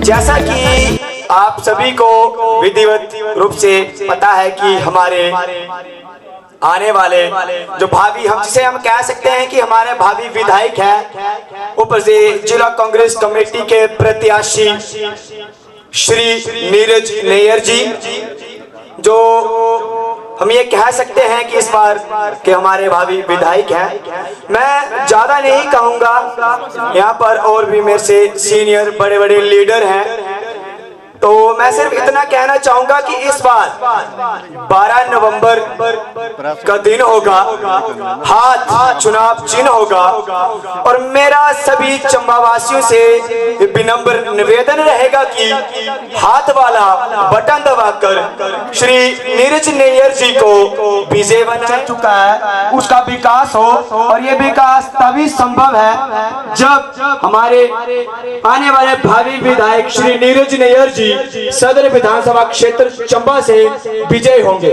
जैसा कि आप सभी को विधिवत रूप से पता है कि हमारे आने वाले जो भावी, हम जिसे हम कह सकते हैं कि हमारे भावी विधायक हैं, ऊपर से जिला कांग्रेस कमेटी के प्रत्याशी श्री नीरज नैयर जी, जो हम ये कह सकते हैं कि इस बार के हमारे भावी विधायक हैं। मैं ज्यादा नहीं कहूंगा, यहाँ पर और भी मेरे से सीनियर बड़े बड़े लीडर हैं, तो मैं सिर्फ इतना कहना चाहूंगा कि इस बार 12 नवंबर का दिन होगा, हाथ चुनाव चिन्ह होगा, और मेरा सभी चंबा वासियों से विनम्र निवेदन रहेगा कि हाथ वाला बटन दबाकर श्री नीरज नैयर जी को विजय बना चुका है, उसका विकास हो। और ये विकास तभी संभव है जब हमारे आने वाले भावी विधायक श्री नीरज नैयर जी सदर विधानसभा क्षेत्र चंबा से विजय होंगे।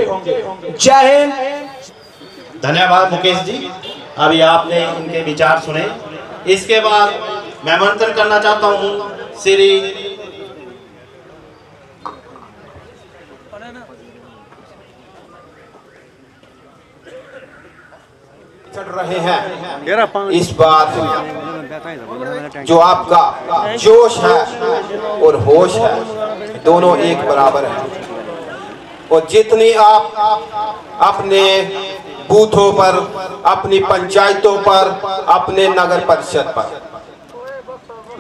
जय हिंद। धन्यवाद मुकेश जी, अभी आपने इनके विचार सुने। इसके बाद मैं आमंत्रण करना चाहता हूं श्री चढ़ रहे हैं। इस बार जो आपका जोश है और होश है, दोनों एक बराबर है। और जितनी आप अपने बूथों पर, अपनी पंचायतों पर, अपने नगर परिषद पर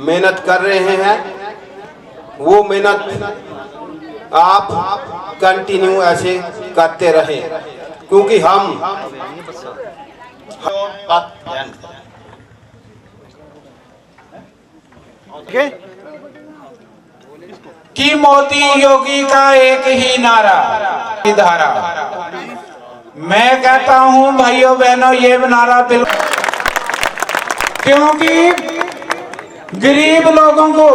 मेहनत कर रहे हैं, वो मेहनत आप कंटिन्यू ऐसे करते रहें, क्योंकि हम कि मोदी योगी का एक ही नारा धारा। मैं कहता हूं भाइयों बहनों, ये नारा बिल्कुल, क्योंकि गरीब लोगों को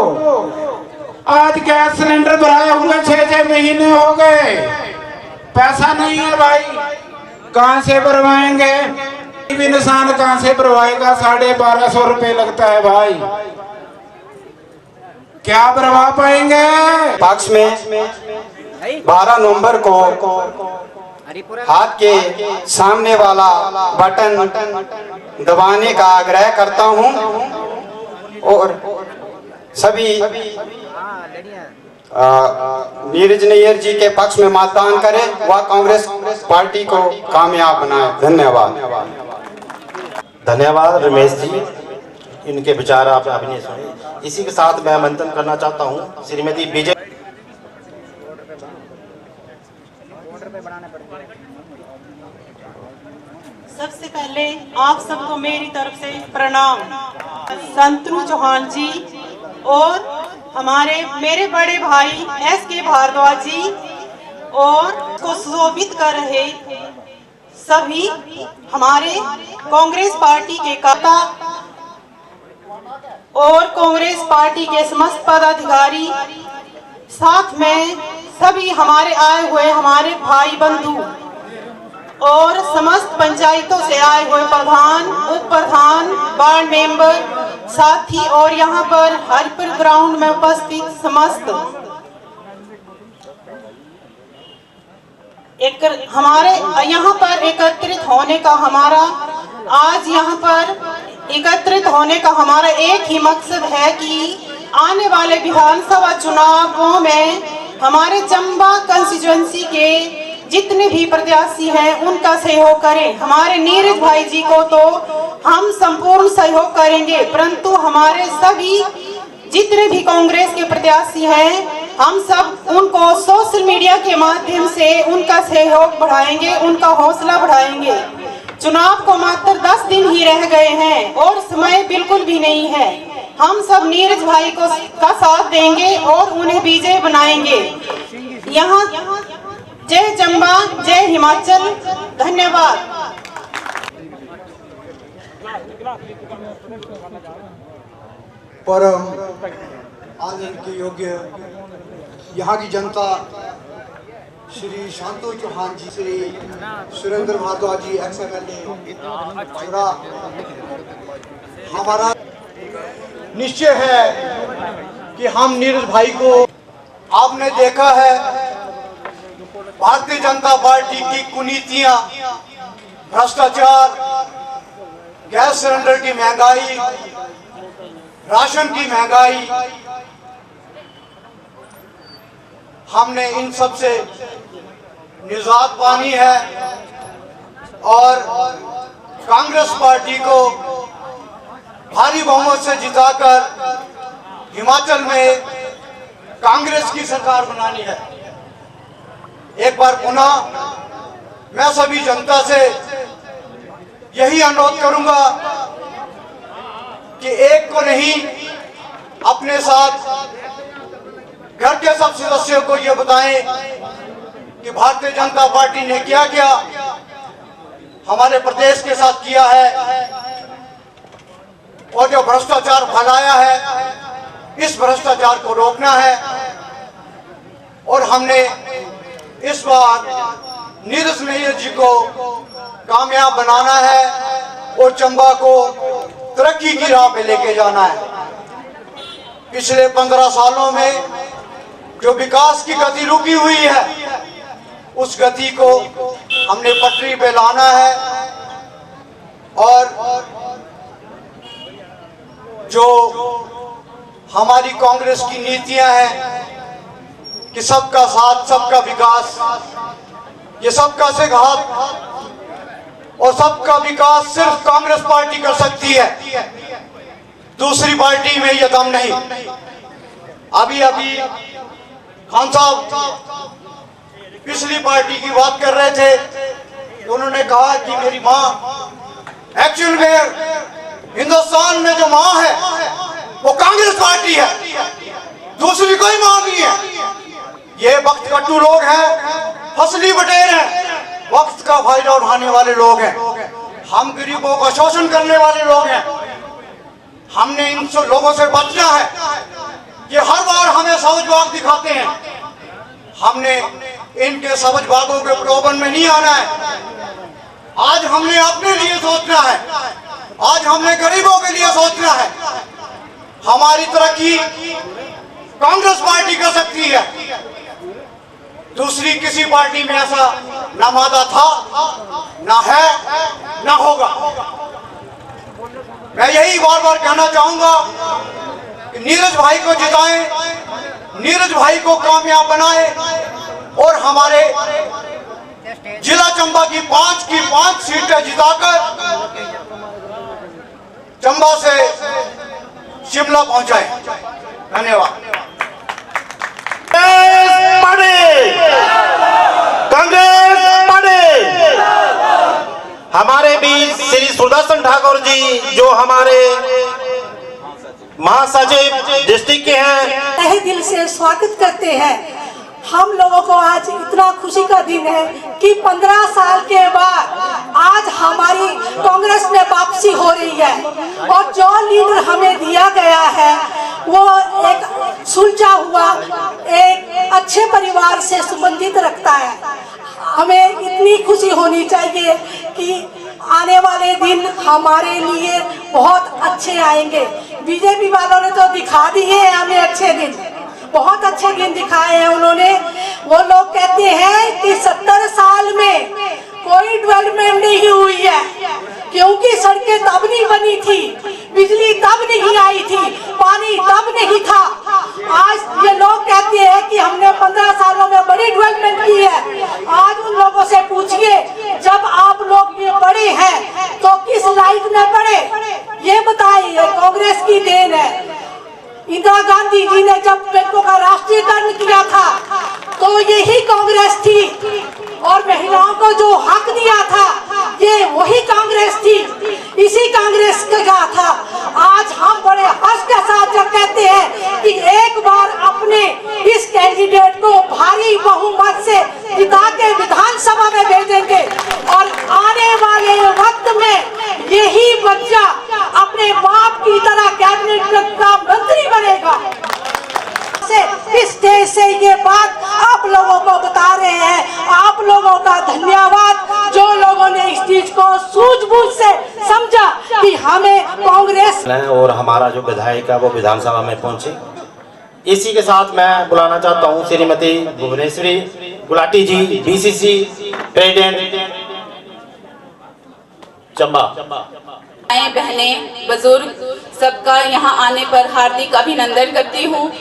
आज गैस सिलेंडर भराए हुए 6-6 महीने हो गए, पैसा नहीं है भाई, कहां से भरवाएंगे? भी इंसान कहां से भरवाएगा? 1250 रुपए लगता है भाई, क्या भरवा पाएंगे? पक्ष में 12 नवंबर को हाथ के सामने वाला बटन दबाने का आग्रह करता हूं, और सभी नीरज नैयर जी के पक्ष में मतदान करें, वह कांग्रेस पार्टी को कामयाब बनाए। धन्यवाद। धन्यवाद रमेश जी, इनके विचार आप अभी नहीं सुने। इसी के साथ मैं आमंत्रण करना चाहता हूं श्रीमती विजय। सबसे पहले आप सबको मेरी तरफ से प्रणाम। संतरू चौहान जी और हमारे मेरे बड़े भाई SK भारद्वाज जी, और को सुशोभित कर रहे सभी हमारे कांग्रेस पार्टी के कार्यकर्ता और कांग्रेस पार्टी के समस्त पदाधिकारी, साथ में सभी हमारे आए हुए हमारे भाई बंधु और समस्त पंचायतों से आए हुए प्रधान, उप प्रधान, वार्ड मेंबर, साथी और यहाँ पर हरिपुर ग्राउंड में उपस्थित समस्त हमारे यहाँ पर एकत्रित होने का हमारा आज यहाँ पर एकत्रित होने का हमारा एक ही मकसद है कि आने वाले विधानसभा चुनावों में हमारे चंबा कंस्टिट्यूएंसी के जितने भी प्रत्याशी हैं उनका सहयोग करें। हमारे नीरज भाई जी को तो हम संपूर्ण सहयोग करेंगे, परंतु हमारे सभी जितने भी कांग्रेस के प्रत्याशी हैं, हम सब उनको सोशल मीडिया के माध्यम से उनका सहयोग बढ़ाएंगे, उनका हौसला बढ़ाएंगे। चुनाव को मात्र 10 दिन ही रह गए हैं और समय बिल्कुल भी नहीं है। हम सब नीरज भाई को का साथ देंगे और उन्हें विजय बनाएंगे। यहाँ जय चंबा, जय हिमाचल। धन्यवाद। परम आदरण के योग्य यहाँ की जनता, श्री शांतु चौहान जी, श्री सुरेंद्र भारद्वाज जी XMLA, हमारा निश्चय है कि हम नीरज भाई को, आपने देखा है भारतीय जनता पार्टी की कुनीतियां, भ्रष्टाचार, गैस सिलेंडर की महंगाई, राशन की महंगाई, हमने इन सब से निजात पानी है और कांग्रेस पार्टी को भारी बहुमत से जिताकर हिमाचल में कांग्रेस की सरकार बनानी है। एक बार पुनः मैं सभी जनता से यही अनुरोध करूंगा कि एक को नहीं, अपने साथ घर के सब सदस्यों को ये बताएं कि भारतीय जनता पार्टी ने क्या क्या हमारे प्रदेश के साथ किया है और जो भ्रष्टाचार फैलाया है, इस भ्रष्टाचार को रोकना है। और हमने इस बार नीरज नैयर जी को कामयाब बनाना है और चंबा को तरक्की की राह पे लेके जाना है। पिछले 15 सालों में जो विकास की गति रुकी हुई है, उस गति को हमने पटरी पे लाना है और जो हमारी कांग्रेस की नीतियां हैं कि सबका साथ सबका विकास, ये सबका से घात और सबका विकास सिर्फ कांग्रेस पार्टी कर सकती है, दूसरी पार्टी में ये दम नहीं। अभी अभी खान साहब पिछली पार्टी की बात कर रहे थे तो उन्होंने कहा कि मेरी माँ, एक्चुअल में हिंदुस्तान में जो माँ है वो कांग्रेस पार्टी है, दूसरी कोई माँ नहीं है। ये वक्त कट्टू लोग हैं, फसली बटेर हैं, वक्त का फायदा उठाने वाले लोग हैं, हम गरीबों का शोषण करने वाले लोग हैं। हमने इन सब लोगों से बचना है। ये हर बार हमें सवजबाग दिखाते हैं, हमने इनके सवजबागों के प्रलोभन में नहीं आना है। आज हमने अपने लिए सोचना है, आज हमने गरीबों के लिए सोचना है। हमारी तरक्की कांग्रेस पार्टी कर सकती है, दूसरी किसी पार्टी में ऐसा ना वादा था, ना है, ना होगा। मैं यही बार बार कहना चाहूंगा कि नीरज भाई को जिताएं, नीरज भाई को कामयाब बनाएं और हमारे जिला चंबा की 5 सीटें जिताकर चंबा से शिमला पहुंचाएं। धन्यवाद। कांग्रेस पार्टी। हमारे बीच श्री सुदर्शन ठाकुर जी जो हमारे महासचिव डिस्ट्रिक्ट के हैं, तहे दिल से स्वागत करते हैं। हम लोगों को आज इतना खुशी का दिन है कि 15 साल के बाद आज हमारी कांग्रेस में वापसी हो रही है और जो लीडर हमें दिया गया है वो एक सुलझा हुआ, एक अच्छे परिवार से संबंधित रखता है। हमें इतनी खुशी होनी चाहिए कि आने वाले दिन हमारे लिए बहुत अच्छे आएंगे। बीजेपी वालों ने तो दिखा दिए हैं हमें अच्छे दिन, बहुत अच्छे दिन दिखाए हैं उन्होंने। वो लोग कहते हैं कि 70 साल में कोई डेवलपमेंट नहीं हुई है क्योंकि सड़कें तब नहीं बनी थी, बिजली तब नहीं आई थी, पानी तब नहीं था। आज ये लोग कहते हैं कि हमने 15 सालों में बड़ी डेवलपमेंट की है। आज उन लोगों से पूछिए जब आप लोग ये बड़े हैं तो किस लाइफ में पड़े, ये बताइए। कांग्रेस की देन है। इंदिरा गांधी जी ने जब बैंकों का राष्ट्रीयकरण किया था तो यही कांग्रेस थी और महिलाओं को जो हक दिया था ये वही कांग्रेस थी, इसी कांग्रेस का था। आज हम बड़े हर्ष के साथ जब कहते हैं कि एक बार अपने इस कैंडिडेट को भारी बहुमत से जिता के विधानसभा में भेजेंगे और आने वाले वक्त में यही बच्चा अपने बाप की तरह कैबिनेट का मंत्री बनेगा। इस देश से ये बात आप लोगों को बता रहे हैं। आप लोगों का धन्यवाद जो लोगों ने इस चीज को सूझबूझ से समझा कि हमें कांग्रेस। और हमारा जो विधायक है वो विधानसभा में पहुंचे इसी के साथ मैं बुलाना चाहता हूँ श्रीमती भुवनेश्वरी गुलाटी जी, बीसीसी प्रेसिडेंट चंबा। बहनें, बुजुर्ग सबका यहाँ आने पर हार्दिक अभिनंदन करती हूँ।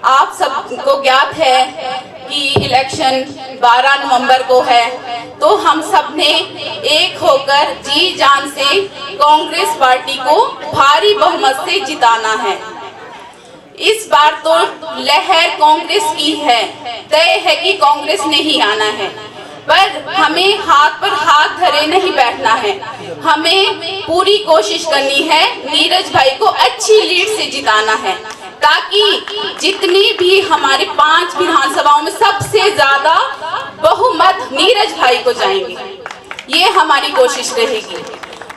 आप सबको ज्ञात है कि इलेक्शन 12 नवंबर को है, तो हम सब ने एक होकर जी जान से कांग्रेस पार्टी को भारी बहुमत से जिताना है। इस बार तो लहर कांग्रेस की है, तय है कि कांग्रेस ने ही आना है, पर हमें हाथ पर हाथ धरे नहीं बैठना है। हमें पूरी कोशिश करनी है, नीरज भाई को अच्छी लीड से जिताना है, ताकि जितनी भी हमारी 5 विधानसभाओं में सबसे ज्यादा बहुमत नीरज भाई को जाएंगे, ये हमारी कोशिश रहेगी।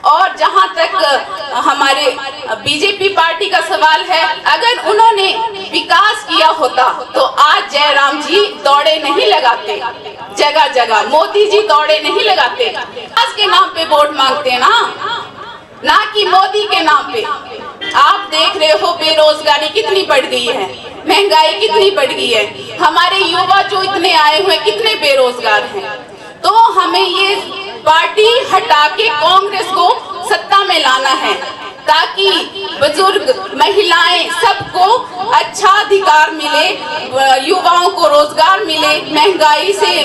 और जहां तक हमारे बीजेपी पार्टी का सवाल है, अगर उन्होंने विकास किया होता तो आज जयराम जी दौड़े नहीं लगाते जगह जगह, मोदी जी दौड़े नहीं लगाते। विकास के नाम पे वोट मांगते ना कि मोदी के नाम पे। आप देख रहे हो बेरोजगारी कितनी बढ़ गई है, महंगाई कितनी बढ़ गई है, हमारे युवा जो इतने आए हुए कितने बेरोजगार हैं। तो हमें ये पार्टी हटा के कांग्रेस को सत्ता में लाना है, ताकि बुजुर्ग, महिलाएं, सबको अच्छा अधिकार मिले, युवाओं को रोजगार मिले, महंगाई से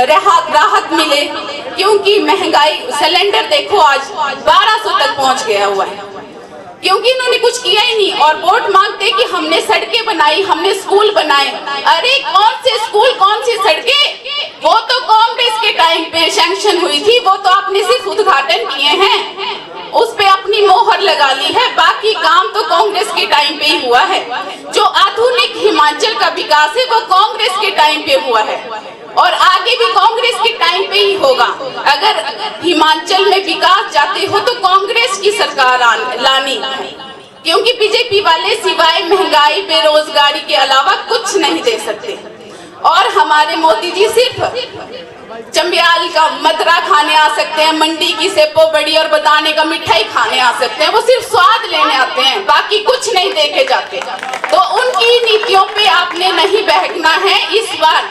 राहत मिले। क्योंकि महंगाई, सिलेंडर देखो आज 1200 तक पहुंच गया हुआ है, क्योंकि इन्होंने कुछ किया ही नहीं। और वोट मांगते कि हमने सड़कें बनाई, हमने स्कूल बनाए। अरे कौन से स्कूल, कौन सी सड़कें? वो तो कांग्रेस के टाइम पे सैंक्शन हुई थी, वो तो आपने सिर्फ उद्घाटन किए हैं, उस पे अपनी मोहर लगा ली है। बाकी काम तो कांग्रेस के टाइम पे ही हुआ है। जो आधुनिक हिमाचल का विकास है वो कांग्रेस के टाइम पे हुआ है, और आगे भी कांग्रेस के टाइम पे ही होगा। अगर हिमाचल में विकास चाहते हो तो कांग्रेस की सरकार लानी, क्योंकि बीजेपी वाले सिवाय महंगाई, बेरोजगारी के अलावा कुछ नहीं दे सकते। और हमारे मोदी जी सिर्फ चंबियाल का मदरा खाने आ सकते हैं, मंडी की सेपो बड़ी और बताने का मिठाई खाने आ सकते हैं, वो सिर्फ स्वाद लेने आते हैं, बाकी कुछ नहीं देके जाते। तो उनकी नीतियों पे आपने नहीं बहकना है। इस बार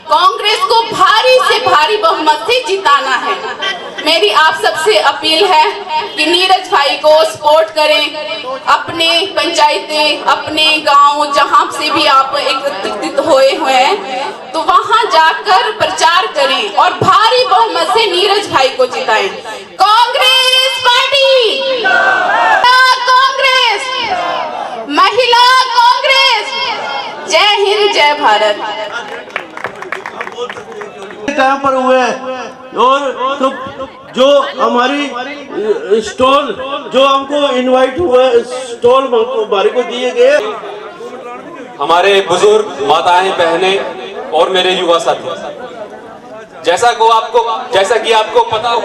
कांग्रेस को भारी से भारी बहुमत से जिताना है। मेरी आप सबसे अपील है कि नीरज भाई को सपोर्ट करें। अपने पंचायतें, अपने गांव, जहां से भी आप एकत्रित हुए हैं, तो वहां जाकर प्रचार करें और भारी बहुमत से नीरज भाई को जिताएं। कांग्रेस पार्टी, कांग्रेस, महिला कांग्रेस, जय हिंद, जय भारत। टाइम पर हुए और तो जो हमारी स्टॉल, जो हमको इनवाइट हुए स्टॉल हमारे को दिए गए, हमारे बुजुर्ग, माताएं, बहनें और मेरे युवा साथी, जैसा कि आपको पता हो,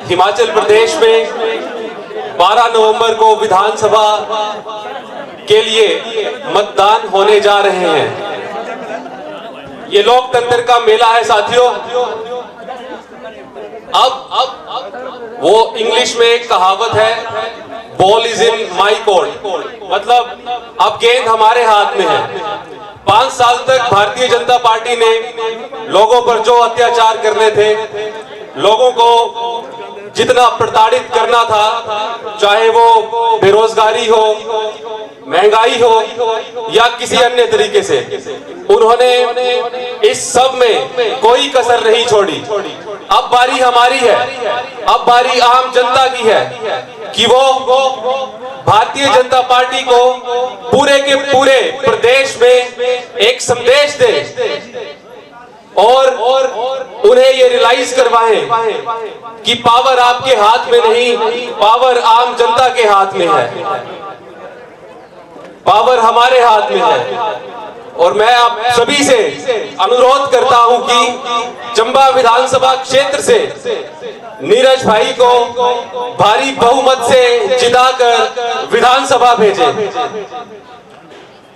हिमाचल प्रदेश में 12 नवंबर को विधानसभा के लिए मतदान होने जा रहे हैं। ये लोकतंत्र का मेला है साथियों। अब वो इंग्लिश में एक कहावत है, ball is in my court, मतलब अब गेंद हमारे हाथ में है। 5 साल तक भारतीय जनता पार्टी ने लोगों पर जो अत्याचार करने थे, लोगों को जितना प्रताड़ित करना था, चाहे वो बेरोजगारी हो, महंगाई हो या किसी अन्य तरीके से, उन्होंने इस सब में कोई कसर नहीं छोड़ी। अब बारी हमारी है, अब बारी आम जनता की है कि वो भारतीय जनता पार्टी को पूरे के पूरे प्रदेश में एक संदेश दे और उन्हें ये रियलाइज करवाएं कि पावर आपके हाथ में नहीं, पावर आम जनता के हाथ में है, पावर हमारे हाथ में है। और मैं आप सभी से अनुरोध करता हूं कि चंबा विधानसभा क्षेत्र से नीरज भाई को भारी बहुमत से जिताकर विधानसभा भेजें,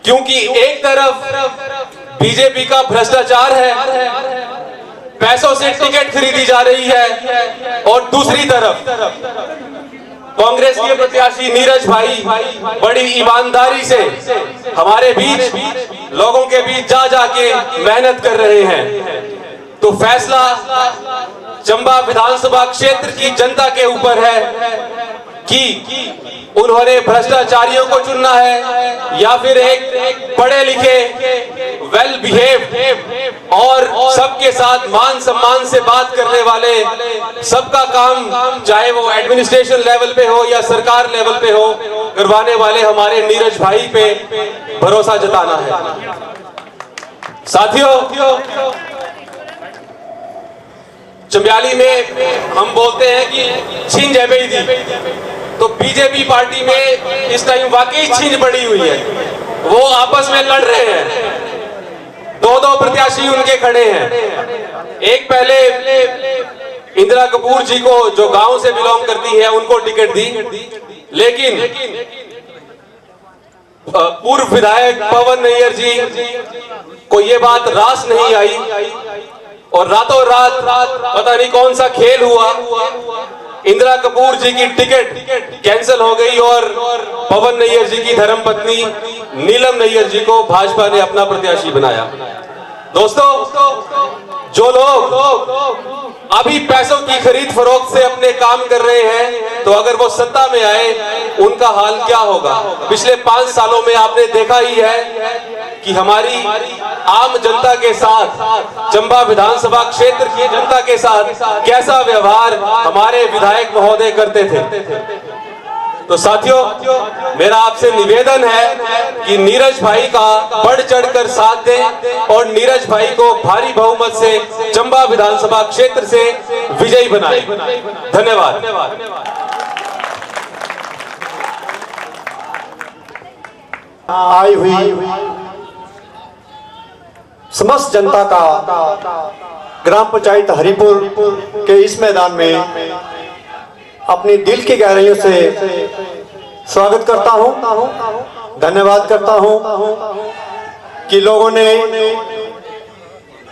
क्योंकि एक तरफ बीजेपी का भ्रष्टाचार है, पैसों से टिकट खरीदी जा रही है, और दूसरी तरफ कांग्रेस के प्रत्याशी नीरज भाई बड़ी ईमानदारी से हमारे बीच लोगों के बीच जा जाके मेहनत कर रहे हैं। तो फैसला चंबा विधानसभा क्षेत्र की जनता के ऊपर है कि उन्होंने भ्रष्टाचारियों को चुनना है या फिर एक पढ़े लिखे वेल बिहेव्ड और सबके साथ मान सम्मान से बात करने वाले, सबका काम चाहे वो एडमिनिस्ट्रेशन लेवल पे हो या सरकार लेवल पे हो करवाने वाले हमारे नीरज भाई पे भरोसा जताना है। साथियों, चंब्याली में हम बोलते हैं कि छींज है बेईदी, तो बीजेपी पार्टी में इस टाइम वाकई छींज पड़ी हुई है। वो आपस में लड़ रहे हैं, दो प्रत्याशी उनके खड़े हैं। एक पहले इंदिरा कपूर जी को जो गांव से बिलोंग करती है उनको टिकट दी, लेकिन पूर्व विधायक पवन नैयर जी को ये बात रास नहीं आई और रातों रात पता नहीं कौन सा खेल हुआ, इंदिरा कपूर जी की टिकट कैंसिल हो गई और पवन नैयर जी की धर्मपत्नी नीलम नैयर जी को भाजपा ने अपना प्रत्याशी बनाया। दोस्तों, जो लोग अभी पैसों की खरीद फरोख्त से अपने काम कर रहे हैं, तो अगर वो सत्ता में आए उनका हाल क्या होगा। पिछले 5 सालों में आपने देखा ही है कि हमारी आम जनता के साथ, चंबा विधानसभा क्षेत्र की जनता के साथ कैसा व्यवहार हमारे विधायक महोदय करते थे। तो साथियों, मेरा आपसे निवेदन है कि नीरज भाई का बढ़ चढ़कर साथ दें और नीरज भाई को भारी बहुमत से चंबा विधानसभा क्षेत्र से विजयी बनाएं। धन्यवाद। आई हुई समस्त जनता का ग्राम पंचायत हरिपुर के इस मैदान में अपनी दिल की गहराइयों से स्वागत करता हूं, धन्यवाद करता हूं कि लोगों ने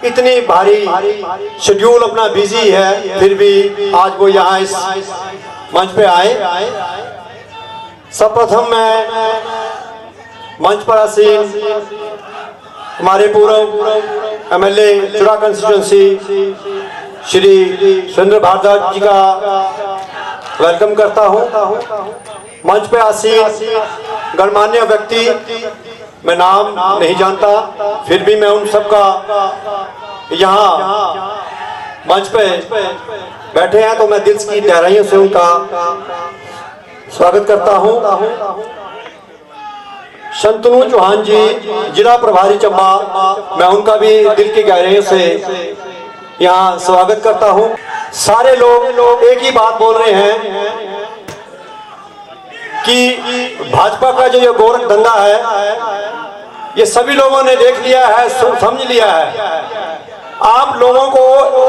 इतनी भारी शेड्यूल अपना बिजी है, फिर भी आज वो यहाँ इस मंच पे आए। सर्वप्रथम मैं मंच पर आसीन हमारे पूर्व एमएलए चुरा कंस्टिट्यूंसी श्री सुरेंद्र भारद्वाज जी का वेलकम करता हूं। मंच पे आसीन गणमान्य व्यक्ति, मैं नाम नहीं जानता, फिर भी मैं उन सबका यहाँ मंच पे बैठे हैं तो मैं दिल की गहराइयों से उनका स्वागत करता हूं। शंतनु चौहान जी, जिला प्रभारी चंबा, मैं उनका भी दिल की गहराइयों से यहाँ स्वागत करता हूँ। सारे लोग एक ही बात बोल रहे हैं कि भाजपा का जो ये गोरख धंधा है, ये सभी लोगों ने देख लिया है, समझ लिया है। आप लोगों को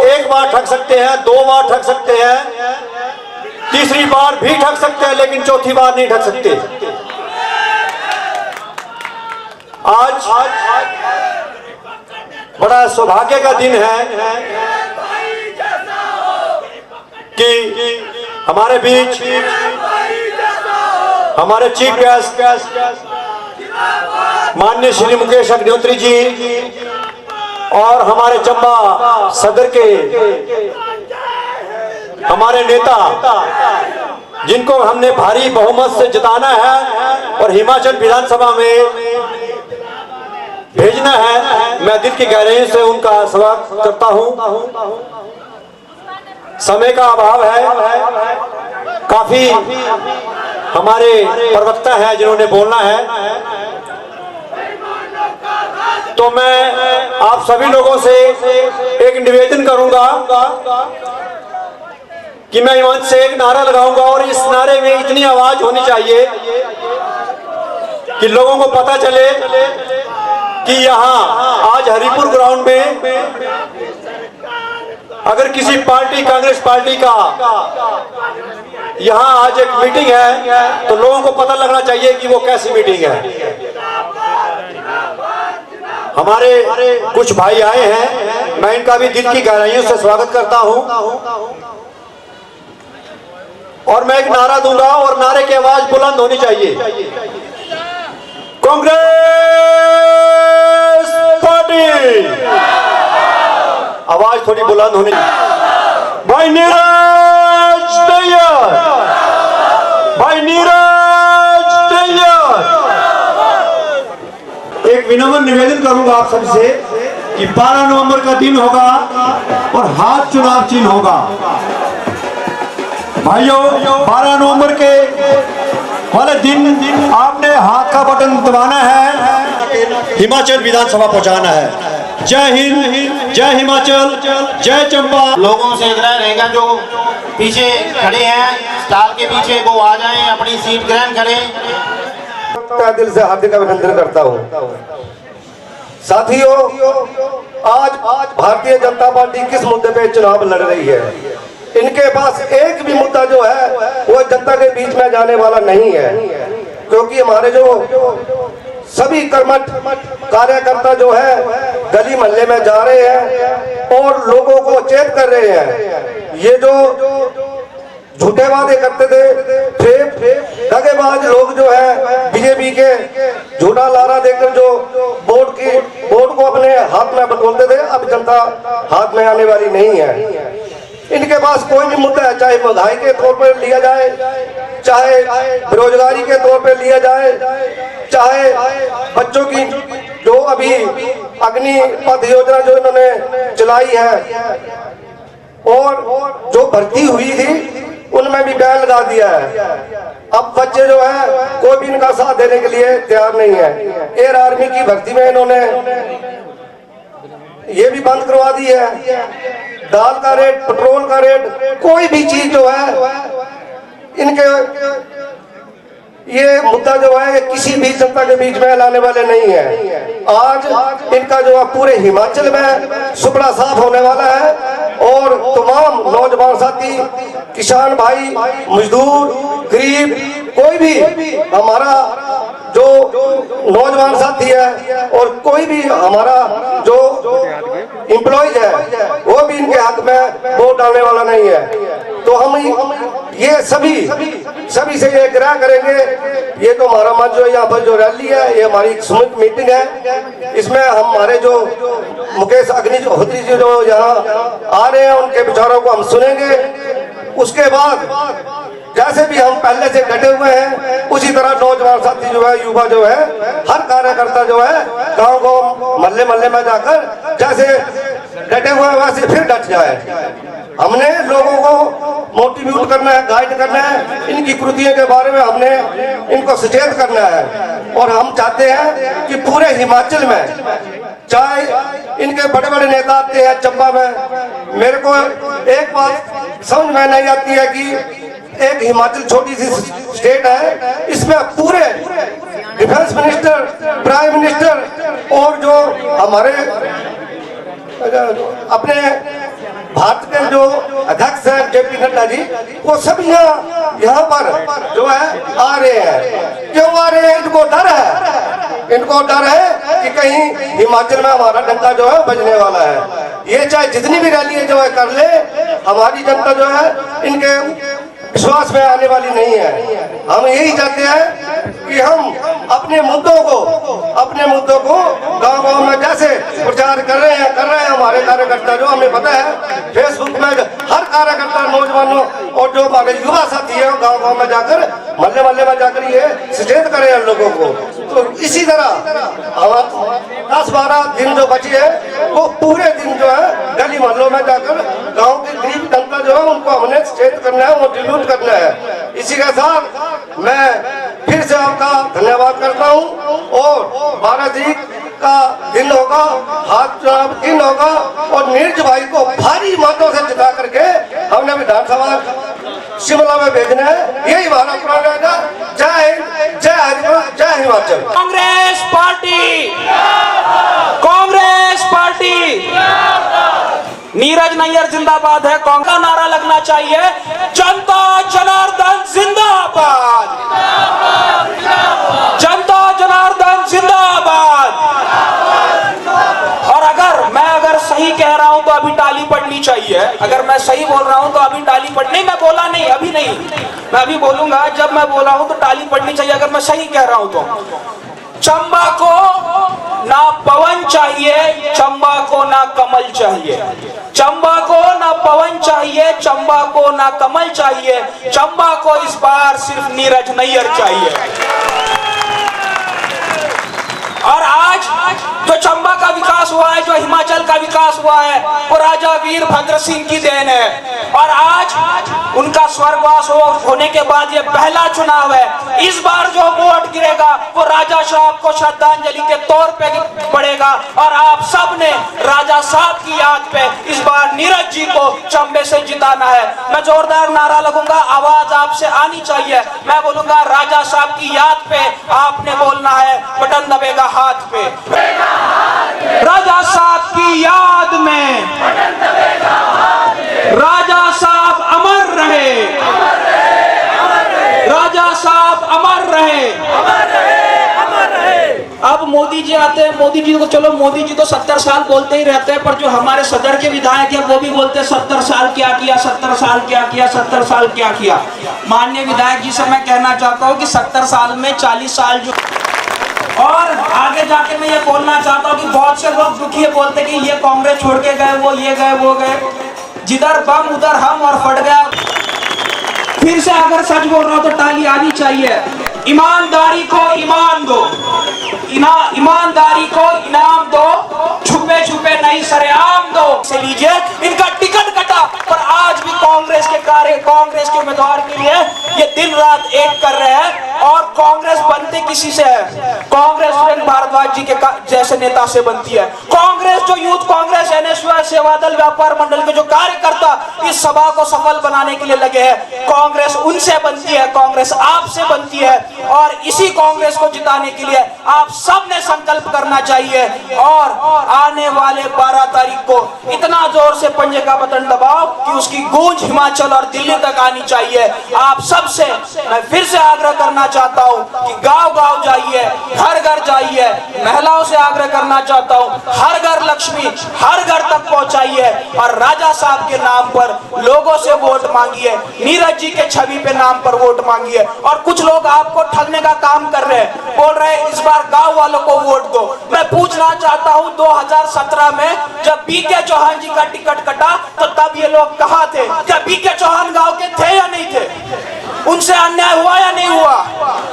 एक बार ठग सकते हैं, 2 बार ठग सकते हैं, तीसरी बार भी ठग सकते हैं, लेकिन चौथी बार नहीं ठग सकते। आज बड़ा सौभाग्य का दिन है कि हमारे बीच हमारे चीफ गेस्ट माननीय श्री मुकेश अग्निहोत्री जी और हमारे चंबा सदर के हमारे नेता, जिनको हमने भारी बहुमत से जिताना है और हिमाचल विधानसभा में भेजना है, मैं दिल की गहराई से उनका स्वागत करता हूं। समय का अभाव है, काफी हमारे प्रवक्ता हैं जिन्होंने बोलना है, तो मैं आप सभी लोगों से एक निवेदन करूंगा कि मैं मंच से एक नारा लगाऊंगा और इस नारे में इतनी आवाज होनी चाहिए कि लोगों को पता चले कि यहाँ आज हरिपुर ग्राउंड में अगर किसी पार्टी, कांग्रेस पार्टी का यहाँ आज एक मीटिंग है, तो लोगों को पता लगना चाहिए कि वो कैसी मीटिंग है। हमारे कुछ भाई आए हैं, मैं इनका भी दिल की गहराइयों से स्वागत करता हूँ। और मैं एक नारा दूंगा और नारे की आवाज बुलंद होनी चाहिए। कांग्रेस पार्टी, आवाज थोड़ी बुलंद होनी चाहिए। भाई नीरज तैयार, भाई नीरज तैयार। एक विनम्र निवेदन करूंगा आप सबसे कि 12 नवंबर का दिन होगा और हाथ चुनाव चिन्ह होगा। भाइयों, 12 नवंबर के वाले दिन आपने हाथ का बटन दबाना है, हिमाचल विधानसभा पहुंचाना है। जय हिंद, जय हिमाचल, जय चंपा। लोगों से आग्रह रहेगा जो पीछे खड़े हैं स्टार के पीछे, वो आ जाएं, अपनी सीट ग्रहण करें। दिल से हार्दिक अभिनंदन करता हूं। साथियों, आज भारतीय जनता पार्टी किस मुद्दे पे चुनाव लड़ रही है? इनके पास एक भी मुद्दा जो है वो जनता के बीच में जाने वाला नहीं है, क्योंकि हमारे जो सभी कर्मठ कार्यकर्ता जो है गली मोहल्ले में जा रहे हैं और लोगों को चेत कर रहे हैं। ये जो झूठे वादे करते थे, दगेबाज लोग जो है बीजेपी के झूठा लारा देकर जो वोट को अपने हाथ में बटोरते थे, अब जनता हाथ में आने वाली नहीं है। इनके पास कोई भी मुद्दा है, चाहे महंगाई के तौर पर लिया जाए, चाहे बेरोजगारी के तौर पर लिया जाए, चाहे बच्चों की जो अभी अग्निपथ योजना जो इन्होंने चलाई है और जो भर्ती हुई थी उनमें भी बैन लगा दिया है। अब बच्चे जो है कोई भी इनका साथ देने के लिए तैयार नहीं है। एयर आर्मी की भर्ती में इन्होंने ये भी बंद करवा दी है। दाल का रेट, पेट्रोल का रेट, कोई भी चीज जो है इनके ये मुद्दा जो है किसी भी जनता के बीच में लाने वाले नहीं है। आज इनका जो है पूरे हिमाचल में सुपड़ा साफ होने वाला है और तमाम नौजवान साथी, किसान भाई, मजदूर, गरीब, कोई भी हमारा जो नौजवान साथी है और कोई भी हमारा जो एम्प्लॉइज है वो भी इनके हक में वोट डालने वाला नहीं है। तो हम ये सभी से ये आग्रह करेंगे, ये तो हमारा मंच जो यहाँ पर जो रैली है, ये हमारी सुमित मीटिंग है, इसमें हमारे जो मुकेश अग्निहोत्री जी जो यहाँ आ रहे हैं उनके विचारों को हम सुनेंगे। उसके बाद जैसे भी हम पहले से डटे हुए हैं उसी तरह नौजवान साथी जो है, युवा जो है, हर कार्यकर्ता जो है गांव गांव मोहल्ले मोहल्ले में जाकर जैसे डटे हुए हैं वैसे फिर डट जाए। हमने लोगों को मोटिवेट करना है, गाइड करना है, इनकी कृतियों के बारे में हमने इनको सचेत करना है। और हम चाहते हैं कि पूरे हिमाचल में, चाहे इनके बड़े बड़े नेता आते हैं चंबा में, मेरे को एक बात समझ में नहीं आती है कि एक हिमाचल छोटी सी स्टेट है, इसमें पूरे डिफेंस मिनिस्टर, प्राइम मिनिस्टर और जो हमारे अपने भारत के जो अध्यक्ष हैं जेपी नड्डा जी, वो सब यहाँ पर जो है आ रहे हैं। क्यों आ रहे हैं? इनको डर है, इनको डर है कि कहीं हिमाचल में हमारा डंका जो है बजने वाला है। ये चाहे जितनी भी रैली जो है कर ले, हमारी जनता जो है इनके विश्वास में आने वाली नहीं है। हम यही चाहते हैं कि हम अपने मुद्दों को गांव-गांव में जैसे प्रचार कर रहे हैं हमारे कार्यकर्ता, जो हमें पता है फेसबुक में हर कार्यकर्ता, नौजवानों और जो हमारे युवा साथी है गांव-गांव में जाकर, मोहल्ले में जाकर ये सचेत करें हम लोगों को। तो इसी तरह 10-12 दिन जो बची है वो पूरे दिन जो है गली मोहल्लों में जाकर गाँव की गरीब जनता जो है उनको हमने सचेत करना है, मोटिवेट करना है। इसी के साथ मैं फिर से आपका धन्यवाद करता हूं और 12 तारीख का दिन होगा, हाथ चुनाव दिन होगा और नीरज भाई को भारी मतों से जिता करके हमने विधानसभा शिमला में भेजना है। यही हमारा प्रण रहेगा। जय हिंद, जय हरियाणा, जय हिमाचल। कांग्रेस पार्टी, कांग्रेस पार्टी, नीरज नैयर जिंदाबाद है। कांग्रेस का नारा लगना चाहिए, जनता जनार्दन जिंदाबाद, जनता जनार्दन जिंदाबाद। और अगर मैं सही कह रहा हूं तो अभी ताली पड़नी चाहिए। अगर मैं सही बोल रहा हूँ तो अभी ताली पड़ नहीं, मैं बोला नहीं, अभी नहीं, मैं अभी बोलूंगा। जब मैं बोला हूँ तो ताली पड़नी चाहिए अगर मैं सही कह रहा हूँ तो। चंबा को ना पवन चाहिए, चंबा को ना कमल चाहिए। चंबा को ना पवन चाहिए, चंबा को ना कमल चाहिए। चंबा को इस बार सिर्फ नीरज नैयर चाहिए। और आज जो चंबा का विकास हुआ है, जो हिमाचल का विकास हुआ है, वो राजा वीरभद्र सिंह की देन है। और आज उनका स्वर्गवास होने के बाद ये पहला चुनाव है। इस बार जो वोट गिरेगा वो राजा साहब को श्रद्धांजलि के तौर पे पड़ेगा। और आप सब ने राजा साहब की याद पे इस बार नीरज जी को चंबे से जिताना है। मैं जोरदार नारा लगूंगा, आवाज आपसे आनी चाहिए। मैं बोलूंगा राजा साहब की याद पे आपने बोलना है, बटन दबेगा हाथ पे। राजा साहब की याद में राजा साहब अमर रहे, राजा साहब अमर रहे। अब मोदी जी आते हैं, मोदी जी को चलो, मोदी जी तो 70 साल बोलते ही रहते हैं, पर जो हमारे सदर के विधायक हैं वो भी बोलते हैं 70 साल क्या किया, 70 साल क्या किया, 70 साल क्या किया। माननीय विधायक जी से मैं कहना चाहता हूँ कि 70 साल में 40 साल जो, और आगे जाके मैं ये बोलना चाहता हूँ कि बहुत से लोग दुखी है, बोलते कि ये कांग्रेस छोड़ के गए, वो ये गए वो गए, जिधर बम उधर हम, और फट गया। फिर से अगर सच बोल रहा हूं तो ताली आनी चाहिए। ईमानदारी को ईमान दो, ईमानदारी को इनाम दो, छुपे छुपे नहीं सरेआम दो से लीजिए। इनका टिकट कटा, पर आज भी कांग्रेस के उम्मीदवार के लिए ये दिन रात एक कर रहे हैं। और कांग्रेस बनते किसी से है? कांग्रेस सुरेंद्र भारद्वाज जी के जैसे नेता से बनती है। कांग्रेस जो यूथ कांग्रेस, NSY, सेवादल, व्यापार मंडल के जो कार्यकर्ता इस सभा को सफल बनाने के लिए लगे हैं, कांग्रेस उनसे बनती है, कांग्रेस आपसे बनती है। और इसी कांग्रेस को जिताने के लिए आप सब ने संकल्प करना चाहिए। और आने वाले 12 तारीख को इतना जोर से पंजे का बटन दबाओ कि उसकी गूंज हिमाचल और दिल्ली तक आनी चाहिए। आप सब से मैं फिर से आग्रह करना चाहता हूं कि गांव-गांव जाइए, घर घर जाइए। महिलाओं से आग्रह करना चाहता हूं, हर घर लक्ष्मी हर घर तक पहुंचाइए। और राजा साहब के नाम पर लोगों से वोट मांगिए, नीरज जी के छवि पे नाम पर वोट मांगिए। और कुछ लोग आपको ठगने का काम कर रहे हैं, बोल रहे हैं इस बार गांव वालों को वोट दो। मैं पूछना चाहता हूं 2017 में जब बीके चौहान जी का टिकट कटा तो तब ये लोग कहां थे? क्या बीके चौहान गांव के थे या नहीं थे? उनसे अन्याय हुआ या नहीं हुआ?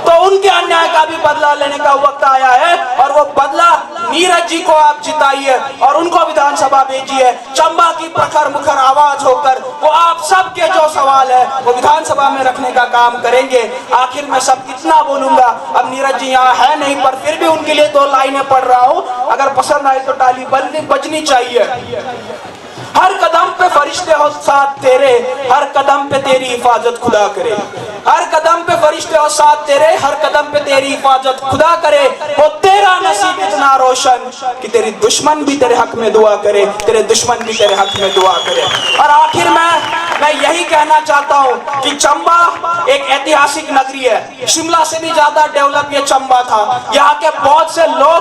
तो उनके अन्याय का भी बदला लेने का वक्त आया है। और वो बदला नीरज जी को आप जिताइए और उनको विधानसभा भेजिए। चंबा की प्रखर मुखर आवाज होकर वो आप सबके जो सवाल है वो विधानसभा में रखने का काम करेंगे। आखिर में सब कितना बोलूंगा, अब नीरज जी यहाँ है नहीं, पर फिर भी उनके लिए 2 लाइनें पढ़ रहा हूँ। अगर पसंद आए तो ताली बजनी चाहिए। हर कदम पे फरिश्ते हो साथ तेरे, हर कदम पे तेरी हिफाजत खुदा करे। हर कदम पे फरिश्ते हो साथ तेरे, हर कदम पे तेरी हिफाजत खुदा करे। वो तेरा नसीब इतना रोशन कि तेरी दुश्मन भी तेरे हक में दुआ करे, तेरे दुश्मन भी तेरे हक में दुआ करे। और आखिर में मैं यही कहना चाहता हूँ कि चंबा एक ऐतिहासिक नगरी है। शिमला से भी ज्यादा डेवलप ये चंबा था। यहाँ के बहुत से लोग,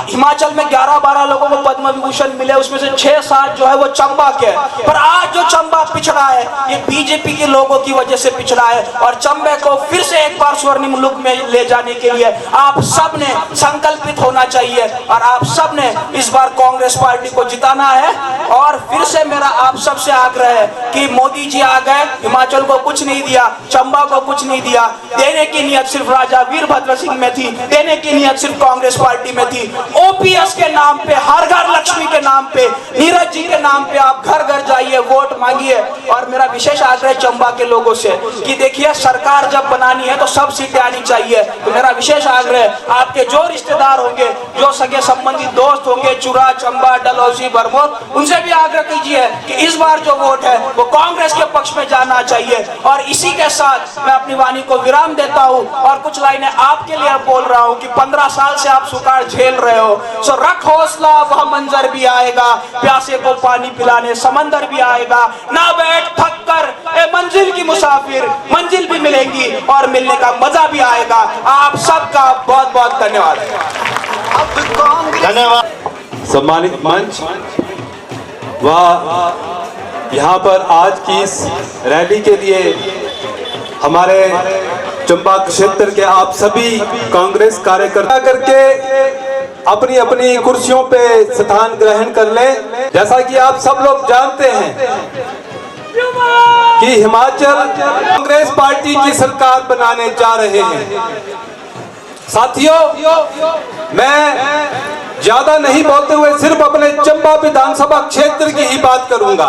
हिमाचल में 11-12 लोगों को पद्म विभूषण मिले, उसमें से 6-7 जो है वो चंबा के। पर आज जो चंबा पिछड़ा है ये बीजेपी के लोगों की वजह से पिछड़ा है। और चंबे को फिर से एक बार स्वर्णिम युग में ले जाने के लिए आप सब ने संकल्पित होना चाहिए। और आप सब ने इस बार कांग्रेस पार्टी को जिताना है। और फिर से मेरा आप सब से आग्रह है कि मोदी जी आ गए, हिमाचल को कुछ नहीं दिया, चंबा को कुछ नहीं दिया। देने की नियत सिर्फ राजा वीरभद्र सिंह में थी, देने की नियत सिर्फ कांग्रेस पार्टी में थी। OPS के नाम पे, हर घर लक्ष्मी के नाम पे, नीरज जी के नाम पे आप घर घर जाइए, वोट मांगिए। और मेरा विशेष आग्रह चंबा के लोगों से कि देखिए सरकार जब बनानी है तो सब सीटें आनी चाहिए। तो मेरा विशेष आग्रह, आपके जो रिश्तेदार होंगे, जो सगे संबंधी दोस्त होंगे, चुरा, चंबा, डलहौजी, भरमौर, उनसे भी आग्रह कीजिए कि इस बार जो वोट है वो कांग्रेस के पक्ष में जाना चाहिए। और इसी के साथ मैं अपनी वाणी को विराम देता हूँ और कुछ लाइनें आपके लिए बोल रहा हूँ कि 15 साल से आप सुखाड़ झेल रहे हो, सो रख हौसला, वह मंजर भी आएगा, प्यासे को पानी पिलाने समंदर भी आएगा। ना बैठ थक कर ए मंजिल की मुसाफिर, मंजिल भी मिलेगी और मिलने का मजा भी आएगा। आप सबका बहुत बहुत धन्यवाद। धन्यवाद। सम्मानित मंच व यहाँ पर आज की इस रैली के लिए हमारे चंबा क्षेत्र के आप सभी कांग्रेस कार्यकर्ता करके अपनी अपनी कुर्सियों पे स्थान ग्रहण कर लें। जैसा कि आप सब लोग जानते हैं कि हिमाचल कांग्रेस पार्टी की सरकार बनाने जा रहे हैं। साथियों, मैं ज्यादा नहीं बोलते हुए सिर्फ अपने चंबा विधानसभा क्षेत्र की ही बात करूंगा।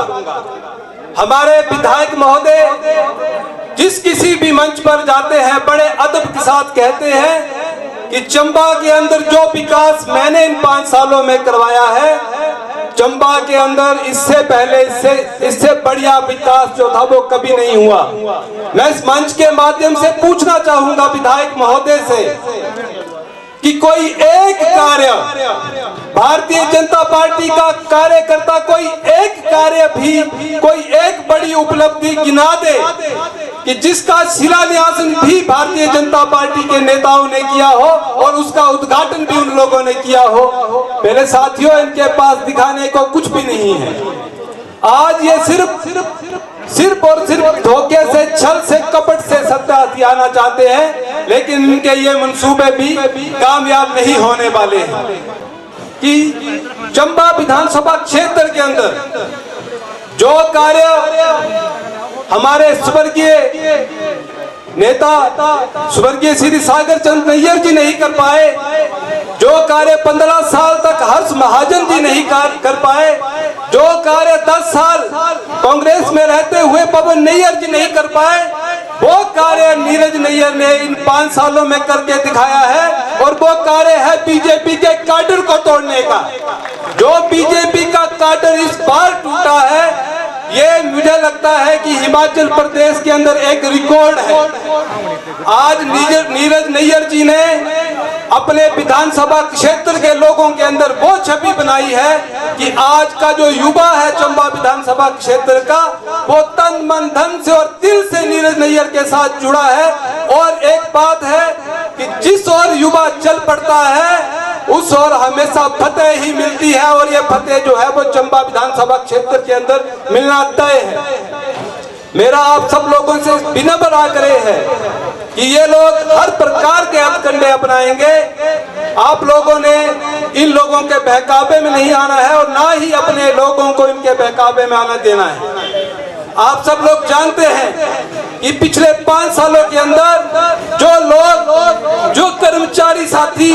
हमारे विधायक महोदय जिस किसी भी मंच पर जाते हैं बड़े अदब के साथ कहते हैं कि चंबा के अंदर जो विकास मैंने इन 5 सालों में करवाया है, चंबा के अंदर इससे पहले इससे बढ़िया विकास जो था वो कभी नहीं हुआ। मैं इस मंच के माध्यम से पूछना चाहूंगा विधायक महोदय से कि कोई एक कार्य भारतीय जनता पार्टी का कार्यकर्ता कोई एक कार्य भी, कोई एक बड़ी उपलब्धि गिना दे कि जिसका शिलान्यास भी भारतीय जनता पार्टी के नेताओं ने किया हो और उसका उद्घाटन भी उन लोगों ने किया हो। पहले साथियों, इनके पास दिखाने को कुछ भी नहीं है। आज ये सिर्फ और सिर्फ धोखे से, छल से, कपट से सत्ता हथियाना चाहते हैं, लेकिन इनके ये मंसूबे भी कामयाब नहीं होने वाले हैं। कि चंबा विधानसभा क्षेत्र के अंदर जो कार्य हमारे स्वर्गीय नेता स्वर्गीय श्री सागर चंद नैयर जी नहीं कर पाए, जो कार्य 15 साल तक हर्ष महाजन जी नहीं कर पाए, जो कार्य 10 साल कांग्रेस में रहते हुए पवन नैयर जी नहीं कर पाए, वो कार्य नीरज नैयर ने इन 5 सालों में करके दिखाया है। और वो कार्य है बीजेपी के काडर को तोड़ने का। जो बीजेपी का काडर इस बार टूटा है, ये मुझे लगता है कि हिमाचल प्रदेश के अंदर एक रिकॉर्ड है। आज नीरज नैयर जी ने अपने विधानसभा क्षेत्र के लोगों के अंदर वो छवि बनाई है कि आज का जो युवा है चंबा विधानसभा क्षेत्र का, वो तन मन धन से और दिल से नीरज नैयर के साथ जुड़ा है। और एक बात है कि जिस ओर युवा चल पड़ता है उस ओर हमेशा फतेह ही मिलती है, और ये फतेह जो है वो चंबा विधानसभा क्षेत्र के अंदर मिलना तय है। मेरा आप सब लोगों से विनम्र आग्रह है कि ये लोग हर प्रकार के हथकंडे अपनाएंगे। आप लोगों ने इन लोगों के बहकावे में नहीं आना है और ना ही अपने लोगों को इनके बहकावे में आना देना है। आप सब लोग जानते हैं कि पिछले 5 सालों के अंदर जो कर्मचारी साथी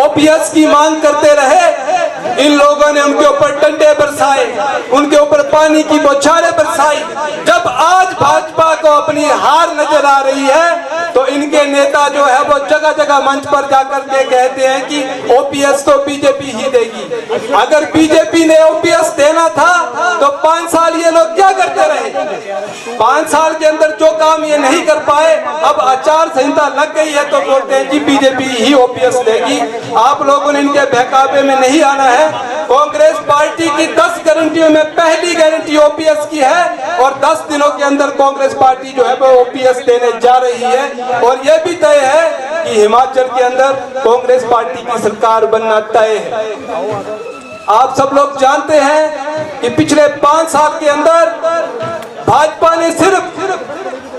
ओपीएस की मांग करते रहे, इन लोगों ने उनके ऊपर डंडे बरसाए, उनके ऊपर पानी की बौछारें बरसाई। जब आज भाजपा को अपनी हार नजर आ रही है तो इनके नेता जो है वो जगह जगह मंच पर जाकर के कहते हैं कि ओपीएस तो बीजेपी ही देगी। अगर बीजेपी ने ओपीएस देना था तो 5 साल ये लोग क्या करते रहे? 5 साल के अंदर जो काम ये नहीं कर पाए, अब आचार संहिता लग गई है तो बोलते हैं कि बीजेपी ही ओपीएस देगी। आप लोगों ने इनके बहकावे में नहीं आना है। कांग्रेस पार्टी की 10 गारंटियों में पहली गारंटी ओपीएस की है और 10 दिनों के अंदर कांग्रेस पार्टी जो है वो ओपीएस देने जा रही है। और यह भी तय है कि हिमाचल के अंदर कांग्रेस पार्टी की सरकार बनना तय है। आप सब लोग जानते हैं कि पिछले 5 साल के अंदर भाजपा ने सिर्फ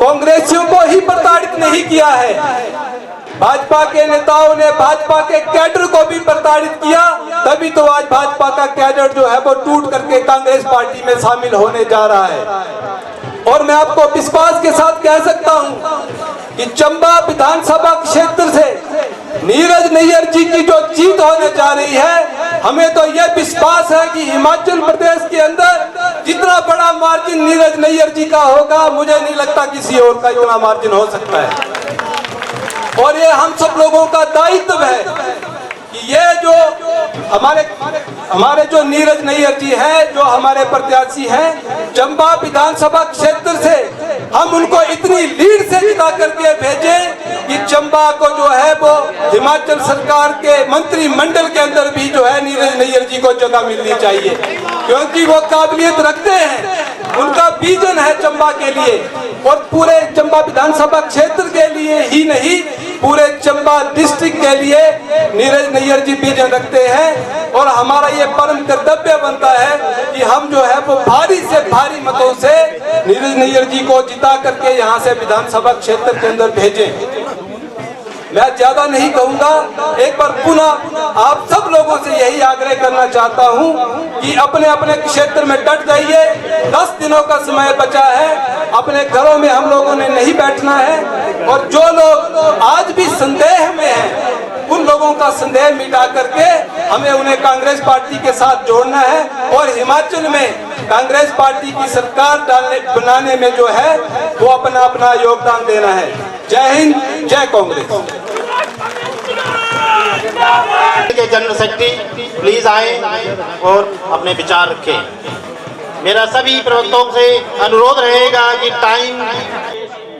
कांग्रेसियों को ही प्रताड़ित नहीं किया है, भाजपा के नेताओं ने भाजपा के कैडर को भी प्रताड़ित किया। तभी तो आज भाजपा का कैडर जो है वो टूट करके कांग्रेस पार्टी में शामिल होने जा रहा है। और मैं आपको विश्वास के साथ कह सकता हूं कि चंबा विधानसभा क्षेत्र से नीरज नैयर जी की जो जीत होने जा रही है, हमें तो यह विश्वास है कि हिमाचल प्रदेश के अंदर जितना बड़ा मार्जिन नीरज नैयर जी का होगा, मुझे नहीं लगता किसी और का इतना मार्जिन हो सकता है। और ये हम सब लोगों का दायित्व है कि ये जो हमारे जो नीरज नैयर जी है, जो हमारे प्रत्याशी हैं चंबा विधानसभा क्षेत्र से, हम उनको इतनी लीड से जिता करके भेजें कि चंबा को जो है वो हिमाचल सरकार के मंत्रिमंडल के अंदर भी जो है नीरज नैयर जी को जगह मिलनी चाहिए, क्योंकि वो काबिलियत रखते हैं, उनका विजन है चंबा के लिए और पूरे चंबा विधानसभा क्षेत्र के लिए ही नहीं पूरे चंबा डिस्ट्रिक्ट के लिए नीरज नैयर जी विजन रखते हैं और हमारा ये परम कर्तव्य बनता है कि हम जो है वो भारी से भारी मतों से नीरज नैयर जी को जिता करके यहाँ से विधानसभा क्षेत्र के अंदर भेजें। मैं ज्यादा नहीं कहूंगा, एक बार पुनः आप सब लोगों से यही आग्रह करना चाहता हूं कि अपने अपने क्षेत्र में डट जाइए। 10 दिनों का समय बचा है, अपने घरों में हम लोगों ने नहीं बैठना है और जो लोग आज भी संदेह में हैं उन लोगों का संदेह मिटा करके हमें उन्हें कांग्रेस पार्टी के साथ जोड़ना है और हिमाचल में कांग्रेस पार्टी की सरकार बनाने में जो है वो अपना अपना योगदान देना है। जय हिंद, जय कांग्रेस। के जनरल सेक्रेटरी प्लीज आए और अपने विचार रखें। मेरा सभी प्रवक्ताओं से अनुरोध रहेगा कि टाइम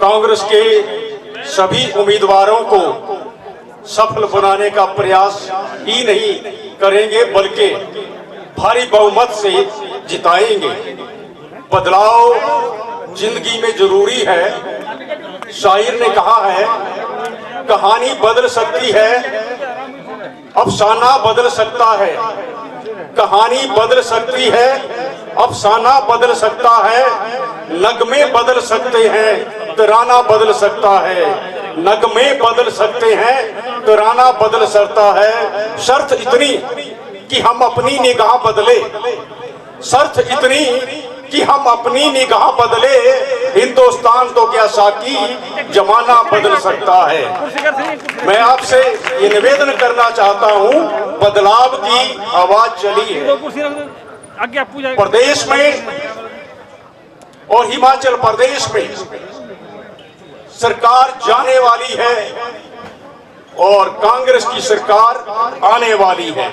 कांग्रेस के सभी उम्मीदवारों को सफल बनाने का प्रयास ही नहीं करेंगे बल्कि भारी बहुमत से जिताएंगे। बदलाव जिंदगी में जरूरी है। शायर ने कहा है, कहानी बदल सकती है, अफसाना बदल सकता है। कहानी बदल सकती है, अफसाना बदल सकता है, नगमे बदल सकते हैं, तराना बदल सकता है। नगमे बदल सकते हैं, तराना बदल सकता है। शर्त इतनी कि हम अपनी निगाह बदले, शर्त इतनी कि हम अपनी निगाह बदले। हिंदुस्तान तो क्या साकी जमाना बदल सकता है। मैं आपसे ये निवेदन करना चाहता हूँ, बदलाव की आवाज चली है प्रदेश में और हिमाचल प्रदेश में। सरकार जाने वाली है और कांग्रेस की सरकार आने वाली है।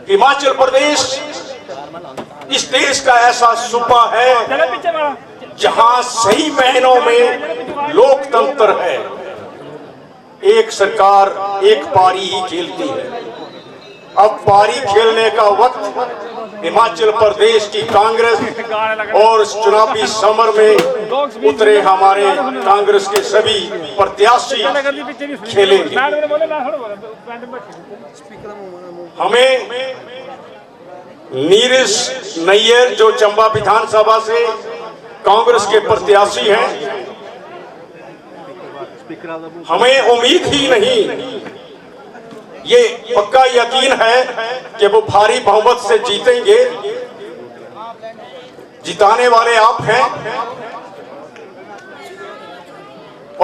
हिमाचल प्रदेश इस देश का ऐसा सूबा है जहां सही मायनों में लोकतंत्र है। एक सरकार एक पारी ही खेलती है। अब पारी खेलने का वक्त हिमाचल प्रदेश की कांग्रेस और चुनावी समर में उतरे हमारे कांग्रेस के सभी प्रत्याशी खेलेंगे। हमें नीरज नैयर जो चंबा विधानसभा से कांग्रेस के प्रत्याशी हैं, हमें उम्मीद ही नहीं, ये पक्का यकीन है कि वो भारी बहुमत से जीतेंगे। जिताने वाले आप हैं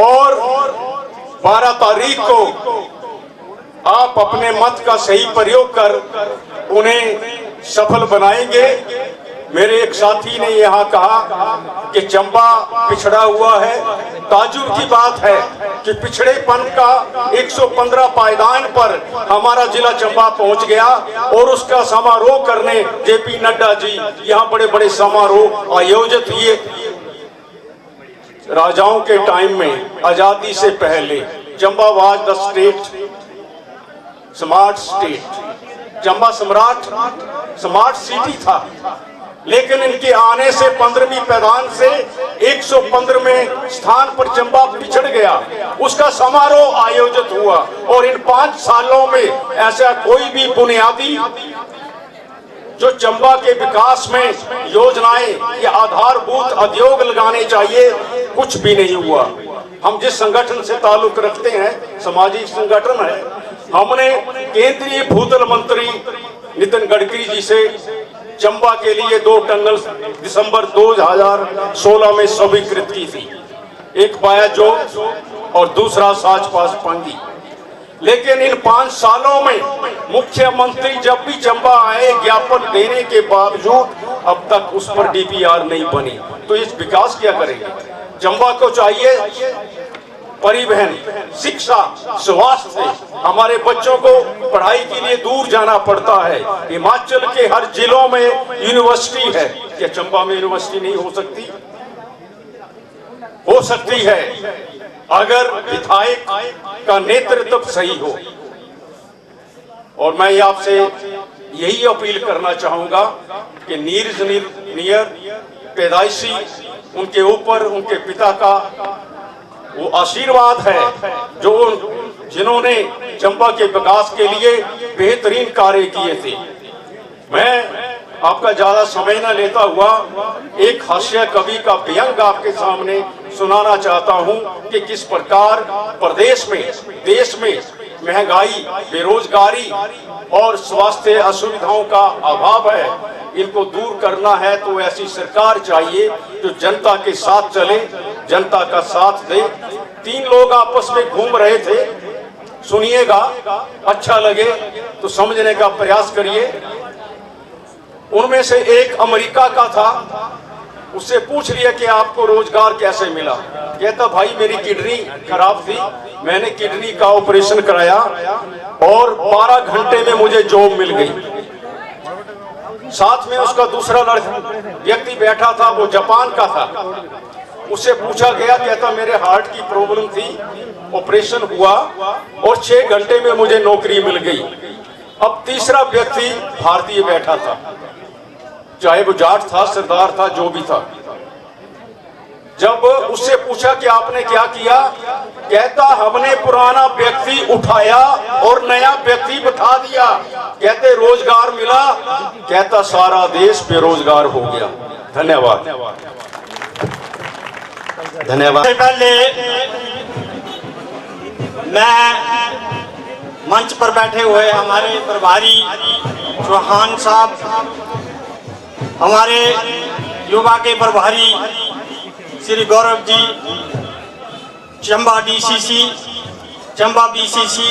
और 12 तारीख को आप अपने मत का सही प्रयोग कर उन्हें सफल बनाएंगे। मेरे एक साथी ने यहाँ कहा कि चंबा पिछड़ा हुआ है। ताजुब की बात है कि पिछड़ेपन का 115 पायदान पर हमारा जिला चंबा पहुंच गया और उसका समारोह करने जेपी नड्डा जी यहाँ बड़े बड़े समारोह आयोजित किए। राजाओं के टाइम में आजादी से पहले Chamba was the state smart state. Chamba smart city था, लेकिन इनके आने से 15वीं पैदान से 115वें स्थान पर चंबा पिछड़ गया। उसका समारोह आयोजित हुआ और इन 5 सालों में ऐसा कोई भी बुनियादी जो चंबा के विकास में योजनाएं या आधारभूत उद्योग लगाने चाहिए, कुछ भी नहीं हुआ। हम जिस संगठन से ताल्लुक रखते हैं सामाजिक संगठन है, हमने केंद्रीय भूतल मंत्री नितिन गडकरी जी से चंबा के लिए 2 टनल दिसंबर 2016 में स्वीकृत की थी, एक बायाजोग और दूसरा साच पास पांगी। लेकिन इन 5 सालों में मुख्यमंत्री जब भी चंबा आए ज्ञापन देने के बावजूद अब तक उस पर डीपीआर नहीं बनी। तो इस विकास क्या करेंगे? चंबा को चाहिए परिवहन, शिक्षा, स्वास्थ्य। हमारे बच्चों को पढ़ाई के लिए दूर जाना पड़ता है। हिमाचल के हर जिलों में यूनिवर्सिटी है, क्या चंबा में यूनिवर्सिटी नहीं हो सकती? हो सकती है अगर विधायक का नेतृत्व सही हो। और मैं आपसे यही अपील करना चाहूंगा कि नीरज नैयर पैदाइशी उनके ऊपर उनके पिता का वो आशीर्वाद है जो जिन्होंने चंबा के विकास के लिए बेहतरीन कार्य किए थे। मैं आपका ज्यादा समय न लेता हुआ एक हास्य कवि का व्यंग आपके सामने सुनाना चाहता हूं कि किस प्रकार प्रदेश में, देश में महंगाई, बेरोजगारी और स्वास्थ्य असुविधाओं का अभाव है। इनको दूर करना है तो ऐसी सरकार चाहिए जो जनता के साथ चले, जनता का साथ दे। 3 लोग आपस में घूम रहे थे, सुनिएगा, अच्छा लगे तो समझने का प्रयास करिए। उनमें से एक अमेरिका का था, उससे पूछ लिया कि आपको रोजगार कैसे मिला। कहता भाई मेरी किडनी खराब थी, मैंने किडनी का ऑपरेशन कराया और 12 घंटे में मुझे जॉब मिल गई। साथ में उसका दूसरा व्यक्ति बैठा था, वो जापान का था। उससे पूछा गया, कहता मेरे हार्ट की प्रॉब्लम थी, ऑपरेशन हुआ और 6 घंटे में मुझे नौकरी मिल गई। अब तीसरा व्यक्ति भारतीय बैठा था, चाहे वो जाट था, सरदार था, जो भी था। जब उससे पूछा कि आपने क्या किया, कहता हमने पुराना व्यक्ति उठाया और नया व्यक्ति बिठा दिया। कहते रोजगार मिला, कहता सारा देश बेरोजगार हो गया। धन्यवाद। धन्यवाद। सबसे पहले मैं मंच पर बैठे हुए हमारे प्रभारी चौहान साहब, हमारे युवा के प्रभारी श्री गौरव जी, चंबा डीसीसी, चंबा बीसीसी,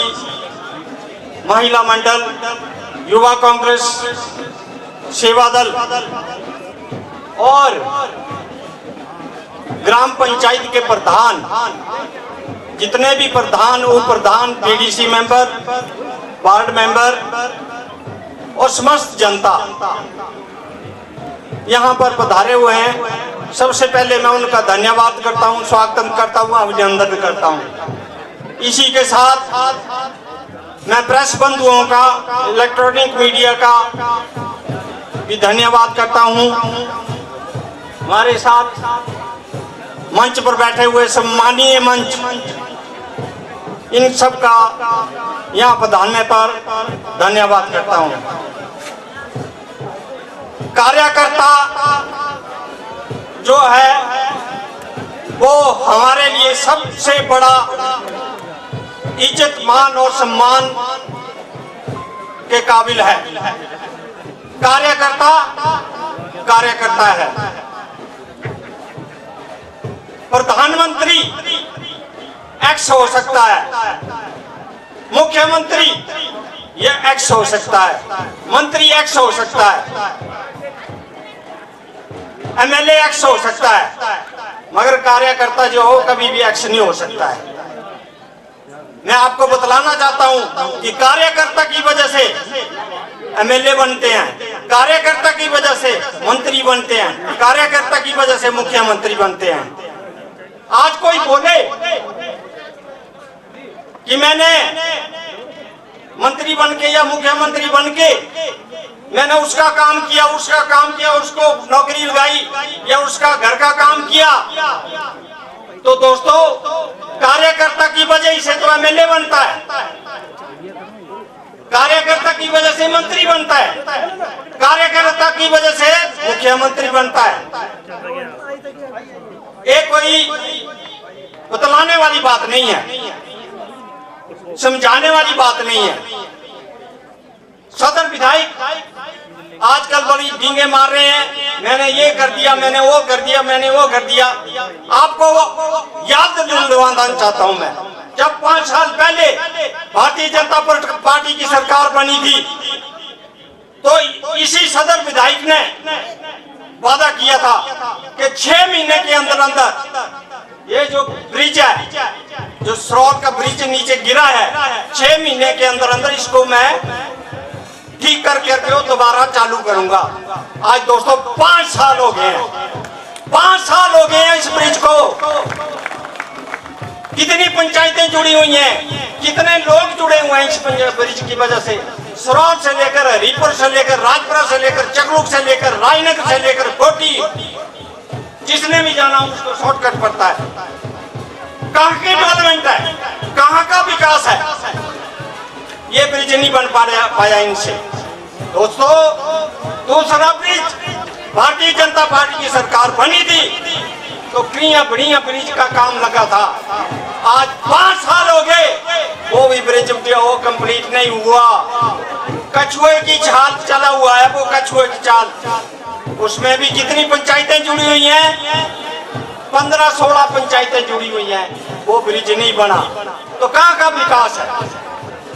महिला मंडल, युवा कांग्रेस, सेवा दल और ग्राम पंचायत के प्रधान, जितने भी प्रधान, उप प्रधान, पीडीसी मेंबर, वार्ड मेंबर और समस्त जनता यहाँ पर पधारे हुए हैं। सबसे पहले मैं उनका धन्यवाद करता हूँ, स्वागत करता हूँ, अभिनंदन करता हूँ। इसी के साथ मैं प्रेस बंधुओं का, इलेक्ट्रॉनिक मीडिया का भी धन्यवाद करता हूँ। हमारे साथ मंच पर बैठे हुए सम्मानीय मंच, इन सब का यहाँ पधारने पर धन्यवाद करता हूँ। कार्यकर्ता जो है वो हमारे लिए सबसे बड़ा इज्जत, मान और सम्मान के काबिल है। कार्यकर्ता कार्यकर्ता है। प्रधानमंत्री एक्स हो सकता है, मुख्यमंत्री ये एक्स हो सकता है, मंत्री एक्स हो सकता है, एमएलए एक्स हो सकता है, मगर कार्यकर्ता जो हो कभी भी एक्स नहीं हो सकता है। मैं आपको बतलाना चाहता हूं कि कार्यकर्ता की वजह से एमएलए बनते हैं, कार्यकर्ता की वजह से मंत्री बनते हैं, कार्यकर्ता की वजह से मुख्यमंत्री बनते हैं। आज कोई बोले कि मैंने मंत्री बन के या मुख्यमंत्री बन के मैंने उसका काम किया, उसको नौकरी लगाई या उसका घर का काम किया, तो दोस्तों कार्यकर्ता की वजह से तो एमएलए बनता है, कार्यकर्ता की वजह से मंत्री बनता है, कार्यकर्ता की वजह से मुख्यमंत्री बनता है। ये कोई बतलाने वाली बात नहीं है, समझाने वाली बात नहीं है। सदर विधायक आजकल बड़ी डींगे मार रहे हैं, मैंने ये कर दिया, मैंने वो कर दिया, मैंने वो कर दिया। आपको याद दिलवाना चाहता हूं मैं, जब 5 साल पहले भारतीय जनता पार्टी की सरकार बनी थी तो इसी सदर विधायक ने वादा किया था कि 6 महीने के अंदर अंदर ये जो ब्रिज है, जो स्रोत का ब्रिज नीचे गिरा है, 6 महीने के अंदर अंदर इसको मैं ठीक करके दोबारा चालू करूंगा। आज दोस्तों 5 साल हो गए हैं, 5 साल हो गए हैं इस ब्रिज को। कितनी पंचायतें जुड़ी हुई हैं, कितने लोग जुड़े हुए हैं इस ब्रिज की वजह से। स्रोत से लेकर हरिपुर से लेकर राजपुरा से लेकर चकलुक से लेकर रायनगर से लेकर कोटी, जिसने भी जाना उसको शॉर्टकट पड़ता है। कहाँ की डेवलपमेंट है, कहाँ का विकास है? ये ब्रिज नहीं बन पाया इनसे। दोस्तों, दूसरा ब्रिज भारतीय जनता पार्टी की सरकार बनी थी तो क्रिया बढ़िया ब्रिज का काम लगा था। आज 5 साल हो गए, वो भी ब्रिज वो कंप्लीट नहीं हुआ। कछुए की चाल चला हुआ है, वो कछुए की चाल। उसमें भी कितनी पंचायतें जुड़ी हुई हैं? 15-16 पंचायतें जुड़ी हुई हैं, वो ब्रिज नहीं बना। तो कहाँ का विकास है?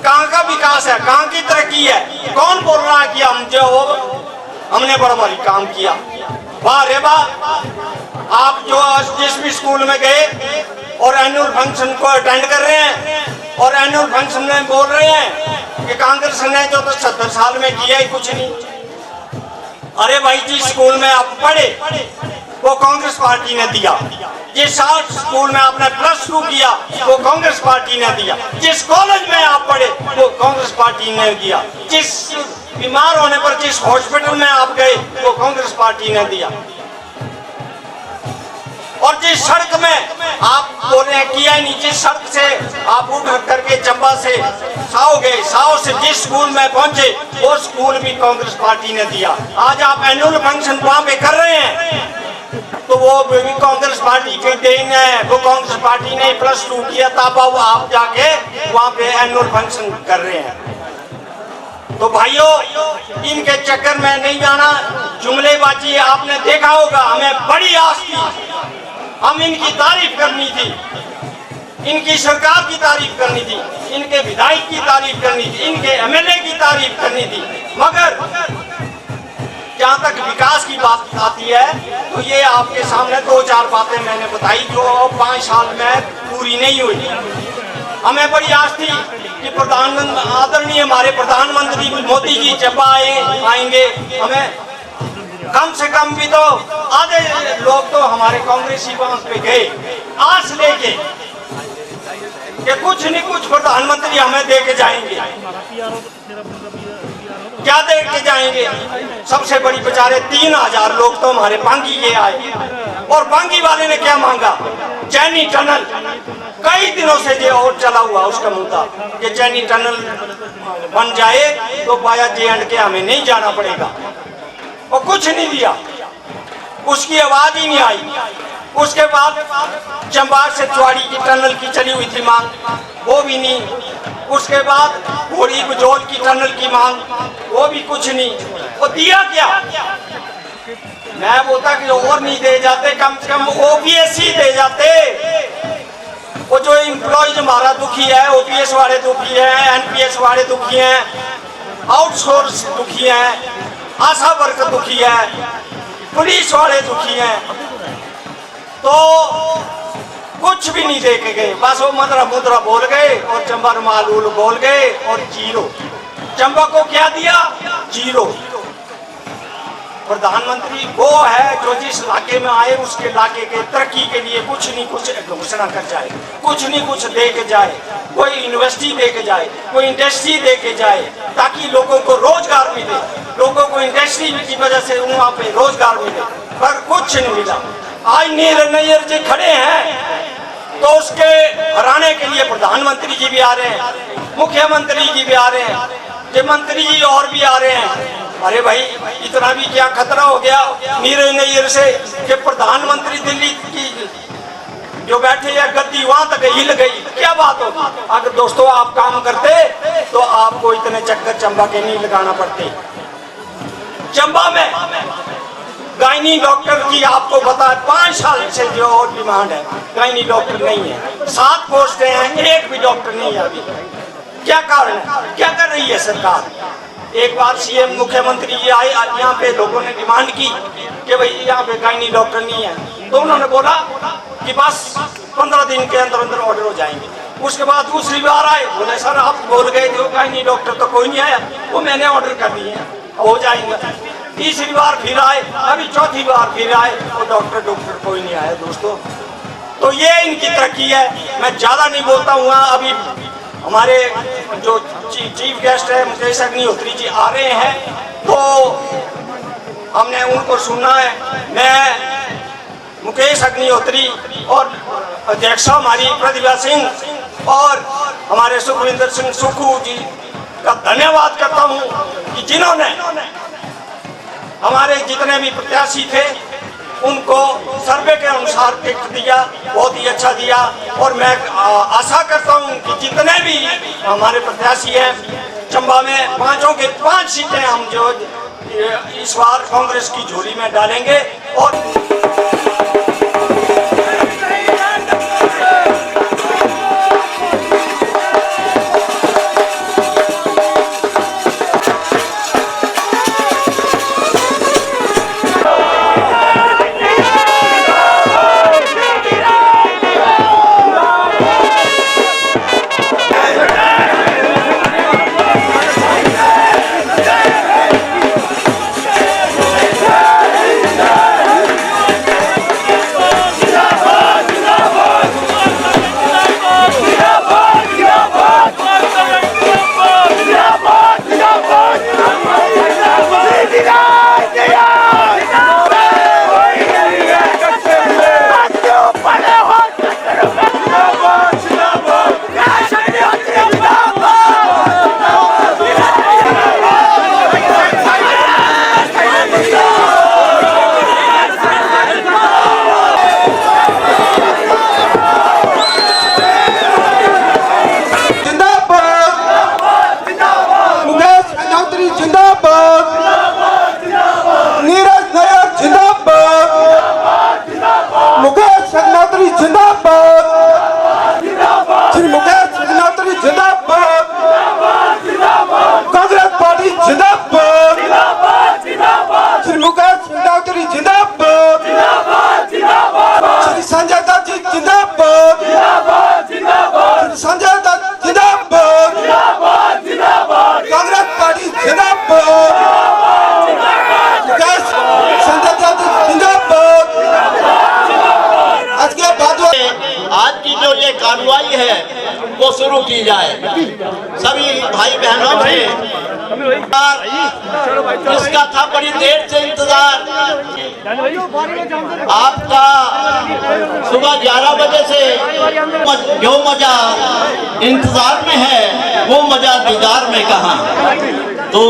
कहाँ का विकास है? कहाँ की तरक्की है? कौन बोल रहा है कि हमने बड़ा भारी काम किया? वाह रे वाह! आप जो जिस भी स्कूल में गए और एनुअल फंक्शन को अटेंड कर रहे हैं और एनुअल फंक्शन में बोल रहे हैं कि कांग्रेस ने जो तो 70 साल में किया ही कुछ नहीं। अरे भाई, जिस स्कूल में आप पढ़े वो कांग्रेस पार्टी ने दिया। जिस स्कूल में आपने +2 किया वो कांग्रेस पार्टी ने दिया। जिस कॉलेज में आप पढ़े वो कांग्रेस पार्टी ने दिया। जिस बीमार होने पर जिस हॉस्पिटल में आप गए वो कांग्रेस पार्टी ने दिया। और जिस सड़क में आप बोल रहे हैं किया ही नहीं, जिस सड़क से आप उठ करके चंबा से साओ गए, साओ से जिस स्कूल में पहुंचे वो स्कूल भी कांग्रेस पार्टी ने दिया। आज आप एनुअल फंक्शन वहां पे कर रहे हैं तो वो भी कांग्रेस पार्टी की देन है। वो कांग्रेस पार्टी ने +2 किया तब आप जाके वहां पे एनुअल फंक्शन कर रहे हैं। तो भाइयों, इनके चक्कर में नहीं जाना। जुमलेबाजी आपने देखा होगा, हमें बड़ी आस थी, हम इनकी तारीफ करनी थी, इनकी सरकार की तारीफ करनी थी, इनके विधायक की तारीफ करनी थी, इनके MLA की तारीफ करनी थी। मगर जहाँ तक विकास की बात आती है तो ये आपके सामने 2-4 बातें मैंने बताई जो 5 साल में पूरी नहीं हुई। हमें बड़ी आस थी कि प्रधानमंत्री आदरणीय हमारे प्रधानमंत्री मोदी जी जब आएंगे, हमें कम से कम भी तो आधे लोग तो हमारे कांग्रेसी वहां पे गए आस लेके कि कुछ नहीं कुछ प्रधानमंत्री हमें दे के जाएंगे। क्या दे के जाएंगे? सबसे बड़ी बेचारे 3000 लोग तो हमारे बांगी के आए और बांगी वाले ने क्या मांगा? चैनी टनल। कई दिनों से ये और चला हुआ उसका मुद्दा कि चैनी टनल बन जाए तो वाया J&K हमें नहीं जाना पड़ेगा। और कुछ नहीं दिया, उसकी आवाज ही नहीं आई। उसके बाद चंबा से चुवाड़ी की टनल की चली हुई थी मांग, वो भी नहीं। उसके बाद घोड़ी बुजोल की टनल की मांग, वो भी कुछ नहीं। वो दिया क्या? मैं बोलता कि और नहीं दे जाते, कम से कम OPS ही दे जाते। वो जो एम्प्लॉयज हमारा दुखी है, OPS वाले दुखी हैं, NPS वाले दुखी हैं, आउटसोर्स दुखी हैं, आशा वर्कर दुखी है, पुलिस वाले दुखी हैं, तो कुछ भी नहीं दे के गए। बस वो मदरा मुद्रा बोल गए और चंबा मालूल बोल गए और 0। चंबा को क्या दिया? 0। प्रधानमंत्री वो है जो जिस इलाके में आए उसके इलाके के तरक्की के लिए कुछ नहीं कुछ घोषणा कर जाए, कुछ नहीं कुछ दे के जाए। कोई यूनिवर्सिटी दे के जाए, कोई इंडस्ट्री दे के जाए ताकि लोगों को रोजगार मिले, लोगों को इंडस्ट्री की वजह से वहाँ पे रोजगार मिले, पर कुछ नहीं मिला। आज नीरज नैयर जी खड़े हैं तो उसके हराने के लिए प्रधानमंत्री जी भी आ रहे हैं, मुख्यमंत्री जी भी आ रहे हैं, जो मंत्री जी और भी आ रहे हैं। अरे भाई, इतना भी क्या खतरा हो गया नीरज नैयर से कि प्रधानमंत्री दिल्ली की जो बैठे या गद्दी वहां तक हिल गई? क्या बात होगी? अगर दोस्तों आप काम करते तो आपको इतने चक्कर चंबा के नहीं लगाना पड़ते। चंबा में गायनी डॉक्टर की आपको पता है 5 साल से जो और डिमांड है, गायनी डॉक्टर नहीं है। 7 पोस्टें हैं, एक भी डॉक्टर नहीं है अभी। क्या कारण है? क्या कर रही है सरकार? एक बार CM मुख्यमंत्री जी आए, यहाँ पे लोगों ने डिमांड की कि भाई यहाँ पे गायनी डॉक्टर नहीं है, तो उन्होंने बोला कि बस 15 दिन के अंदर अंदर ऑर्डर हो जाएंगे। उसके बाद दूसरी बार आए, बोले सर आप बोल गए थे गायनी डॉक्टर तो कोई नहीं आया, वो मैंने ऑर्डर कर दिए हैं, हो जाएंगे। तीसरी बार फिर आए, अभी चौथी बार फिर आए, वो डॉक्टर कोई नहीं आया। दोस्तों, तो ये इनकी तरक्की है। मैं ज्यादा नहीं बोलता हूँ। अभी हमारे जो चीफ गेस्ट है मुकेश अग्निहोत्री जी आ रहे हैं, तो हमने उनको सुनना है। मैं मुकेश अग्निहोत्री और अध्यक्षा हमारी प्रतिभा सिंह और हमारे सुखविंदर सिंह सुखू जी का धन्यवाद करता हूं कि जिन्होंने हमारे जितने भी प्रत्याशी थे उनको सर्वे के अनुसार टिकट दिया, बहुत ही अच्छा दिया। और मैं आशा करता हूं कि जितने भी हमारे प्रत्याशी हैं चंबा में 5 के 5 सीटें हम जो इस बार कांग्रेस की झोली में डालेंगे। और कार्रवाई है वो शुरू की जाए। सभी भाई बहनों से इसका था बड़ी देर से इंतजार। आपका सुबह 11 बजे से जो मजा इंतजार में है वो मजा दीदार में कहाँ। तो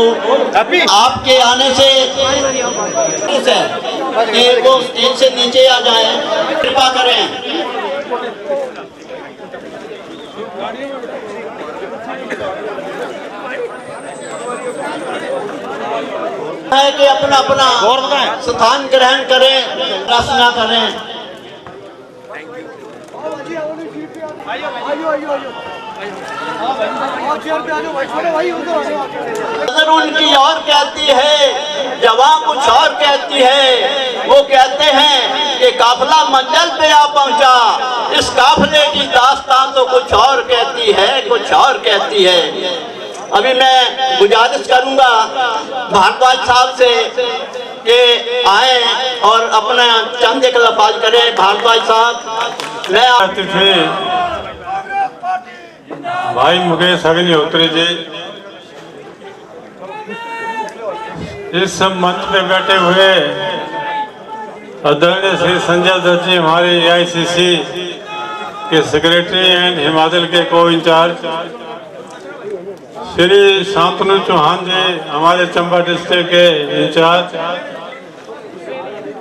आपके आने से वो स्टेज से नीचे आ जाएं, कृपा करें। है कि अपना अपना स्थान ग्रहण करें, प्रार्थना करें। नजर उनकी और कहती है, जवां कुछ और कहती है। वो कहते हैं कि काफिला मंजिल पे आ पहुंचा, इस काफिले की दास्तान तो कुछ और कहती है, कुछ और कहती है। अभी मैं गुजारिश करूंगा भारद्वाज साहब से कि आए और अपना चंद एक लफ्ज करें। भारद्वाज साहब, मैं भाई मुकेश अग्निहोत्री जी इस सब मंच पे बैठे हुए आदरणीय श्री संजय दत्त जी हमारे AICC के सेक्रेटरी एंड हिमाचल के को इंचार्ज, श्री शांतनु चौहान जी हमारे चंबा डिस्ट्रिक्ट के इंचार्ज,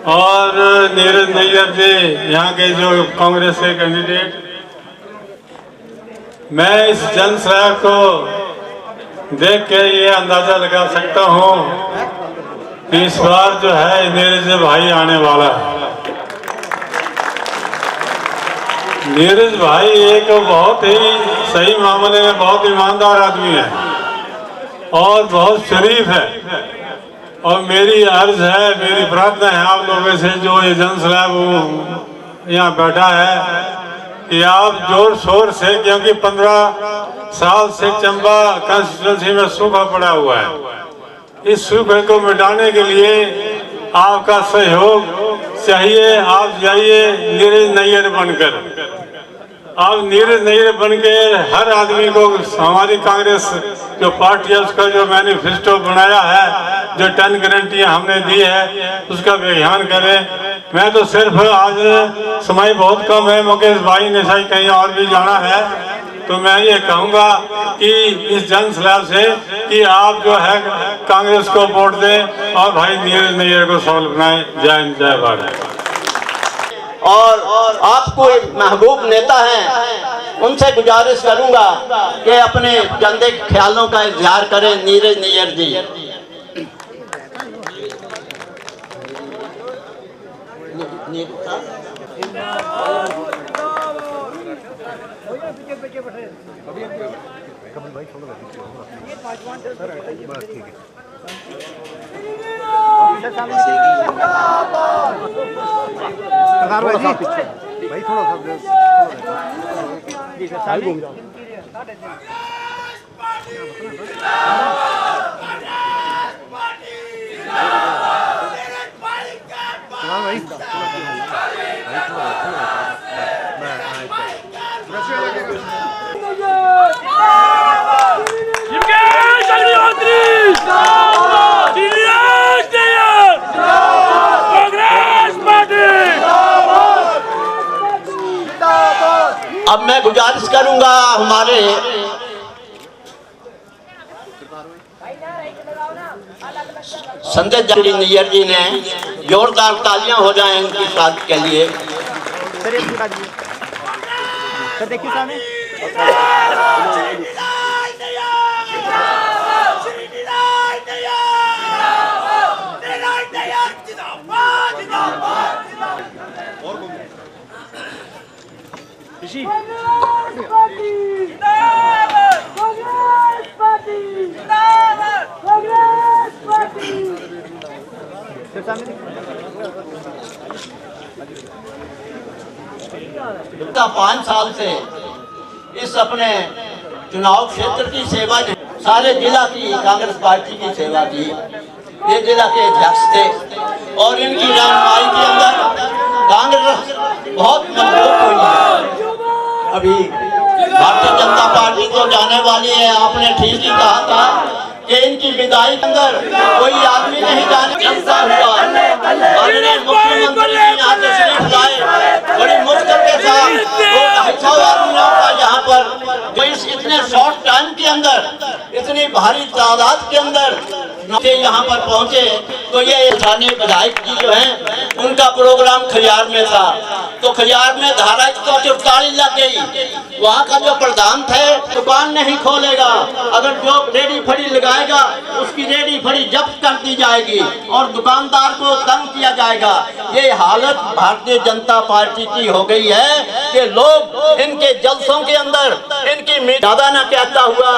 और नीरज नैयर जी यहाँ के जो कांग्रेस के कैंडिडेट। मैं इस जनसभा को देख के ये अंदाजा लगा सकता हूँ कि इस बार जो है नीरज भाई आने वाला है। नीरज भाई एक बहुत ही सही मामले में बहुत ईमानदार आदमी है और बहुत शरीफ है। और मेरी अर्ज है, मेरी प्रार्थना है आप लोगों से जो ये जनसभा वो यहाँ बैठा है कि आप जोर शोर से, क्योंकि 15 साल से चंबा कंस्टिट्यूंसी में सूखा पड़ा हुआ है, इस सूखे को मिटाने के लिए आपका सहयोग चाहिए। आप जाइए नीरज नैयर बनकर, आप नीरज नैयर बन के हर आदमी को हमारी कांग्रेस जो पार्टी है उसका जो मैनिफेस्टो बनाया है जो 10 गारंटियां हमने दी है उसका ध्यान करें। मैं तो सिर्फ आज समय बहुत कम है, मुकेश भाई ने शायद कहीं और भी जाना है, तो मैं ये कहूँगा कि इस जन सलाह से कि आप जो है कांग्रेस को वोट दें और भाई नीरज नैयर को सफल बनाएं। जय हिंद, जय भारत। और आपको एक महबूब नेता हैं, उनसे गुजारिश करूंगा कि अपने गंदे ख्यालों का इजहार करें नीरज नैयर जी। भाई थोड़ा अब मैं गुजारिश करूंगा हमारे संजय नैयर जी ने जोरदार तालियां हो जाएं उनकी शादी के लिए। देखिए सामने पिछले 5 साल से इस अपने चुनाव क्षेत्र की सेवा ने सारे जिला की कांग्रेस पार्टी की सेवा की। ये जिला के अध्यक्ष थे और इनकी रहनुमाई के अंदर कांग्रेस बहुत मजबूत हुई है। अभी भारतीय जनता पार्टी तो जाने वाली है, आपने ठीक ही कहा था कि इनकी विदाई के अंदर कोई आदमी नहीं जाने क्षमता हुआ। माननीय मुख्यमंत्री यहाँ तशरीफ लाए, बड़ी मुश्किल के साथ 200-250 आदमियों का यहाँ पर जो इस इतने शॉर्ट टाइम के अंदर इतनी भारी तादाद के अंदर यहाँ पर पहुंचे, तो ये स्थानीय विधायक जी जो हैं उनका प्रोग्राम खजियार में था, तो खजियार में धारा 144 लग गई। वहाँ का जो प्रधान थे दुकान नहीं खोलेगा, अगर जो रेडी फड़ी लगाएगा उसकी रेडी फड़ी जब्त कर दी जाएगी और दुकानदार को तंग किया जाएगा। ये हालत भारतीय जनता पार्टी की हो गई है कि लोग इनके जलसों के अंदर इनकी ज्यादा न कहता हुआ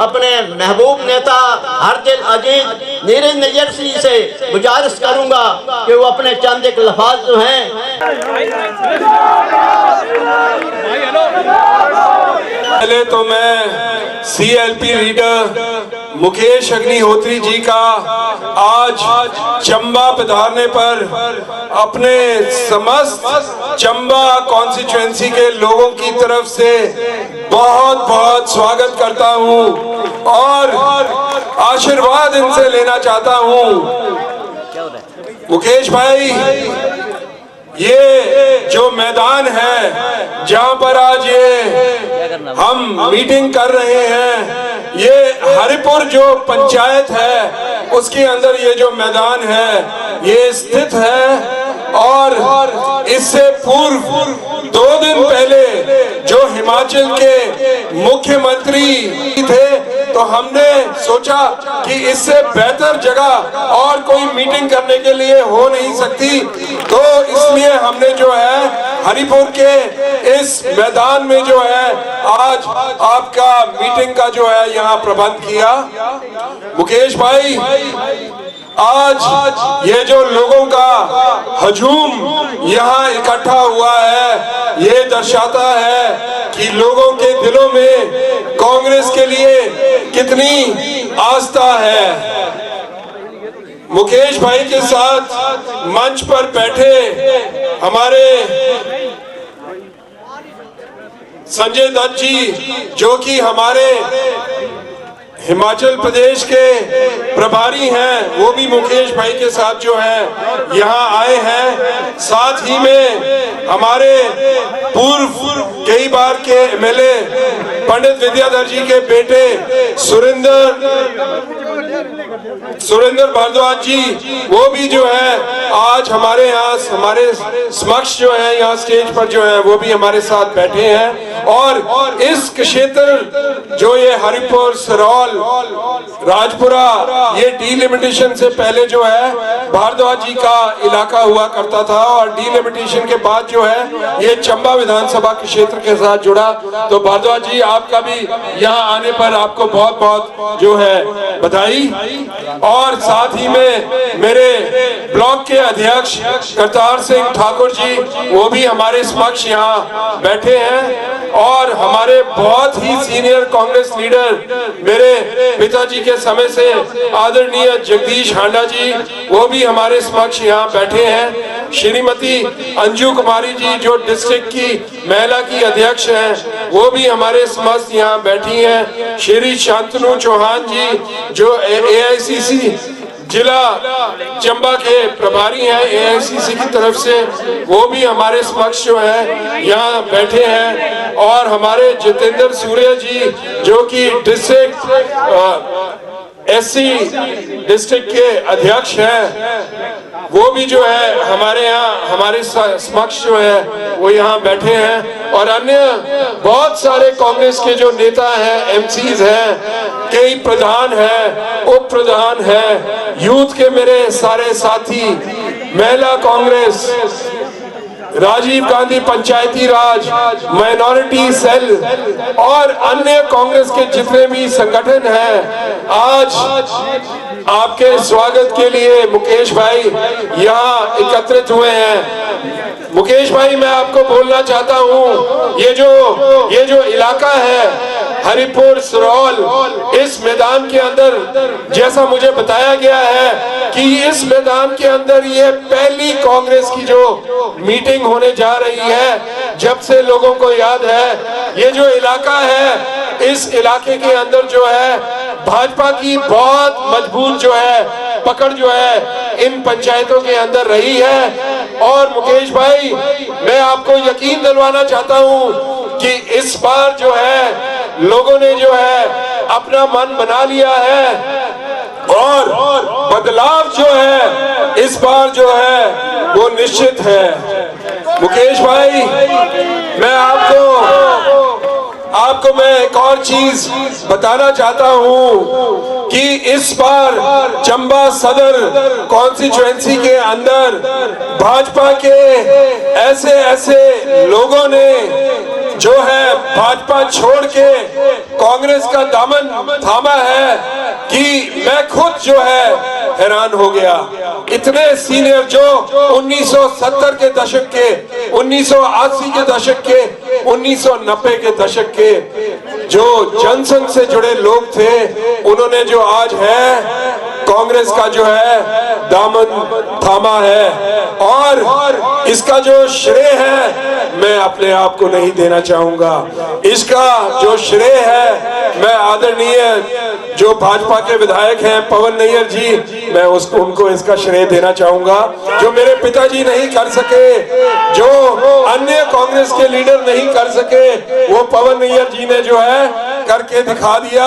अपने महबूब नेता हरदिल अजीज नीरज नैयर जी से गुजारिश करूंगा कि वो अपने चंद एक लफ्ज जो हैं। पहले तो मैं CLP लीडर मुकेश अग्निहोत्री जी का आज चंबा पधारने पर अपने समस्त चंबा कॉन्स्टिट्यूएंसी के लोगों की तरफ से बहुत बहुत स्वागत करता हूं और आशीर्वाद इनसे लेना चाहता हूं। मुकेश भाई, ये जो मैदान है जहां पर आज ये हम मीटिंग कर रहे हैं, ये हरिपुर जो पंचायत है उसके अंदर ये जो मैदान है ये स्थित है। और इससे पूर्व 2 दिन पहले जो हिमाचल के मुख्यमंत्री थे, तो हमने सोचा कि इससे बेहतर जगह और कोई मीटिंग करने के लिए हो नहीं सकती, तो इसलिए हमने जो है हरिपुर के इस मैदान में जो है आज आपका मीटिंग का जो है यहाँ प्रबंध किया। मुकेश भाई, आज ये जो लोगों का हजूम यहाँ इकट्ठा हुआ है, ये दर्शाता है कि लोगों के दिलों में कांग्रेस के लिए कितनी आस्था है। मुकेश भाई के साथ मंच पर बैठे हमारे संजय दत्त जी, जो कि हमारे हिमाचल प्रदेश के प्रभारी हैं वो भी मुकेश भाई के साथ जो है यहाँ आए हैं। साथ ही में हमारे पूर्व कई बार के एमएलए पंडित विद्याधर जी के बेटे सुरेंद्र भारद्वाज जी वो भी जो है आज हमारे समक्ष जो है यहाँ स्टेज पर जो है वो भी हमारे साथ बैठे हैं। और इस क्षेत्र जो ये हरिपुर, सिरौल, राजपुरा ये डीलिमिटेशन से पहले जो है भारद्वाज जी का इलाका हुआ करता था और डीलिमिटेशन के बाद जो है ये चंबा विधानसभा के क्षेत्र के साथ जुड़ा। तो भारद्वाज जी आपका भी यहाँ आने पर आपको बहुत बहुत जो है बधाई। और साथ ही में मेरे ब्लॉक के अध्यक्ष करतार सिंह ठाकुर जी वो भी हमारे समक्ष यहाँ बैठे हैं। और हमारे बहुत ही सीनियर कांग्रेस लीडर मेरे पिताजी के समय से आदरणीय जगदीश हांडा जी वो भी हमारे समक्ष यहाँ बैठे हैं। श्रीमती अंजू कुमारी जी जो डिस्ट्रिक्ट की महिला की अध्यक्ष हैं वो भी हमारे समक्ष यहाँ बैठी हैं। श्री शांतनु चौहान जी जो AICC जिला चंबा के प्रभारी हैं AICC की तरफ से वो भी हमारे समक्ष जो है यहाँ बैठे हैं। और हमारे जितेंद्र सूर्य जी जो कि डिस्ट्रिक्ट SC डिस्ट्रिक्ट के अध्यक्ष हैं वो भी जो है हमारे यहाँ हमारे समक्ष जो है वो यहाँ बैठे हैं। और अन्य बहुत सारे कांग्रेस के जो नेता हैं, MCs हैं, कई प्रधान हैं, उप प्रधान हैं, यूथ के मेरे सारे साथी, महिला कांग्रेस, राजीव गांधी पंचायती राज, माइनॉरिटी सेल और अन्य कांग्रेस के जितने भी संगठन हैं आज आपके स्वागत के लिए मुकेश भाई यहाँ एकत्रित हुए हैं। मुकेश भाई मैं आपको बोलना चाहता हूँ ये जो इलाका है हरिपुर, सिरौल, इस मैदान के अंदर जैसा मुझे बताया गया है कि इस मैदान के अंदर ये पहली कांग्रेस की जो मीटिंग होने जा रही है। जब से लोगों को याद है ये जो इलाका है इस इलाके के अंदर जो है भाजपा की बहुत मजबूत जो है पकड़ जो है इन पंचायतों के अंदर रही है। और मुकेश भाई मैं आपको यकीन दिलवाना चाहता हूँ कि इस बार जो है लोगों ने जो है अपना मन बना लिया है और बदलाव जो है इस बार जो है वो निश्चित है। मुकेश भाई मैं आपको मैं एक और चीज बताना चाहता हूँ कि इस बार चंबा सदर कॉन्स्टिट्यूएंसी के अंदर भाजपा के ऐसे लोगों ने जो है भाजपा छोड़ के कांग्रेस का दामन थामा है कि मैं खुद जो है हैरान हो गया। इतने सीनियर जो 1970 के दशक के, 1980 के दशक के, 1990 के दशक के जो जनसंघ से जुड़े लोग थे उन्होंने जो आज है कांग्रेस का जो है दामन थामा है। और इसका जो श्रेय है मैं अपने आप को नहीं देना चाहूंगा। इसका जो श्रेय है मैं आदरणीय जो भाजपा के विधायक हैं पवन नैयर जी मैं उनको इसका श्रेय देना चाहूंगा। जो मेरे पिताजी नहीं कर सके, जो अन्य कांग्रेस के लीडर नहीं कर सके, वो पवन नैयर जी ने जो है करके दिखा दिया।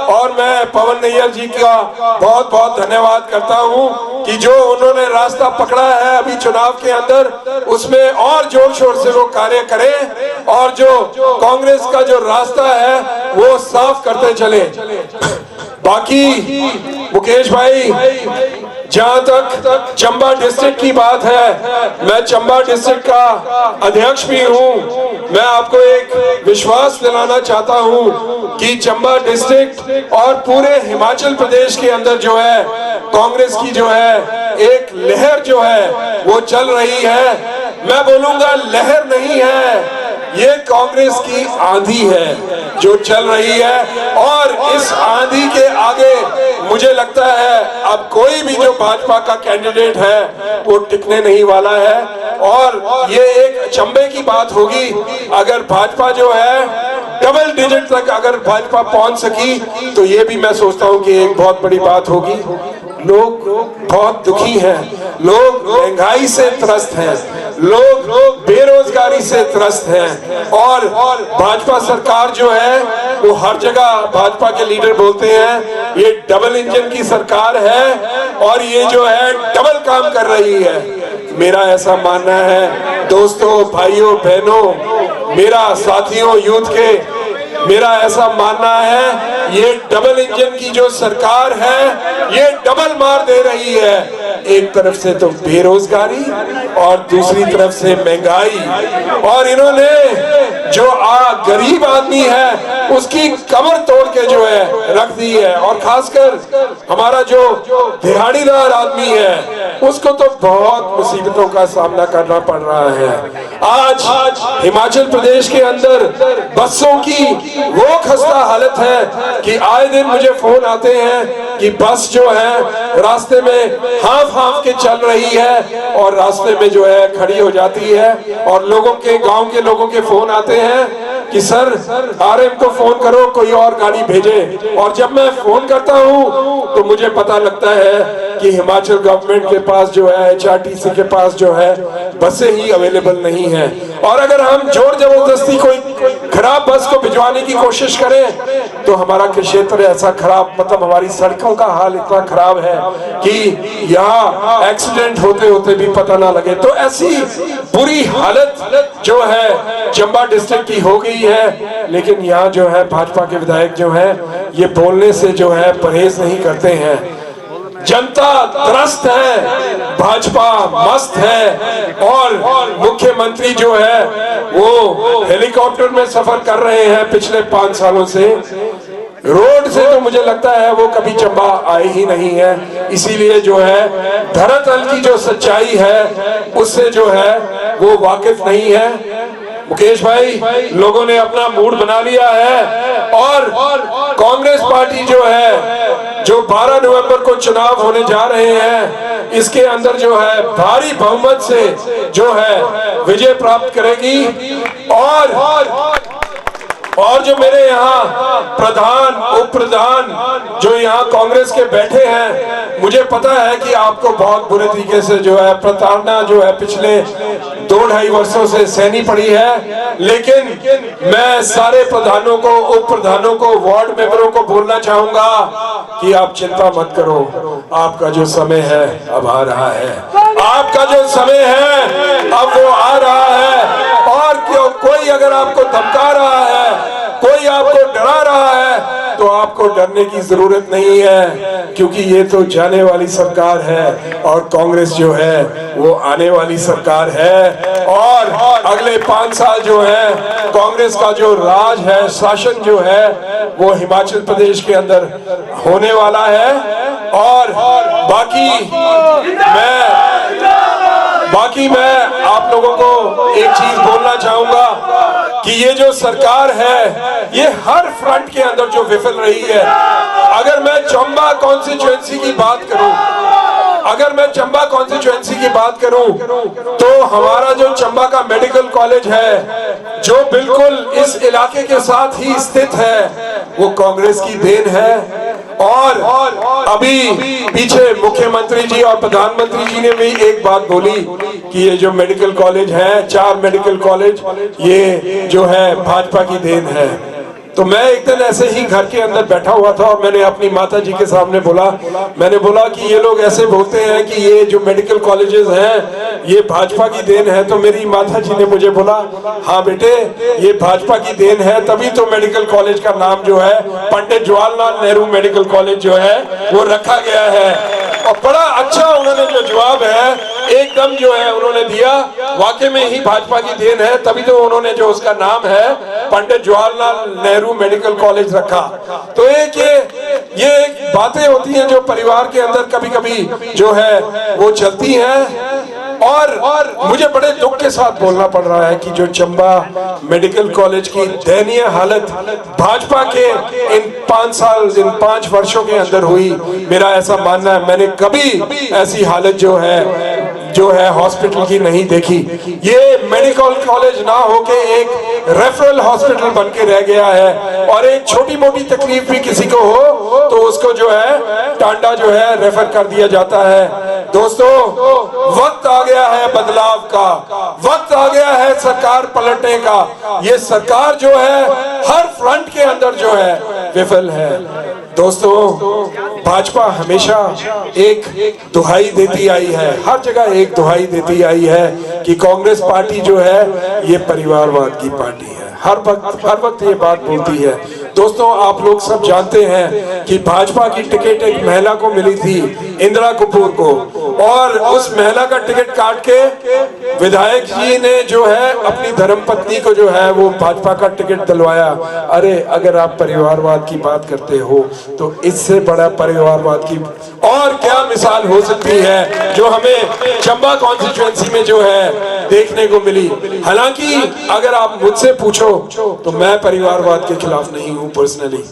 और मैं पवन नैयर जी का बहुत बहुत धन्यवाद करता हूं कि जो उन्होंने रास्ता पकड़ा है अभी चुनाव के अंदर उसमें और जोर शोर से वो कार्य करें और जो कांग्रेस का जो रास्ता है वो साफ करते चले। बाकी मुकेश भाई जहां तक चंबा डिस्ट्रिक्ट की बात है मैं चंबा डिस्ट्रिक्ट का अध्यक्ष भी हूं। मैं आपको एक विश्वास दिलाना चाहता हूं कि चंबा डिस्ट्रिक्ट और पूरे हिमाचल प्रदेश के अंदर जो है कांग्रेस की जो है एक लहर जो है वो चल रही है। मैं बोलूंगा लहर नहीं है, ये कांग्रेस की आंधी है जो चल रही है। और इस आंधी के आगे मुझे लगता है अब कोई भी जो भाजपा का कैंडिडेट है वो टिकने नहीं वाला है। और ये एक चंबे की बात होगी अगर भाजपा जो है डबल डिजिट तक अगर भाजपा पहुंच सकी तो ये भी मैं सोचता हूं कि एक बहुत बड़ी बात होगी। लोग बहुत दुखी हैं, लोग महंगाई से त्रस्त हैं, लोग बेरोजगारी से त्रस्त हैं और भाजपा सरकार जो है वो हर जगह भाजपा के लीडर बोलते हैं ये डबल इंजन की सरकार है और ये जो है डबल काम कर रही है। मेरा ऐसा मानना है दोस्तों, भाइयों, बहनों, मेरा साथियों यूथ के, मेरा ऐसा मानना है ये डबल इंजन की जो सरकार है ये डबल मार दे रही है। एक तरफ से तो बेरोजगारी और दूसरी तरफ से महंगाई, और इन्होंने जो गरीब आदमी है उसकी कमर तोड़ के जो है रख दी है, और खासकर हमारा जो दिहाड़ीदार आदमी है उसको तो बहुत मुसीबतों का सामना करना पड़ रहा है। आज हिमाचल प्रदेश के अंदर बसों की वो खस्ता हालत है कि आए दिन मुझे फोन आते हैं कि बस जो है रास्ते में हाफ हाफ के चल रही है और रास्ते में जो है खड़ी हो जाती है, और लोगों के, गांव के लोगों के फोन आते हैं कि सर आरएम को फोन करो कोई और गाड़ी भेजे, और जब मैं फोन करता हूं तो मुझे पता लगता है कि हिमाचल गवर्नमेंट के पास जो है, HRTC के पास जो है बसें ही अवेलेबल नहीं है। और अगर हम जोर जबरदस्ती कोई खराब बस को भिजवाने की कोशिश करें तो हमारा क्षेत्र ऐसा खराब, मतलब हमारी सड़कों का हाल इतना खराब है कि यहाँ एक्सीडेंट होते होते भी पता ना लगे। तो ऐसी बुरी हालत जो है चंबा डिस्ट्रिक्ट की हो गई है, लेकिन यहाँ जो है भाजपा के विधायक जो है ये बोलने से जो है परहेज नहीं करते हैं। जनता त्रस्त है, भाजपा मस्त है, और मुख्यमंत्री जो है वो हेलीकॉप्टर में सफर कर रहे हैं पिछले 5 सालों से। रोड से तो मुझे लगता है वो कभी चंबा आए ही नहीं है, इसीलिए जो है धरातल की जो सच्चाई है उससे जो है वो वाकिफ नहीं है। मुकेश भाई, लोगों ने अपना मूड बना लिया है और कांग्रेस पार्टी जो है, जो 12 नवंबर को चुनाव होने जा रहे हैं, इसके अंदर जो है भारी बहुमत से जो है विजय प्राप्त करेगी। और जो मेरे यहाँ प्रधान, उप प्रधान जो यहाँ कांग्रेस के बैठे हैं, मुझे पता है कि आपको बहुत बुरे तरीके से जो है प्रताड़ना जो है पिछले 2-2.5 वर्षों से सहनी पड़ी है, लेकिन मैं सारे प्रधानों को, उप प्रधानों को, वार्ड मेंबरों को बोलना चाहूंगा कि आप चिंता मत करो, आपका जो समय है अब आ रहा है, आपका जो समय है अब वो आ रहा है। और क्यों कोई अगर आपको धमका रहा है, कोई आपको डरा रहा है, तो आपको डरने की जरूरत नहीं है, क्योंकि ये तो जाने वाली सरकार है और कांग्रेस जो है वो आने वाली सरकार है। और अगले 5 साल जो है कांग्रेस का जो राज है, शासन जो है वो हिमाचल प्रदेश के अंदर होने वाला है। और बाकी मैं आप लोगों को एक चीज बोलना चाहूंगा कि ये जो सरकार है ये हर फ्रंट के अंदर जो विफल रही है। अगर मैं चंबा कॉन्स्टिट्यूएंसी की बात करूं, तो हमारा जो चंबा का मेडिकल कॉलेज है जो बिल्कुल इस इलाके के साथ ही स्थित है, वो कांग्रेस की देन है। और अभी पीछे मुख्यमंत्री जी और प्रधानमंत्री जी ने भी एक बात बोली कि ये जो मेडिकल कॉलेज है, 4 मेडिकल कॉलेज, ये जो है भाजपा की देन है। तो मैं एक दिन ऐसे ही घर के अंदर बैठा हुआ था और मैंने अपनी माता जी के सामने बोला कि ये लोग ऐसे बोलते हैं कि ये जो मेडिकल कॉलेजेस हैं ये भाजपा की देन है। तो मेरी माता जी ने मुझे बोला, हाँ बेटे ये भाजपा की देन है, तभी तो मेडिकल कॉलेज का नाम जो है पंडित जवाहरलाल नेहरू मेडिकल कॉलेज जो है वो रखा गया है। और बड़ा अच्छा उन्होंने जो जवाब है एकदम जो है उन्होंने दिया, वाकई में ही भाजपा की देन है, तभी तो उन्होंने जो उसका नाम है पंडित जवाहरलाल नेहरू मेडिकल कॉलेज रखा। तो ये बातें होती हैं जो परिवार के अंदर कभी कभी जो है वो चलती हैं। और मुझे बड़े दुख के साथ बोलना पड़ रहा है कि जो चंबा मेडिकल कॉलेज की दयनीय हालत भाजपा के इन 5 वर्षों के अंदर हुई। मेरा ऐसा मानना है, मैंने कभी ऐसी हालत जो है जो है हॉस्पिटल की नहीं देखी। ये मेडिकल कॉलेज ना होके एक रेफरल हॉस्पिटल बन के रह गया है, और एक छोटी मोटी तकलीफ भी किसी को हो तो उसको जो है टांडा जो है रेफर कर दिया जाता है। दोस्तों, वक्त आ गया है बदलाव का, वक्त आ गया है सरकार पलटने का। ये सरकार जो है हर फ्रंट के अंदर जो है विफल है। दोस्तों, भाजपा हमेशा एक दुहाई देती आई है, हर जगह एक दुहाई देती आई है कि कांग्रेस पार्टी जो है ये परिवारवाद की पार्टी है। हर वक्त ये बात बोलती है। दोस्तों, आप लोग सब जानते हैं कि भाजपा की टिकट एक महिला को मिली थी, इंदिरा कपूर को, और उस महिला का टिकट काट के विधायक जी ने जो है अपनी धर्मपत्नी को जो है वो भाजपा का टिकट दिलवाया। अरे, अगर आप परिवारवाद की बात करते हो तो इससे बड़ा परिवारवाद की और क्या मिसाल हो सकती है जो हमें चंबा कॉन्स्टिट्यूएंसी में जो है देखने को मिली। हालांकि अगर आप मुझसे पूछो तो मैं परिवारवाद के खिलाफ नहीं हूं पर्सनली।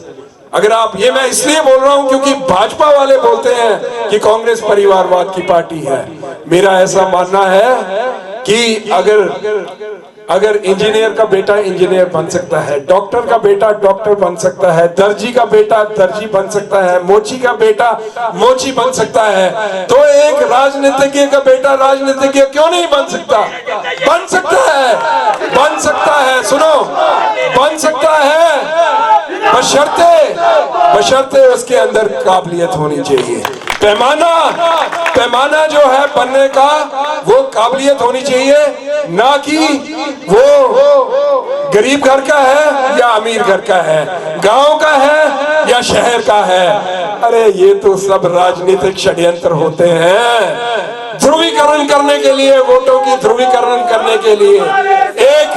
अगर आप, ये मैं इसलिए बोल रहा हूं क्योंकि भाजपा वाले बोलते हैं कि कांग्रेस परिवारवाद की पार्टी है। मेरा ऐसा मानना है कि अगर इंजीनियर का बेटा इंजीनियर बन सकता है, डॉक्टर का बेटा डॉक्टर बन सकता है, दर्जी का बेटा दर्जी बन सकता है, मोची का बेटा मोची बन सकता है, तो एक राजनीतिज्ञ का बेटा राजनीतिज्ञ क्यों नहीं बन सकता? बन सकता है, बन सकता है। सुनो, बन सकता है, बशर्ते उसके अंदर काबिलियत होनी चाहिए। पैमाना जो है बनने का वो काबिलियत होनी चाहिए, ना कि वो गरीब घर का है या अमीर घर का है, गांव का है या शहर का है। अरे, ये तो सब राजनीतिक षड्यंत्र होते हैं ध्रुवीकरण करने के लिए, वोटों की ध्रुवीकरण करने के लिए। एक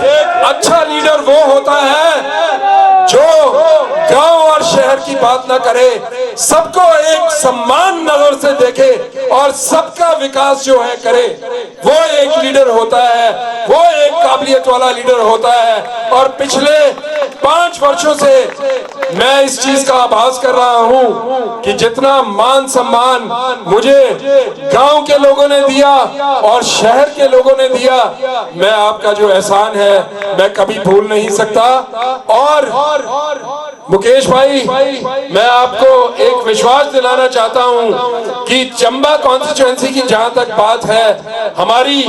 अच्छा लीडर वो होता है जो गांव और शहर की बात ना करे, सबको एक सम्मान नजर से देखे और सबका विकास जो है करे, वो एक लीडर होता है, वो एक काबिलियत वाला लीडर होता है। और पिछले 5 वर्षों से मैं इस चीज का आभास कर रहा हूं कि जितना मान सम्मान मुझे गांव के लोगों ने दिया और शहर के लोगों ने दिया, मैं आपका जो एहसान है मैं कभी भूल नहीं सकता। और मुकेश भाई, मैं आपको एक विश्वास दिलाना चाहता हूं कि चंबा कॉन्स्टिट्यूएंसी की जहां तक बात है, हमारी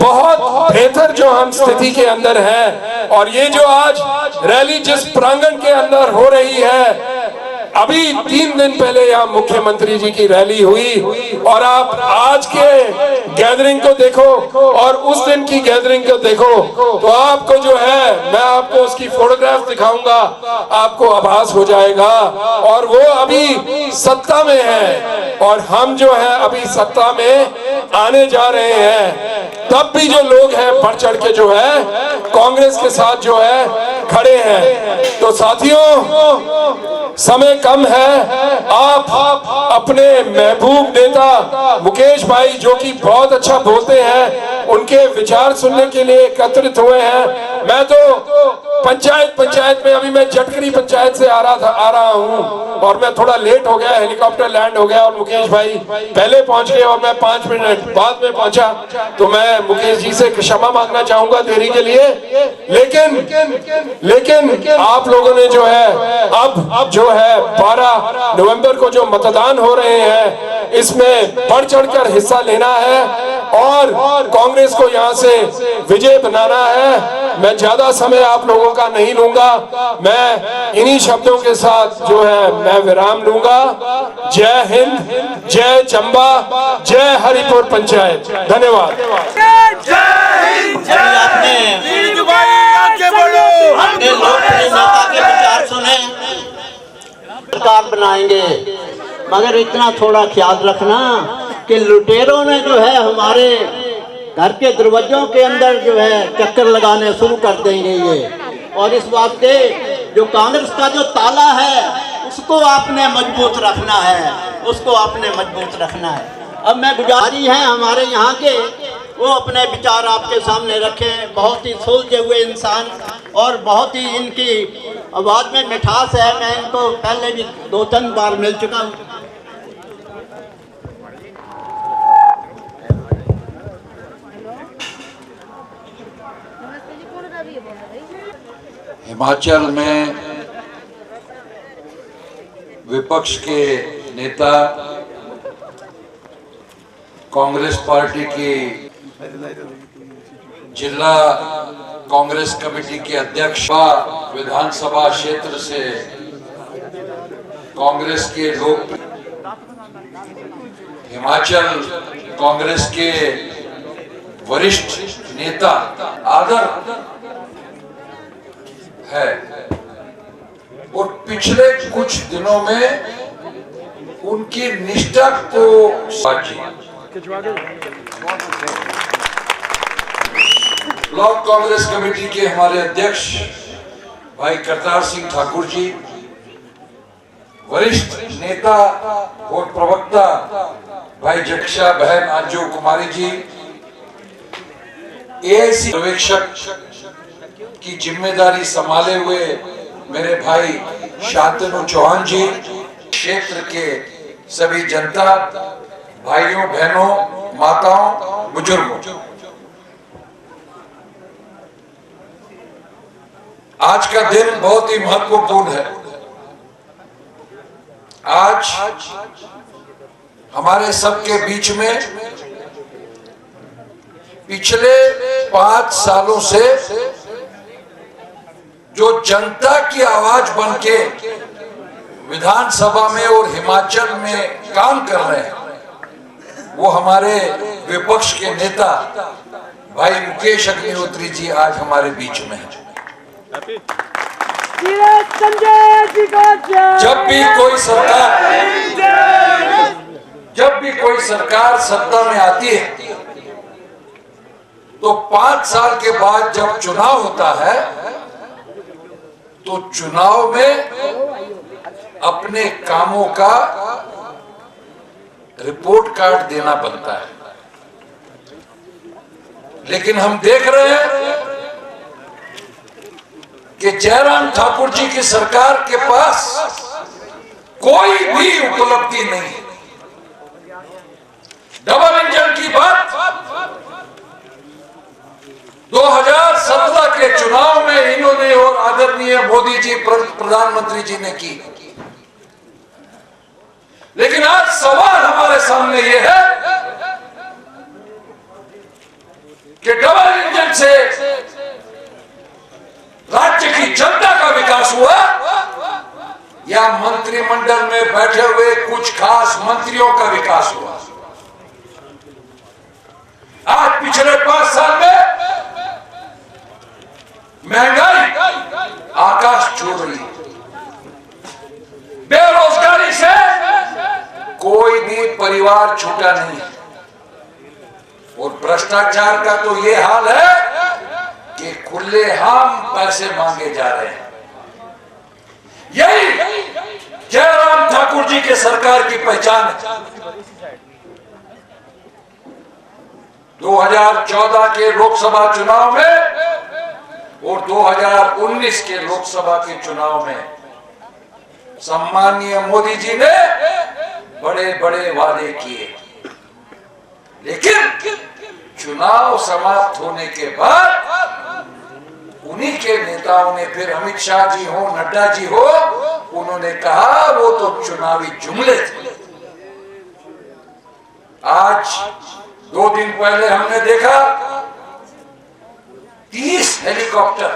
बहुत बेहतर जो हम स्थिति के अंदर है। और ये जो आज रैली जिस प्रांगण के अंदर हो रही है, अभी 3 दिन पहले यहाँ मुख्यमंत्री जी की रैली हुई, और आप आज के गैदरिंग को देखो और उस दिन की गैदरिंग को देखो तो आपको जो है, मैं आपको उसकी फोटोग्राफ दिखाऊंगा, आपको आभास हो जाएगा। और वो अभी सत्ता में है और हम जो है अभी सत्ता में आने जा रहे हैं, तब भी जो लोग हैं बढ़ चढ़ के जो है कांग्रेस के साथ जो है खड़े हैं। तो साथियों, समय कम है, आप अपने महबूब नेता मुकेश भाई जो कि बहुत अच्छा बोलते हैं, उनके विचार सुनने के लिए एकत्रित हुए हैं। मैं तो पंचायत में, अभी मैं जटकरी पंचायत से आ रहा हूं और मैं थोड़ा लेट हो गया, हेलीकॉप्टर लैंड हो गया और मुकेश भाई पहले पहुंच गए और मैं 5 मिनट बाद में पहुंचा। तो मैं मुकेश जी से क्षमा मांगना चाहूंगा देरी के लिए, लेकिन आप लोगों ने जो है अब जो है 12 नवंबर को जो मतदान हो रहे हैं, इसमें बढ़ चढ़कर हिस्सा लेना है और कांग्रेस को यहां से विजय बनाना है। मैं ज्यादा समय आप लोगों का नहीं लूंगा, मैं इन्हीं शब्दों के साथ जो है मैं विराम लूंगा। जय हिंद, जय चंबा, जय हरिपुर पंचायत। धन्यवाद। अपने लोकप्रिय नेता के विचार सुने, सरकार बनाएंगे, मगर इतना थोड़ा ख्याल रखना कि लुटेरों ने जो है हमारे घर के दरवाजों के अंदर जो है चक्कर लगाने शुरू कर देंगे ये। और इस वास्ते जो कांग्रेस का जो ताला है उसको आपने मजबूत रखना है, उसको आपने मजबूत रखना है। अब मैं गुजारी है हमारे यहाँ के, वो अपने विचार आपके सामने रखें। बहुत ही सुलझे हुए इंसान और बहुत ही इनकी आवाज़ में मिठास है। मैं इनको पहले भी 2-3 बार मिल चुका हूँ। हिमाचल में विपक्ष के नेता, कांग्रेस पार्टी की जिला कांग्रेस कमेटी के अध्यक्ष, विधानसभा क्षेत्र से कांग्रेस के लोग, हिमाचल कांग्रेस के वरिष्ठ नेता आदर है और पिछले कुछ दिनों में उनकी निष्ठा को ब्लॉक कांग्रेस कमेटी के हमारे अध्यक्ष भाई करतार सिंह ठाकुर जी, वरिष्ठ नेता और प्रवक्ता भाई जक्षा बहन आंजू कुमारी जी, एआईसी पर्यवेक्षक की जिम्मेदारी संभाले हुए मेरे भाई शांतनु चौहान जी, क्षेत्र के सभी जनता, भाइयों बहनों, माताओं, बुजुर्गों, आज का दिन बहुत ही महत्वपूर्ण है। आज हमारे सबके बीच में पिछले 5 सालों से जो जनता की आवाज बनके विधानसभा में और हिमाचल में काम कर रहे हैं, वो हमारे विपक्ष के नेता भाई मुकेश अग्निहोत्री जी आज हमारे बीच में हैं। जब भी कोई सरकार सत्ता में आती है तो 5 साल के बाद जब चुनाव होता है तो चुनाव में अपने कामों का रिपोर्ट कार्ड देना बनता है। लेकिन हम देख रहे हैं कि जयराम ठाकुर जी की सरकार के पास कोई भी उपलब्धि नहीं है। डबल इंजन की बात 2017 के चुनाव में इन्होंने और आदरणीय मोदी जी प्रधानमंत्री जी ने की। लेकिन आज सवाल हमारे सामने ये है कि डबल इंजन से राज्य की जनता का विकास हुआ या मंत्रिमंडल में बैठे हुए कुछ खास मंत्रियों का विकास हुआ। आज पिछले 5 साल में महंगाई आकाश छू रही है, बेरोजगारी से कोई भी परिवार छूटा नहीं है और भ्रष्टाचार का तो ये हाल है कि खुलेआम पैसे मांगे जा रहे हैं। यही जयराम ठाकुर जी के सरकार की पहचान है। 2014 के लोकसभा चुनाव में और 2019 के लोकसभा के चुनाव में सम्माननीय मोदी जी ने बड़े बड़े वादे किए, लेकिन चुनाव समाप्त होने के बाद उन्हीं के नेताओं ने, फिर अमित शाह जी हो, नड्डा जी हो, उन्होंने कहा वो तो चुनावी जुमले थे। आज 2 दिन पहले हमने देखा 30 हेलीकॉप्टर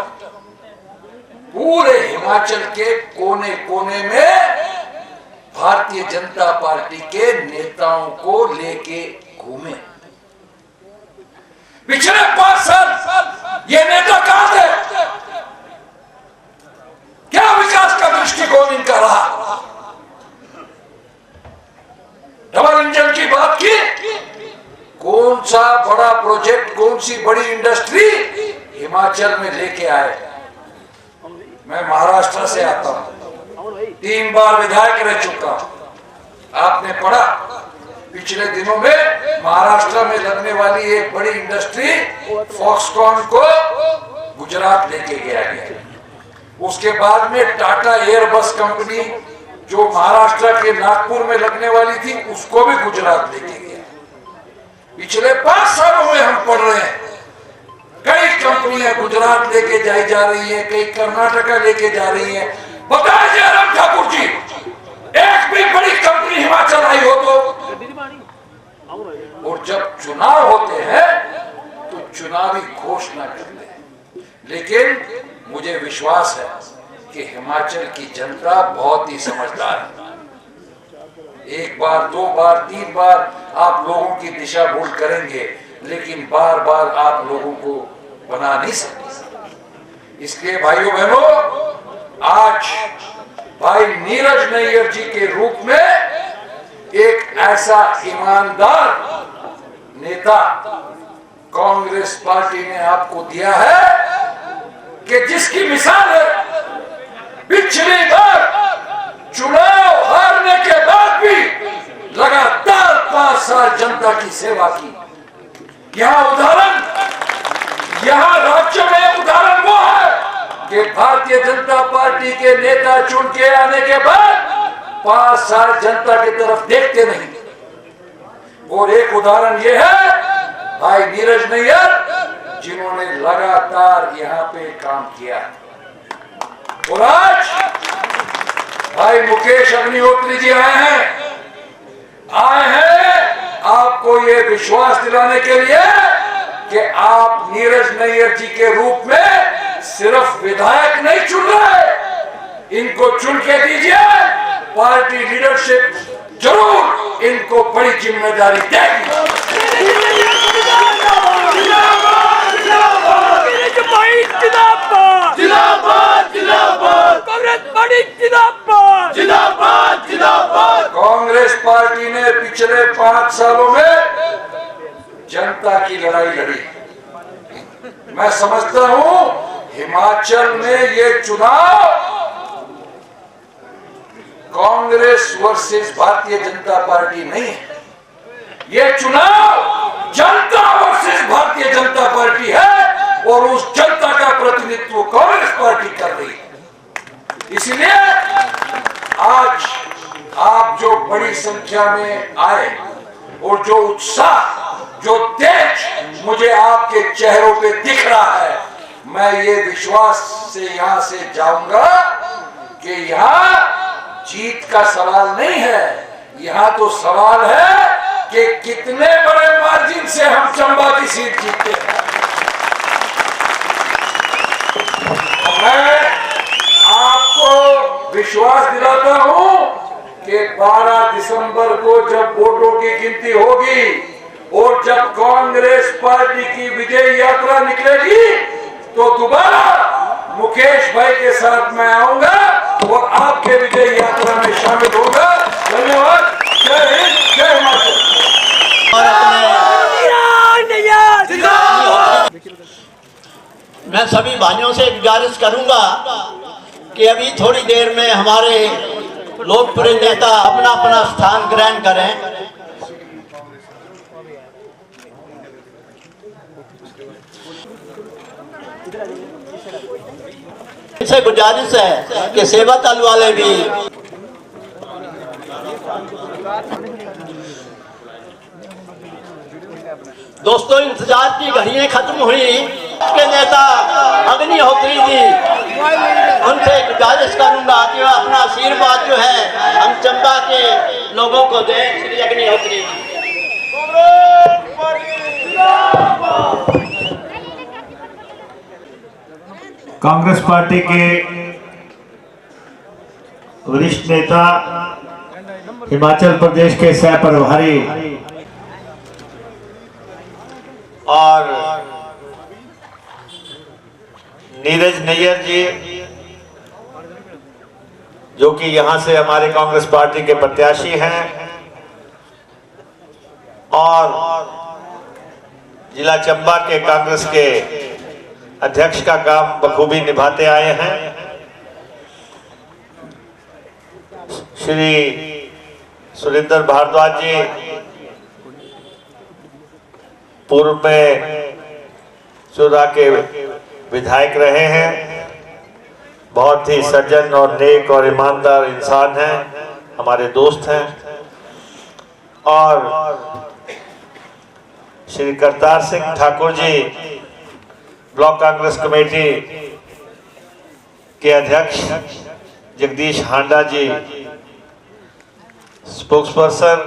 पूरे हिमाचल के कोने कोने में भारतीय जनता पार्टी के नेताओं को लेके घूमे। पिछले 5 साल ये नेता कहां थे? क्या विकास का दृष्टिकोण इनका रहा? डबल इंजन की बात की, कौन सा बड़ा प्रोजेक्ट, कौन सी बड़ी इंडस्ट्री हिमाचल में लेके आए? मैं महाराष्ट्र से आता हूं, 3 बार विधायक रह चुका हूं। आपने पढ़ा पिछले दिनों में महाराष्ट्र में लगने वाली एक बड़ी इंडस्ट्री फॉक्सकॉन को गुजरात लेके गया गया। उसके बाद में टाटा एयरबस कंपनी जो महाराष्ट्र के नागपुर में लगने वाली थी उसको भी गुजरात लेके गया। पिछले 5 सालों में हम पढ़ रहे हैं कई कंपनियां गुजरात लेके जाई जा रही है, कई कर्नाटका लेके जा रही है। बताइए जयराम ठाकुर जी, एक भी बड़ी कंपनी हिमाचल आई हो तो? और जब चुनाव होते हैं तो चुनावी घोषणा करते हैं, लेकिन मुझे विश्वास है कि हिमाचल की जनता बहुत ही समझदार है। एक बार, दो बार, तीन बार आप लोगों की दिशा भूल करेंगे, लेकिन बार बार आप लोगों को बना नहीं सकते। इसलिए भाइयों बहनों, आज भाई नीरज नैयर जी के रूप में एक ऐसा ईमानदार नेता कांग्रेस पार्टी ने आपको दिया है कि जिसकी मिसाल है पिछली बार चुनाव हारने के बाद भी लगातार 5 साल जनता की सेवा की। यहां उदाहरण, यहां राज्य में उदाहरण वो है कि भारतीय जनता पार्टी के नेता चुन के आने के बाद 5 साल जनता की तरफ देखते नहीं। और एक उदाहरण ये है भाई नीरज नैयर, जिन्होंने लगातार यहाँ पे काम किया। और आज भाई मुकेश अग्निहोत्री जी आए हैं आपको ये विश्वास दिलाने के लिए कि आप नीरज नैयर जी के रूप में सिर्फ विधायक नहीं चुन रहे, इनको चुन के दीजिए, पार्टी लीडरशिप जरूर इनको बड़ी जिम्मेदारी देगी। कांग्रेस पार्टी ने पिछले 5 सालों में जनता की लड़ाई लड़ी। मैं समझता हूं हिमाचल में ये चुनाव कांग्रेस वर्सेस भारतीय जनता पार्टी नहीं है, ये चुनाव जनता वर्सेस भारतीय जनता पार्टी है और उस जनता का प्रतिनिधित्व कांग्रेस पार्टी कर रही है। इसलिए आज आप जो बड़ी संख्या में आए और जो उत्साह, जो तेज मुझे आपके चेहरों पे दिख रहा है, मैं ये विश्वास से यहां से जाऊंगा कि यहां जीत का सवाल नहीं है, यहां तो सवाल है कि कितने बड़े मार्जिन से हम चंबा की सीट जीतते हैं। मैं आपको विश्वास दिलाता हूं कि 12 दिसंबर को जब वोटों की गिनती होगी और जब कांग्रेस पार्टी की विजय यात्रा निकलेगी तो दोबारा मुकेश भाई के साथ मैं आऊंगा और आपके विजय यात्रा में शामिल होगा। धन्यवाद। जय हिंद, जय हिमाचल। मैं सभी भाइयों से गुजारिश करूंगा कि अभी थोड़ी देर में हमारे लोकप्रिय नेता अपना अपना स्थान ग्रहण करें। इसे गुजारिश है कि सेवा दल वाले भी दोस्तों, इंतजार की घड़ियां खत्म हुई के नेता अग्निहोत्री जी, उनसे गुजारिश करूंगा कि वह अपना आशीर्वाद जो है हम चंबा के लोगों को दें। श्री अग्निहोत्री जी। कांग्रेस पार्टी के वरिष्ठ नेता, हिमाचल प्रदेश के सह प्रभारी और नीरज नैयर जी, जो कि यहां से हमारे कांग्रेस पार्टी के प्रत्याशी हैं और जिला चंबा के कांग्रेस के अध्यक्ष का काम बखूबी निभाते आए हैं। श्री सुरेंद्र भारद्वाज जी पूर्व में चुरा के विधायक रहे हैं, बहुत ही सज्जन और नेक और ईमानदार इंसान हैं, हमारे दोस्त हैं। और श्री करतार सिंह ठाकुर जी ब्लॉक कांग्रेस कमेटी के अध्यक्ष जगदीश हांडा जी, स्पोक्सपर्सन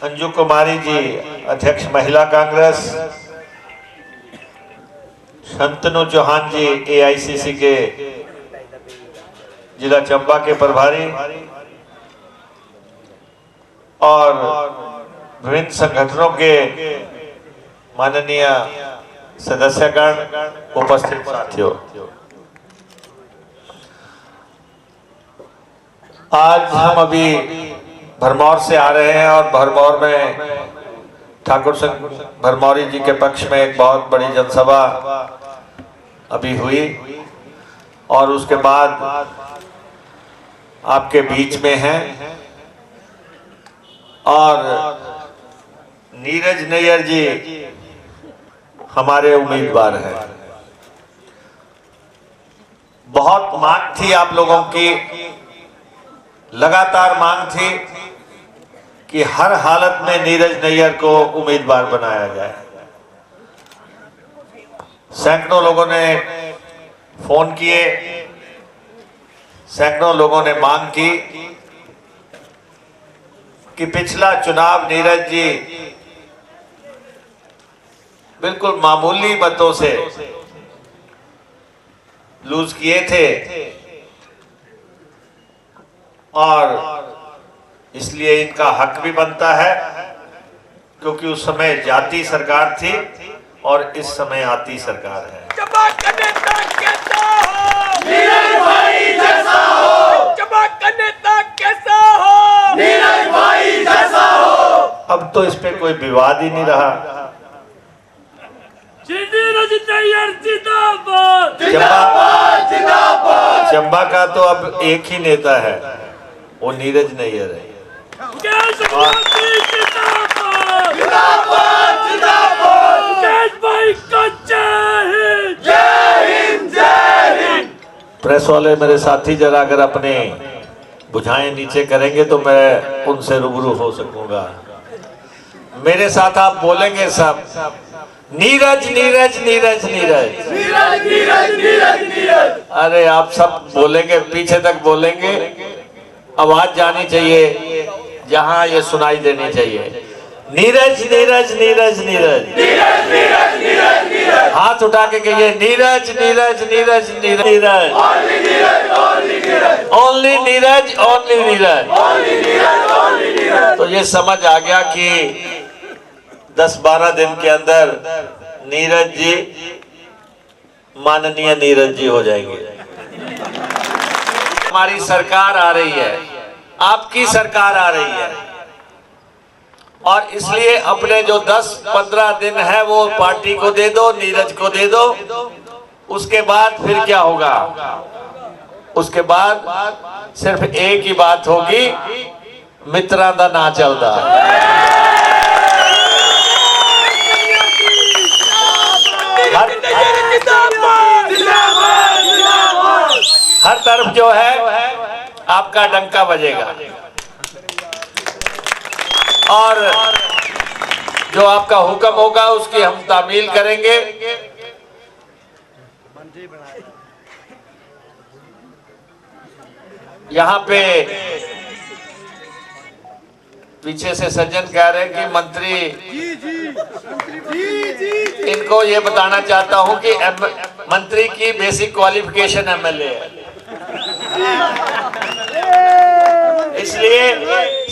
अंजू कुमारी जी, अध्यक्ष महिला कांग्रेस, शंतनु चौहान जी AICC के जिला चंबा के प्रभारी और विभिन्न संगठनों के माननीय सदस्यगण, उपस्थित साथियों, आज हम अभी भरमौर से आ रहे हैं और भरमौर में ठाकुर सिंह भरमौरी जी के पक्ष में एक बहुत बड़ी जनसभा अभी हुई और उसके बाद आपके बीच में हैं और नीरज नैयर जी हमारे उम्मीदवार हैं। बहुत मांग थी आप लोगों की, लगातार मांग थी कि हर हालत में नीरज नैयर को उम्मीदवार बनाया जाए। सैकड़ों लोगों ने फोन किए, सैकड़ों लोगों ने मांग की कि पिछला चुनाव नीरज जी बिल्कुल मामूली मतों से लूज किए थे और इसलिए इनका हक भी बनता है, क्योंकि उस समय जाति सरकार थी और इस समय आती सरकार है। नीरज भाई जैसा हो, चमक का नेता कैसा हो, नीरज भाई जैसा हो। अब तो इस पे कोई विवाद ही नहीं रहा। नीरज नैयर जिंदाबाद, जिंदाबाद, जिंदाबाद। चंबा का तो अब एक ही नेता है, वो नीरज नैयर है। प्रेस वाले मेरे साथी जरा अगर अपने बुझाएं नीचे करेंगे तो मैं उनसे रूबरू हो सकूंगा। मेरे साथ आप बोलेंगे सब, नीरज नीरज नीरज नीरज नीरज नीरज नीरज नीरज। अरे आप सब बोलेंगे, पीछे तक बोलेंगे, आवाज जानी चाहिए जहां ये सुनाई देनी चाहिए। नीरज नीरज नीरज नीरज नीरज नीरज नीरज नीरज। हाथ उठा के कहिए Neeraj Neeraj Neeraj Neeraj Neeraj. Only Neeraj, only Neeraj, only Neeraj, only Neeraj, only Neeraj, only Neeraj. तो ये समझ आ गया कि 10-12 दिन के अंदर नीरज जी माननीय नीरज जी हो जाएंगे। हमारी सरकार आ रही है, आपकी सरकार आ रही है और इसलिए अपने जो 10-15 दिन है वो पार्टी को दे दो, नीरज को दे दो। उसके बाद फिर क्या होगा? उसके बाद सिर्फ एक ही बात होगी, मित्रा दा ना चलता। हर तरफ जो है आपका डंका बजेगा और जो आपका हुक्म होगा उसकी हम तामील करेंगे। यहाँ पे पीछे से सज्जन कह रहे हैं कि मंत्री, इनको ये बताना चाहता हूं कि मंत्री की बेसिक क्वालिफिकेशन MLA है, इसलिए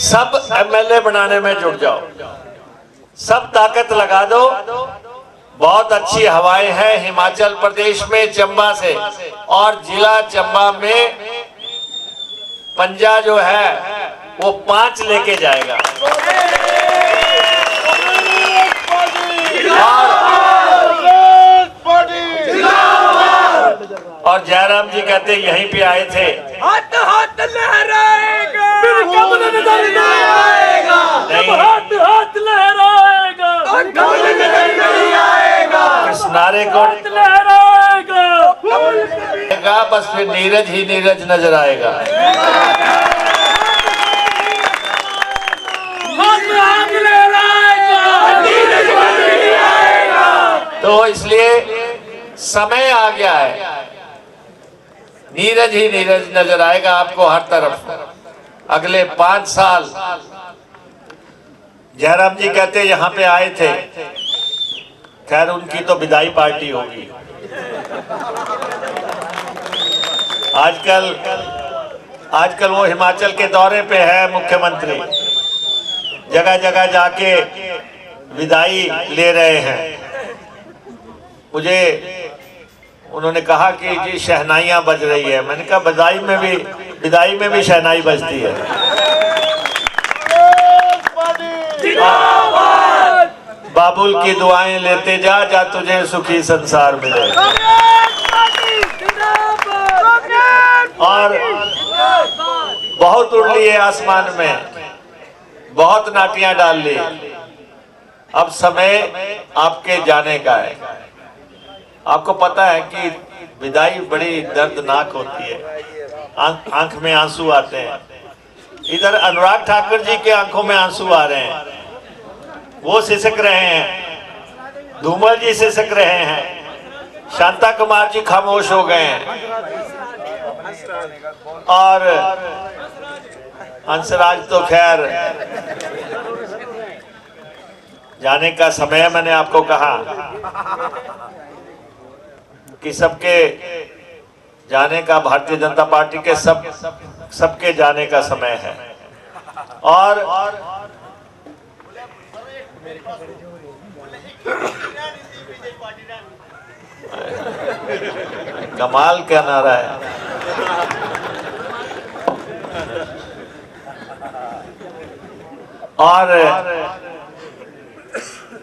सब MLA बनाने में जुट जाओ, सब ताकत लगा दो। बहुत अच्छी हवाएं हैं हिमाचल प्रदेश में, चंबा से, और जिला चंबा में पंजा जो है वो 5 लेके जाएगा। और जयराम जी कहते यहीं पे आए थे, हाथ हाथ लहराएगा, नहीं हाथ हाथ लहराएगा, नहीं आएगा, इस नारे को लहराएगा, बस फिर नीरज ही नीरज नजर आएगा। हाथ हाथ लहराएगा, नीरज नहीं आएगा। तो तो इसलिए समय आ गया है, नीरज ही नीरज नजर आएगा आपको हर तरफ। अगले 5 साल जयराम जी कहते यहाँ पे आए थे, खैर उनकी तो विदाई पार्टी होगी। आजकल वो हिमाचल के दौरे पे है मुख्यमंत्री, जगह जगह जाके विदाई ले रहे हैं। मुझे उन्होंने कहा कि जी शहनाइयाँ बज रही है, मैंने कहा विदाई में भी शहनाई बजती है। बाबुल की दुआएं लेते जा तुझे सुखी संसार मिले। और बहुत उड़ लिए आसमान में, बहुत नाटियां डाल ली, अब समय आपके जाने का है। आपको पता है कि विदाई बड़ी दर्दनाक होती है, आंख में आंसू आते हैं। इधर अनुराग ठाकुर जी के आंखों में आंसू आ रहे हैं, वो सिसक रहे हैं, धूमल जी सिसक रहे हैं, शांता कुमार जी खामोश हो गए हैं, और हंसराज तो खैर जाने का समय। मैंने आपको कहा कि सबके जाने का, भारतीय जनता पार्टी के सबके जाने का समय है। और कमाल क्या नारा है। और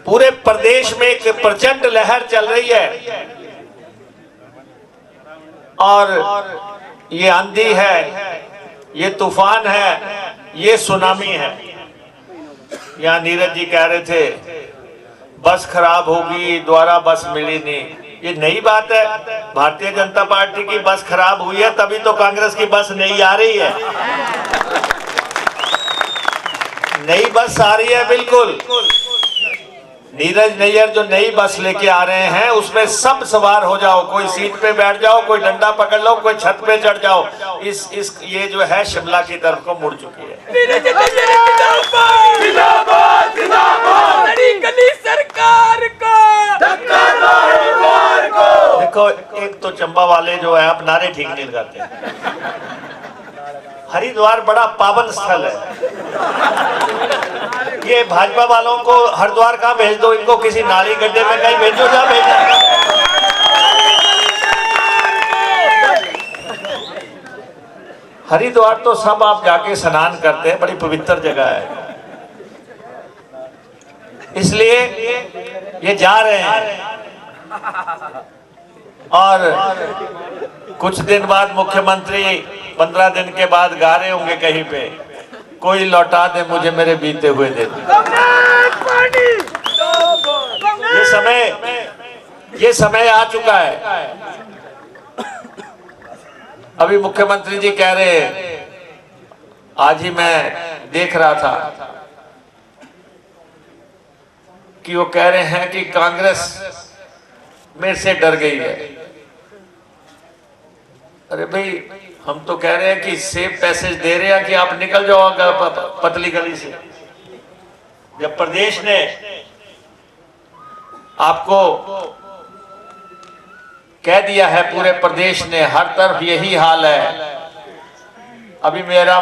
पूरे प्रदेश में एक प्रचंड लहर चल रही है, और ये आंधी है, ये तूफान है, ये सुनामी है। यहाँ नीरज जी कह रहे थे बस खराब होगी, दोबारा बस मिली नहीं, ये नई बात है। भारतीय जनता पार्टी की बस खराब हुई है, तभी तो कांग्रेस की बस नहीं आ रही है। नई बस आ रही है बिल्कुल। नीरज नैयर जो नई बस लेके आ रहे हैं, उसमें सब सवार हो जाओ, कोई सीट पे बैठ जाओ, कोई डंडा पकड़ लो, कोई छत पे चढ़ जाओ। ये जो है शिमला की तरफ को मुड़ चुकी है। सरकार को देखो, एक तो चंबा वाले जो है अब नारे ठीक नहीं लगाते। हरिद्वार बड़ा पावन स्थल है, ये भाजपा वालों को हरिद्वार कहाँ भेज दो, इनको किसी नाली गड्ढे में कहीं भेजो, जा भेजना। हरिद्वार तो सब आप जाके स्नान करते हैं, बड़ी पवित्र जगह है, इसलिए ये जा रहे हैं। और कुछ दिन बाद मुख्यमंत्री 15 दिन के बाद गा रहे होंगे कहीं पे, कोई लौटा दे मुझे मेरे बीते हुए दिन। ये समय आ चुका है। अभी मुख्यमंत्री जी कह रहे हैं, आज ही मैं देख रहा था कि वो कह रहे हैं कि कांग्रेस मेरे से डर गई है। अरे भाई, हम तो कह रहे हैं कि सेफ पैसेज दे रहे हैं कि आप निकल जाओ पतली गली से। जब प्रदेश ने आपको कह दिया है, पूरे प्रदेश ने, हर तरफ यही हाल है। अभी मेरा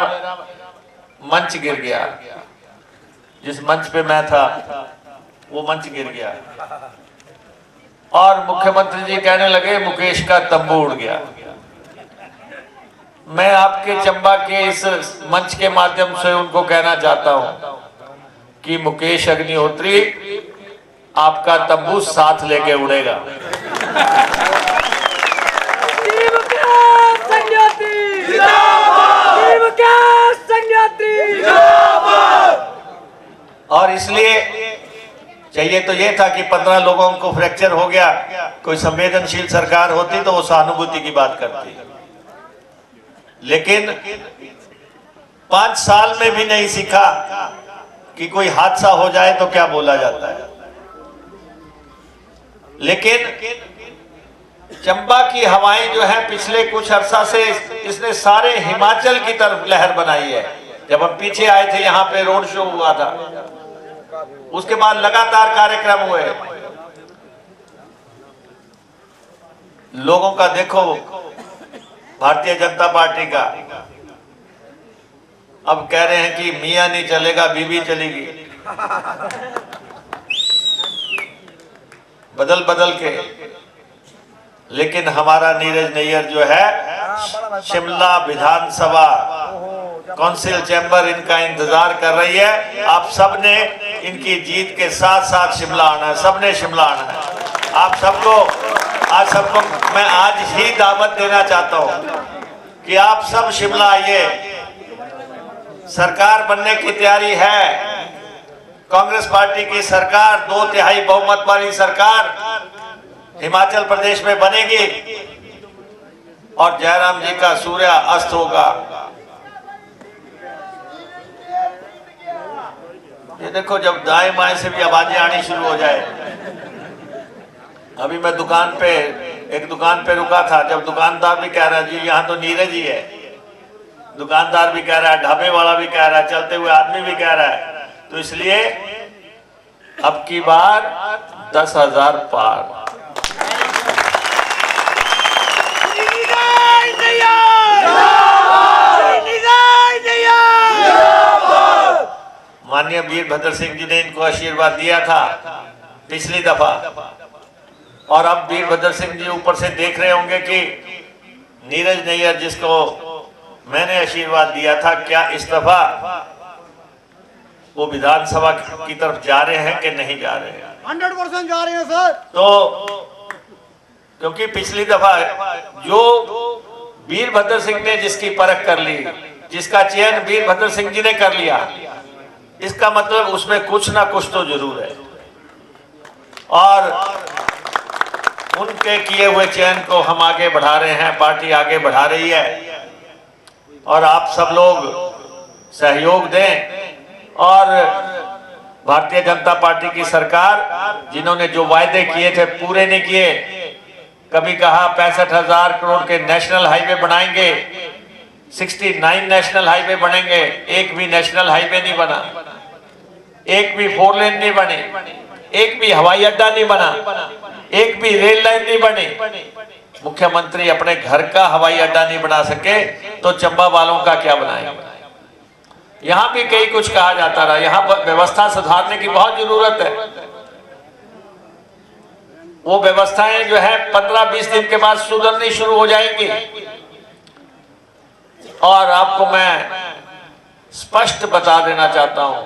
मंच गिर गया, जिस मंच पे मैं था वो मंच गिर गया, और मुख्यमंत्री जी कहने लगे मुकेश का तंबू उड़ गया। मैं आपके चंबा के इस मंच के माध्यम से उनको कहना चाहता हूं कि मुकेश अग्निहोत्री, आपका तंबू साथ लेके उड़ेगा। और इसलिए चाहिए तो ये था कि 15 लोगों को फ्रैक्चर हो गया, कोई संवेदनशील सरकार होती तो वो सहानुभूति की बात करती, लेकिन 5 साल में भी नहीं सीखा कि कोई हादसा हो जाए तो क्या बोला जाता है। लेकिन चंबा की हवाएं जो है पिछले कुछ अरसा से इसने सारे हिमाचल की तरफ लहर बनाई है। जब हम पीछे आए थे यहाँ पे रोड शो हुआ था, उसके बाद लगातार कार्यक्रम हुए। लोगों का देखो, भारतीय जनता पार्टी का अब कह रहे हैं कि मियां नहीं चलेगा बीबी चलेगी, बदल बदल के। लेकिन हमारा नीरज नैयर जो है शिमला विधानसभा काउंसिल चैम्बर इनका इंतजार कर रही है। आप सबने इनकी जीत के साथ साथ शिमला आना है, सबने शिमला आना है। आप सबको मैं आज ही दावत देना चाहता हूं कि आप सब शिमला आइए। सरकार बनने की तैयारी है। कांग्रेस पार्टी की सरकार 2/3 बहुमत वाली सरकार हिमाचल प्रदेश में बनेगी और जयराम जी का सूर्य अस्त होगा। ये देखो, जब दाएं बाएं से भी आवाजें आनी शुरू हो जाए। अभी मैं एक दुकान पे रुका था, जब दुकानदार भी कह रहा है जी यहाँ तो नीरज ही है, दुकानदार भी कह रहा है, ढाबे वाला भी कह रहा है, चलते हुए आदमी भी कह रहा है। तो इसलिए अब की बार 10,000 पार। माननीय वीरभद्र सिंह जी ने इनको आशीर्वाद दिया था पिछली दफा, और अब वीरभद्र सिंह जी ऊपर से देख रहे होंगे कि नीरज नैयर जिसको मैंने आशीर्वाद दिया था, क्या इस दफा वो विधानसभा की तरफ जा रहे हैं कि नहीं जा रहे हैं? 100% जा रहे हैं सर। तो क्योंकि पिछली दफा जो वीरभद्र सिंह ने जिसकी परख कर ली, जिसका चयन वीरभद्र सिंह जी ने कर लिया, इसका मतलब उसमें कुछ ना कुछ तो जरूर है। और उनके किए हुए चयन को हम आगे बढ़ा रहे हैं, पार्टी आगे बढ़ा रही है। और आप सब लोग सहयोग दें। और भारतीय जनता पार्टी की सरकार जिन्होंने जो वायदे किए थे पूरे नहीं किए। कभी कहा 65,000 करोड़ के नेशनल हाईवे बनाएंगे, 69 नेशनल हाईवे बनेंगे, एक भी नेशनल हाईवे नहीं बना, एक भी 4 लेन नहीं बने, एक भी हवाई अड्डा नहीं बना, एक भी रेल लाइन नहीं बनी। मुख्यमंत्री अपने घर का हवाई अड्डा नहीं बना सके तो चंबा वालों का क्या बनाएंगे? यहां भी कई कुछ कहा जाता रहा। यहां व्यवस्था सुधारने की बहुत जरूरत है। वो व्यवस्थाएं जो है 15-20 दिन के बाद सुधरनी शुरू हो जाएंगी। और आपको मैं स्पष्ट बता देना चाहता हूं,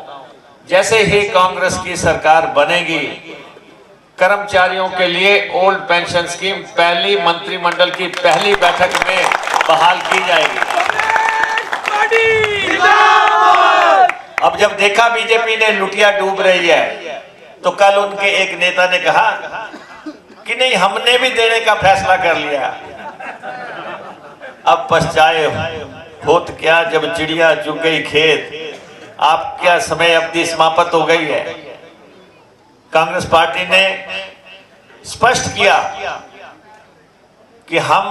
जैसे ही कांग्रेस की सरकार बनेगी, कर्मचारियों के लिए ओल्ड पेंशन स्कीम पहली मंत्रिमंडल की पहली बैठक में बहाल की जाएगी। अब जब देखा बीजेपी ने लुटिया डूब रही है, तो कल उनके एक नेता ने कहा कि नहीं, हमने भी देने का फैसला कर लिया। अब पछताए होत क्या जब चिड़िया चुग गई खेत। आप क्या समय अवधि समाप्त हो गई है। कांग्रेस पार्टी ने स्पष्ट किया कि हम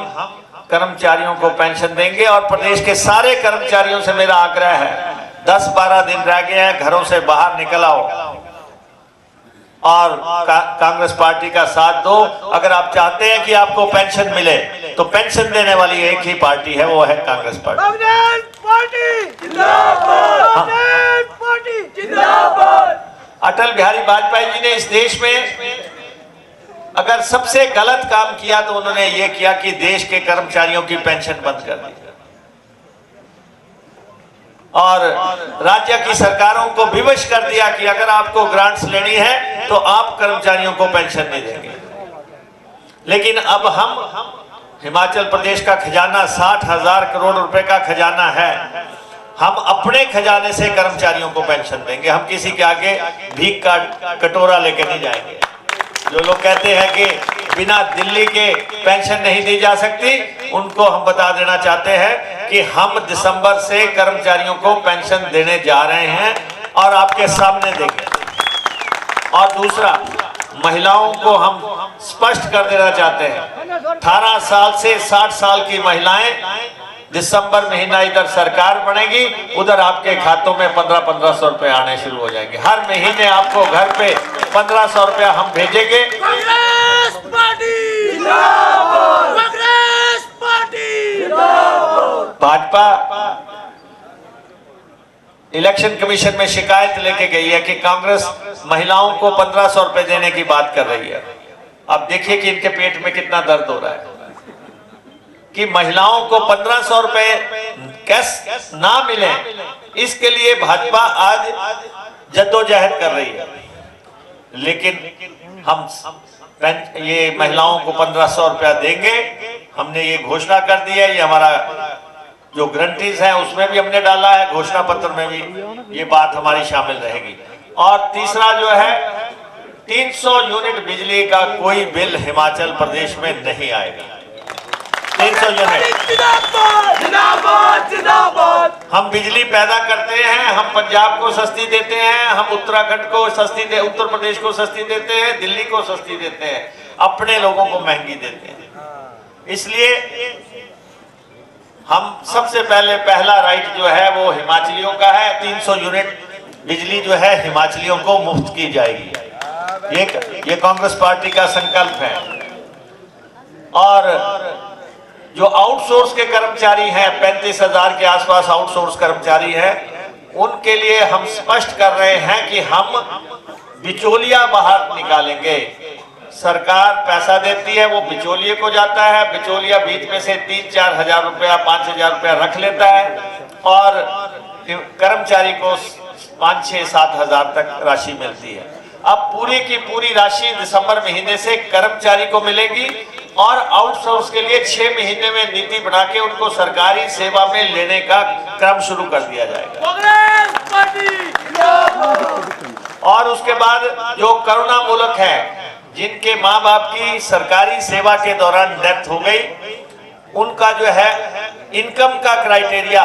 कर्मचारियों को पेंशन देंगे और प्रदेश के सारे कर्मचारियों से मेरा आग्रह है, 10-12 दिन रह गए हैं, घरों से बाहर निकल आओ और कांग्रेस पार्टी का साथ दो। अगर आप चाहते हैं कि आपको पेंशन मिले तो पेंशन देने वाली एक ही पार्टी है, वो है कांग्रेस पार्टी। अटल बिहारी वाजपेयी जी ने इस देश में अगर सबसे गलत काम किया तो उन्होंने ये किया कि देश के कर्मचारियों की पेंशन बंद कर दी और राज्य की सरकारों को विवश कर दिया कि अगर आपको ग्रांट्स लेनी है तो आप कर्मचारियों को पेंशन नहीं देंगे। लेकिन अब हम हिमाचल प्रदेश का खजाना 60,000 करोड़ रुपए का खजाना है, हम अपने खजाने से कर्मचारियों को पेंशन देंगे। हम किसी के आगे भीख का कटोरा लेके नहीं जाएंगे। जो लोग कहते हैं कि बिना दिल्ली के पेंशन नहीं दी जा सकती, उनको हम बता देना चाहते हैं कि हम दिसंबर से कर्मचारियों को पेंशन देने जा रहे हैं और आपके सामने देंगे। और दूसरा, महिलाओं को हम स्पष्ट कर देना चाहते हैं, 18 साल से 60 साल की महिलाएं दिसंबर महीना इधर सरकार बनेगी, उधर आपके खातों में 1500 रुपए आने शुरू हो जाएंगे। हर महीने आपको घर पे 1500 रुपया हम भेजेंगे। कांग्रेस पार्टी जिंदाबाद, कांग्रेस पार्टी जिंदाबाद। भाजपा इलेक्शन कमीशन में शिकायत लेके गई है कि कांग्रेस महिलाओं को 1500 रुपए देने की बात कर रही है। अब देखिए कि इनके पेट में कितना दर्द हो रहा है कि महिलाओं को 1500 रुपए कैश ना मिले, इसके लिए भाजपा आज जद्दोजहद कर रही है। लेकिन हम ये महिलाओं को 1500 रुपया देंगे, हमने ये घोषणा कर दी है। ये हमारा जो गारंटीज है उसमें भी हमने डाला है, घोषणा पत्र में भी ये बात हमारी शामिल रहेगी। और तीसरा जो है 300 यूनिट बिजली का कोई बिल हिमाचल प्रदेश में नहीं आएगा। 300 यूनिट जिंदाबाद जिंदाबाद। हम बिजली पैदा करते हैं, हम पंजाब को सस्ती देते हैं, हम उत्तराखंड को सस्ती दे, उत्तर प्रदेश को सस्ती देते हैं, दिल्ली को सस्ती देते हैं, अपने लोगों को महंगी देते हैं। इसलिए हम सबसे पहला राइट जो है वो हिमाचलियों का है। 300 यूनिट बिजली जो है हिमाचलियों को मुफ्त की जाएगी। ये कांग्रेस पार्टी का संकल्प है। और जो आउटसोर्स के कर्मचारी हैं, 35,000 के आसपास आउटसोर्स कर्मचारी हैं, उनके लिए हम स्पष्ट कर रहे हैं कि हम बिचौलिया बाहर निकालेंगे। सरकार पैसा देती है, वो बिचौलिए को जाता है, बिचौलिया बीच में से 3-4 हजार रुपया 5,000 रुपया रख लेता है और कर्मचारी को 5-6-7 हजार तक राशि मिलती है। अब पूरी की पूरी राशि दिसंबर महीने से कर्मचारी को मिलेगी और आउटसोर्स के लिए 6 महीने में नीति बना के उनको सरकारी सेवा में लेने का क्रम शुरू कर दिया जाएगा। और उसके बाद जो करुणा मूलक है, जिनके माँ बाप की सरकारी सेवा के दौरान डेथ हो गई, उनका जो है इनकम का क्राइटेरिया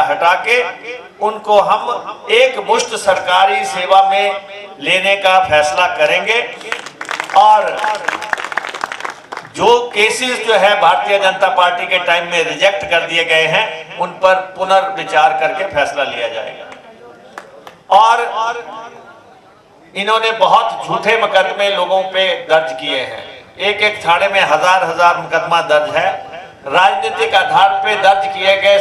हटा के उनको हम एक मुश्त सरकारी सेवा में लेने का फैसला करेंगे। और जो केसेस जो है भारतीय जनता पार्टी के टाइम में रिजेक्ट कर दिए गए हैं, उन पर पुनर्विचार करके फैसला लिया जाएगा। और इन्होंने बहुत झूठे मुकदमे लोगों पे दर्ज किए हैं। एक थाने में हजार मुकदमा दर्ज है। राजनीतिक आधार पे दर्ज किए गए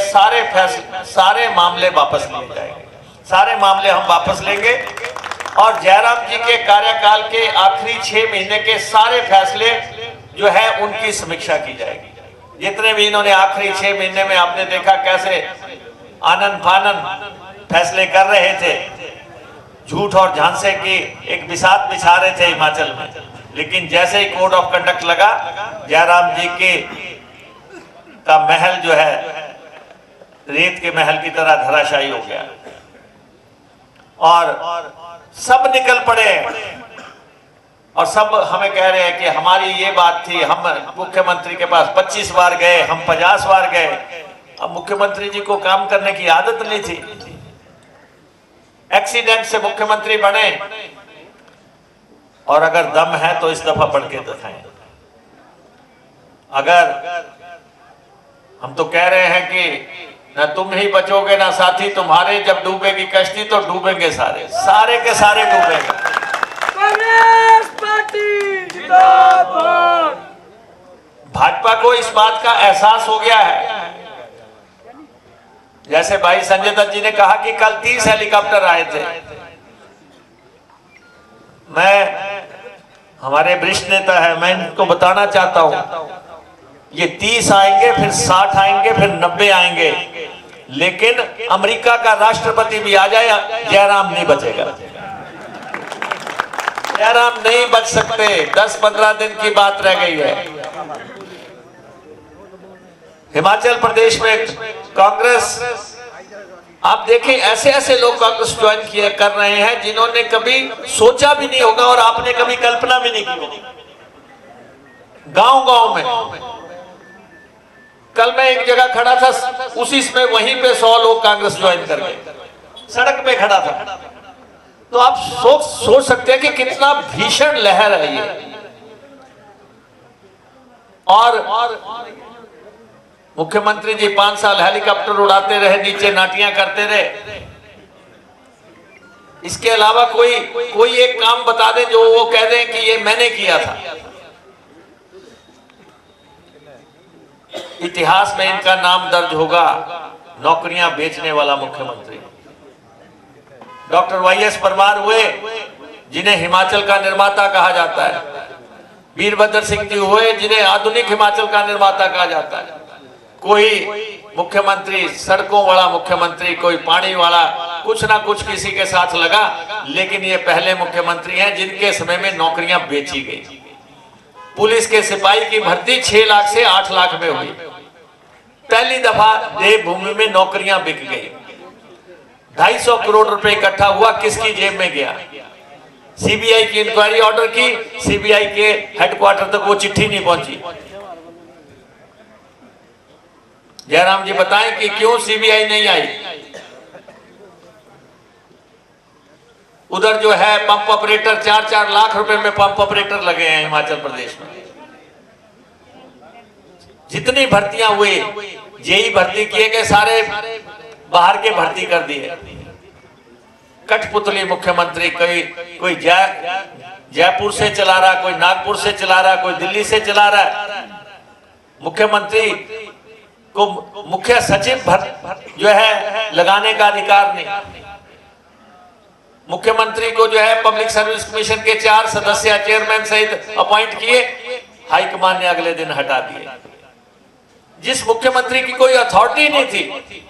सारे मामले वापस लिए जाएंगे। सारे मामले हम वापस लेंगे और जयराम जी के कार्यकाल के आखिरी 6 महीने के सारे फैसले जो है उनकी समीक्षा की जाएगी। जितने भी इन्होंने आखिरी 6 महीने में आपने देखा कैसे आनन फानन फैसले कर रहे थे, झूठ और झांसे की एक बिसात बिछा रहे थे हिमाचल में। लेकिन जैसे ही कोड ऑफ कंडक्ट लगा, जयराम जी के का महल जो है रेत के महल की तरह धराशायी हो गया और सब निकल पड़े और सब हमें कह रहे हैं कि हमारी ये बात थी। हम मुख्यमंत्री के पास 25 बार गए, हम 50 बार गए। अब मुख्यमंत्री जी को काम करने की आदत नहीं थी। एक्सीडेंट से मुख्यमंत्री बने और अगर दम है तो इस दफा बढ़ के दिखाएं। अगर हम तो कह रहे हैं कि ना तुम ही बचोगे ना साथी तुम्हारे, जब डूबेगी कश्ती तो डूबेंगे सारे के सारे डूबेंगे। कांग्रेस पार्टी जिंदाबाद। भाजपा को इस बात का एहसास हो गया है। जैसे भाई संजय दत्त जी ने कहा कि कल 30 हेलीकॉप्टर आए थे। हमारे वरिष्ठ नेता है, मैं इनको बताना चाहता हूं, ये 30 आएंगे, फिर 60 आएंगे, फिर 90 आएंगे, लेकिन अमेरिका का राष्ट्रपति भी आ जाए, जयराम नहीं बचेगा। जयराम नहीं बच सकते। 10-15 दिन की बात रह गई है। हिमाचल प्रदेश में कांग्रेस, आप देखें ऐसे ऐसे लोग कांग्रेस ज्वाइन कर रहे हैं जिन्होंने कभी सोचा भी नहीं होगा और आपने कभी कल्पना भी नहीं की होगी। गांव में कल मैं एक जगह खड़ा था, उसी में वहीं पे 100 लोग कांग्रेस ज्वाइन कर गए। सड़क पे खड़ा था, तो आप सोच सकते हैं कि कितना भीषण लहर है ये। और मुख्यमंत्री जी 5 साल हेलीकॉप्टर उड़ाते रहे, नीचे नाटियां करते रहे। इसके अलावा कोई एक काम बता दें जो वो कह दें कि ये मैंने किया था। इतिहास में इनका नाम दर्ज होगा, नौकरियां बेचने वाला मुख्यमंत्री। डॉक्टर वाईएस परमार हुए, जिन्हें हिमाचल का निर्माता कहा जाता है। वीरभद्र सिंह जी हुए, जिन्हें आधुनिक हिमाचल का निर्माता कहा जाता है। कोई मुख्यमंत्री सड़कों वाला मुख्यमंत्री, कोई पानी वाला, कुछ ना कुछ किसी के साथ लगा, लेकिन ये पहले मुख्यमंत्री हैं जिनके समय में नौकरियां बेची गई। पुलिस के सिपाही की भर्ती 6 लाख से 8 लाख में हुई। पहली दफा देवभूमि में नौकरियां बिक गई। 250 करोड़ रुपए इकट्ठा हुआ, किसकी जेब में गया? सीबीआई की इंक्वायरी ऑर्डर की, सीबीआई के हेडक्वार्टर तक वो चिट्ठी नहीं पहुंची। जयराम जी बताएं कि क्यों सीबीआई नहीं आई? उधर जो है पंप ऑपरेटर 4-4 लाख रुपए में पंप ऑपरेटर लगे हैं हिमाचल प्रदेश में। जितनी भर्तियां हुई, जेई भर्ती किए गए, सारे बाहर के भर्ती कर दिए। कठपुतली मुख्यमंत्री, कोई जयपुर से चला रहा, कोई नागपुर से चला रहा, कोई दिल्ली से चला रहा। मुख्यमंत्री को मुख्य सचिव जो है लगाने का अधिकार नहीं। मुख्यमंत्री को जो है पब्लिक सर्विस कमीशन के 4 सदस्य चेयरमैन सहित अपॉइंट किए, हाईकमान ने अगले दिन हटा दिए। जिस मुख्यमंत्री की कोई अथॉरिटी नहीं थी,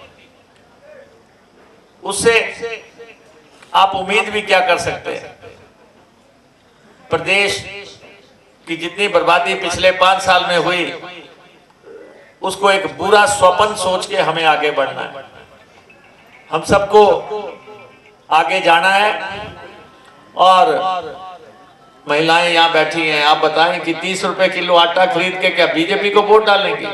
उससे आप उम्मीद भी क्या कर सकते हैं? प्रदेश की जितनी बर्बादी पिछले 5 साल में हुई, उसको एक बुरा स्वप्न सोच के हमें आगे बढ़ना है। हम सबको आगे जाना है। और महिलाएं यहाँ बैठी हैं, आप बताएं कि 30 रुपए किलो आटा खरीद के क्या बीजेपी को वोट डालेंगे?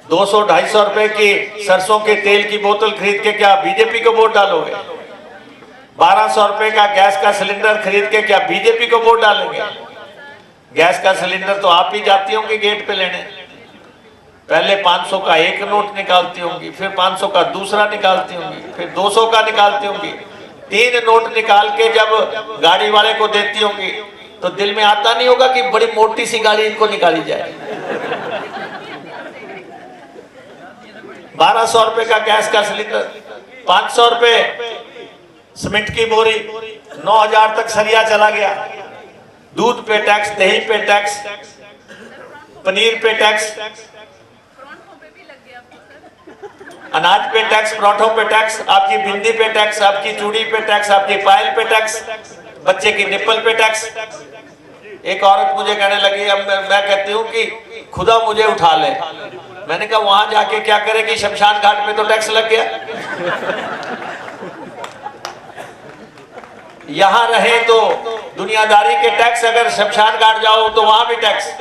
200-250 रुपए की सरसों के तेल की बोतल खरीद के क्या बीजेपी को वोट डालोगे? 1200 रुपए का गैस का सिलेंडर खरीद के क्या बीजेपी को वोट डालेंगे? गैस का सिलेंडर तो आप ही जाती होंगी गेट पे लेने। पहले 500 का एक नोट निकालती होंगी, फिर 500 का दूसरा निकालती होंगी, फिर 200 का निकालती होंगी। 3 नोट निकाल के जब गाड़ी वाले को देती होंगी, तो दिल में आता नहीं होगा कि बड़ी मोटी सी गाड़ी इनको निकाली जाए। 1200 रुपए का गैस का सिलेंडर, 500 रुपए सीमेंट की बोरी, 9000 तक सरिया चला गया। दूध पे टैक्स, दही पे टैक्स, पनीर पे टैक्स, अनाज पे टैक्स, पराठों पे टैक्स, आपकी बिंदी पे टैक्स, आपकी चूड़ी पे टैक्स, आपकी पायल पे टैक्स, बच्चे की निप्पल पे टैक्स। एक औरत मुझे कहने लगी, अब मैं कहती हूँ कि खुदा मुझे उठा ले। मैंने कहा वहां जाके क्या करेगी? शमशान घाट पे तो टैक्स लग गया। यहां रहे तो दुनियादारी के टैक्स, अगर शमशान घाट जाओ तो वहां भी टैक्स।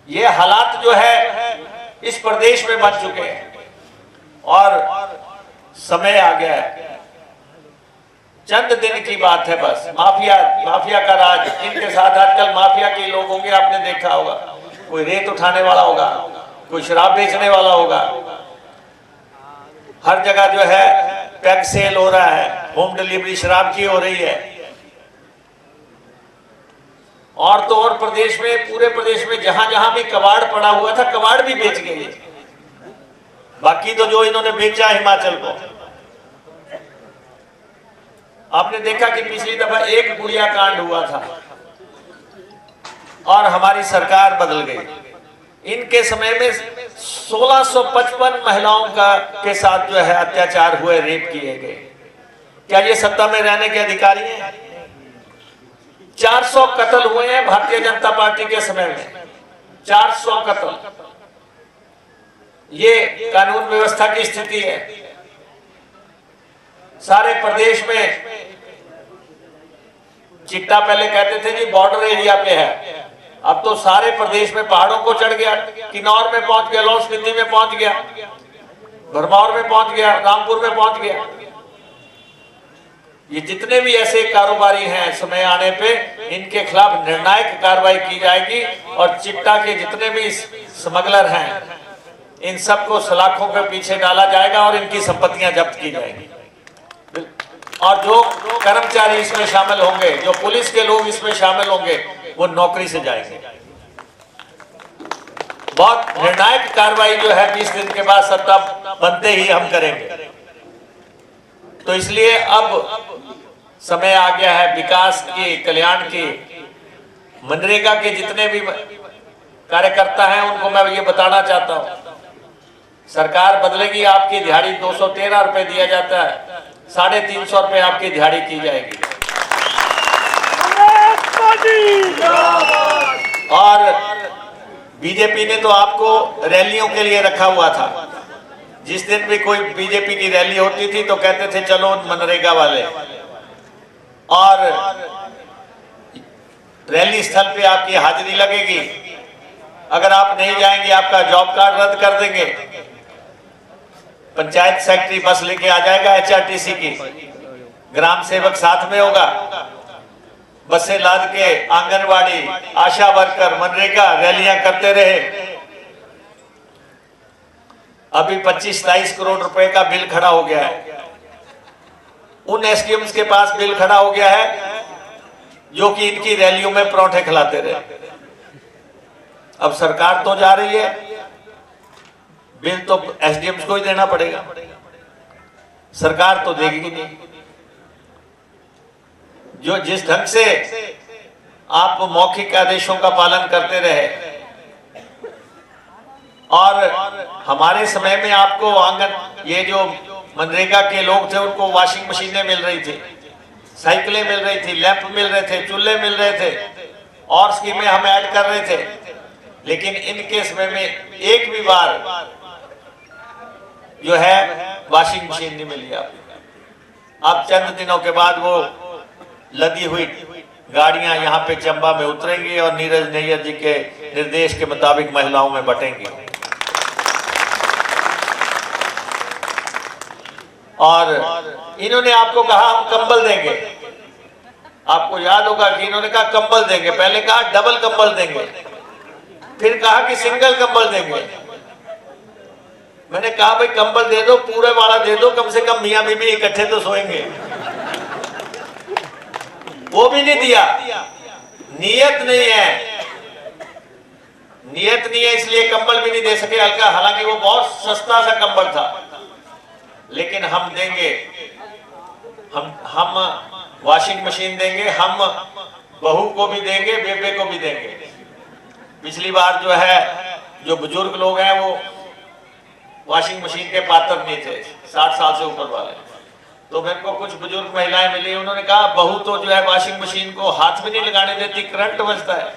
ये हालात जो है इस प्रदेश में बन चुके हैं और समय आ गया है। चंद दिन की बात है बस। माफिया का राज, इनके साथ आजकल माफिया के लोग होंगे, आपने देखा होगा। कोई रेत उठाने वाला होगा, कोई शराब बेचने वाला होगा। हर जगह जो है पैक सेल हो रहा है, होम डिलीवरी शराब की हो रही है। और तो और प्रदेश में, पूरे प्रदेश में जहां जहां भी कबाड़ पड़ा हुआ था, कबाड़ भी बेच गए। बाकी तो जो इन्होंने बेचा हिमाचल को, आपने देखा कि पिछली दफा एक गुड़िया कांड हुआ था और हमारी सरकार बदल गई। इनके समय में 1655 महिलाओं के साथ जो है अत्याचार हुए, रेप किए गए। क्या ये सत्ता में रहने के अधिकारी हैं? 400 कत्ल हुए हैं भारतीय जनता पार्टी के समय में, 400 कत्ल। ये कानून व्यवस्था की स्थिति है। सारे प्रदेश में चिट्टा पहले कहते थे जी बॉर्डर एरिया पे है, अब तो सारे प्रदेश में पहाड़ों को चढ़ गया। किन्नौर में पहुंच गया, लाहौल स्पीति में पहुंच गया, भरमौर में पहुंच गया, रामपुर में पहुंच गया। ये जितने भी ऐसे कारोबारी हैं समय आने पे इनके खिलाफ निर्णायक कार्रवाई की जाएगी और चिट्टा के जितने भी स्मगलर हैं इन सबको सलाखों के पीछे डाला जाएगा और इनकी संपत्तियां जब्त की जाएंगी। और जो कर्मचारी इसमें शामिल होंगे, जो पुलिस के लोग इसमें शामिल होंगे, वो नौकरी से जाएंगे। बहुत निर्णायक कार्रवाई जो है 20 दिन के बाद सत्ता बनते ही हम करेंगे। तो इसलिए अब समय आ गया है विकास की, कल्याण की। मनरेगा के जितने भी कार्यकर्ता हैं उनको मैं ये बताना चाहता हूं, सरकार बदलेगी, आपकी दिहाड़ी 213 रुपए दिया जाता है, 350 रुपए आपकी दिहाड़ी की जाएगी। और बीजेपी ने तो आपको रैलियों के लिए रखा हुआ था। जिस दिन भी कोई बीजेपी की रैली होती थी तो कहते थे चलो मनरेगा वाले, और रैली स्थल पे आपकी हाजिरी लगेगी। अगर आप नहीं जाएंगे आपका जॉब कार्ड रद्द कर देंगे। पंचायत सेक्रेटरी बस लेके आ जाएगा HRTC की, ग्राम सेवक साथ में होगा, बसें लाद के आंगनवाड़ी, आशा वर्कर, मनरेगा रैलियां करते रहे। अभी 25-23 करोड़ रुपए का बिल खड़ा हो गया है। उन SDMs के पास बिल खड़ा हो गया है जो कि इनकी रैलियों में परोठे खिलाते रहे। अब सरकार तो जा रही है, बिल तो SDMs को ही देना पड़ेगा, सरकार तो देगी नहीं। जो जिस ढंग से आप मौखिक आदेशों का पालन करते रहे, और हमारे समय में आपको आंगन, ये जो मनरेगा के लोग थे उनको वॉशिंग मशीनें मिल रही थी, साइकिलें मिल रही थी, लैंप मिल रहे थे, चूल्हे मिल रहे थे, और स्कीमें हम ऐड कर रहे थे। लेकिन इनके समय में एक भी बार जो है वॉशिंग मशीन नहीं मिली आपको। अब चंद दिनों के बाद वो लदी हुई गाड़ियां यहाँ पे चंबा में उतरेंगी और नीरज नैयर जी के निर्देश के मुताबिक महिलाओं में बटेंगी। और इन्होंने आपको कहा हम कंबल देंगे। आपको याद होगा कि इन्होंने कहा कंबल देंगे, पहले कहा डबल कंबल देंगे, फिर कहा कि सिंगल कंबल देंगे। मैंने कहा भाई कंबल दे दो, पूरे वाला दे दो, कम से कम मियां बीबी इकट्ठे तो सोएंगे। वो भी नहीं दिया। नियत नहीं है, नियत नहीं है, इसलिए कंबल भी नहीं दे सके हल्का। हालांकि वो बहुत सस्ता सा कंबल था, लेकिन हम देंगे, हम वॉशिंग मशीन देंगे, हम बहू को भी देंगे, बेबे को भी देंगे। पिछली बार जो है जो बुजुर्ग लोग हैं वो वॉशिंग मशीन के पात्र नहीं थे, 60 साल से ऊपर वाले। तो मेरे को कुछ बुजुर्ग महिलाएं मिली, उन्होंने कहा बहू तो जो है वॉशिंग मशीन को हाथ भी नहीं लगाने देती, करंट बजता है।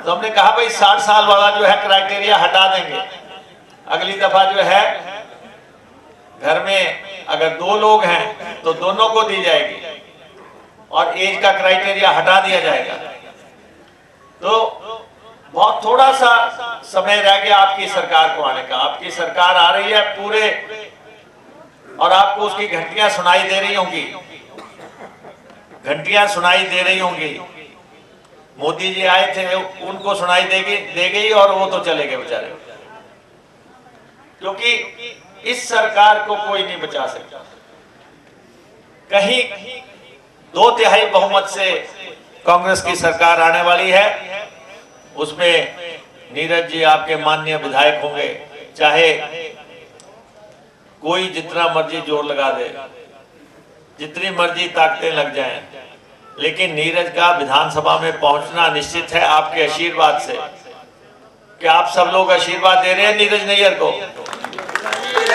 तो हमने कहा भाई 60 साल वाला जो है क्राइटेरिया हटा देंगे। अगली दफा जो है घर में अगर 2 लोग हैं तो दोनों को दी जाएगी और एज का क्राइटेरिया हटा दिया जाएगा। तो बहुत थोड़ा सा समय रह गया आपकी सरकार को आने का। आपकी सरकार आ रही है पूरे, और आपको उसकी घंटियां सुनाई दे रही होंगी, घंटियां सुनाई दे रही होंगी। मोदी जी आए थे, उनको सुनाई दे गई और वो तो चले गए बेचारे, क्योंकि इस सरकार को कोई नहीं बचा सकता। कहीं 2/3 बहुमत से कांग्रेस की सरकार आने वाली है, उसमें नीरज जी आपके माननीय विधायक होंगे। चाहे कोई जितना मर्जी जोर लगा दे, जितनी मर्जी ताकतें लग जाएं, लेकिन नीरज का विधानसभा में पहुंचना निश्चित है आपके आशीर्वाद से। क्या आप सब लोग आशीर्वाद दे रहे हैं नीरज नैयर को?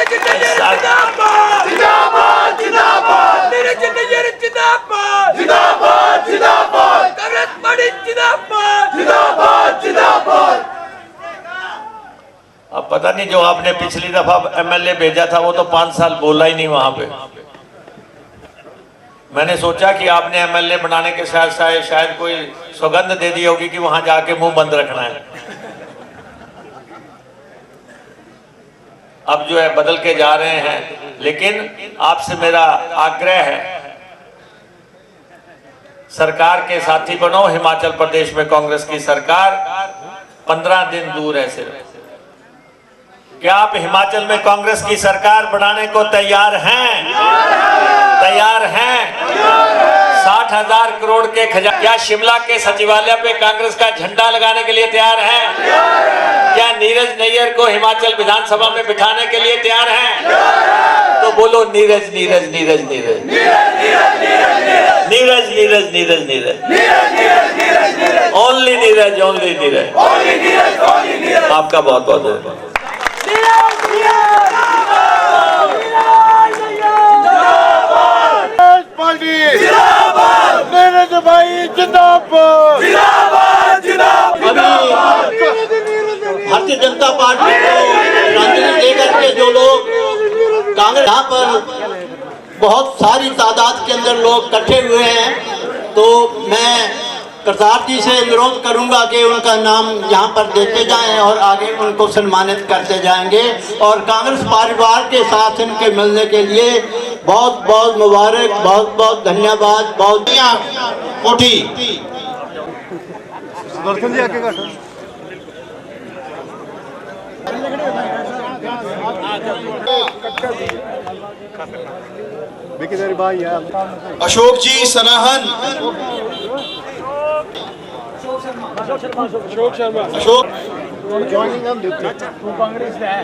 जिंदाबाद जिंदाबाद जिंदाबाद नीरज नैयर जिंदाबाद जिंदाबाद जिंदाबाद कांग्रेस पार्टी जिंदाबाद जिंदाबाद जिंदाबाद। अब पता नहीं जो आपने पिछली दफा MLA भेजा था वो तो 5 साल बोला ही नहीं वहां पे। मैंने सोचा कि आपने MLA बनाने के साथ शायद कोई सौगंध दे दी होगी कि वहां जाके मुंह बंद रखना है। अब जो है बदल के जा रहे हैं, लेकिन आपसे मेरा आग्रह है सरकार के साथी बनो। हिमाचल प्रदेश में कांग्रेस की सरकार 15 दिन दूर है सिर्फ। क्या आप हिमाचल में कांग्रेस की सरकार बनाने को तैयार हैं? तैयार हैं? 60,000 करोड़ के खजाने। क्या शिमला के सचिवालय पे कांग्रेस का झंडा लगाने के लिए तैयार हैं? क्या नीरज नैयर को हिमाचल विधानसभा में बिठाने के लिए तैयार हैं? तो बोलो नीरज नीरज नीरज नीरज नीरज नीरज नीरज नीरज ओनली नीरज ओनली नीरज। आपका बहुत बहुत धन्यवाद। नीरज भाई जिंदाबाद जिंदाबाद जिंदाबाद। भारतीय जनता पार्टी को श्रद्धांजलि देकर के जो लोग कांग्रेस यहाँ पर बहुत सारी तादाद के अंदर लोग इकट्ठे हुए हैं, तो मैं करतार जी से अनुरोध करूंगा कि उनका नाम यहाँ पर देते जाएं और आगे उनको सम्मानित करते जाएंगे। और कांग्रेस परिवार के साथ इनके मिलने के लिए बहुत बहुत मुबारक, बहुत बहुत धन्यवाद। बहुत कोठी अशोक जी सनाहन, अशोक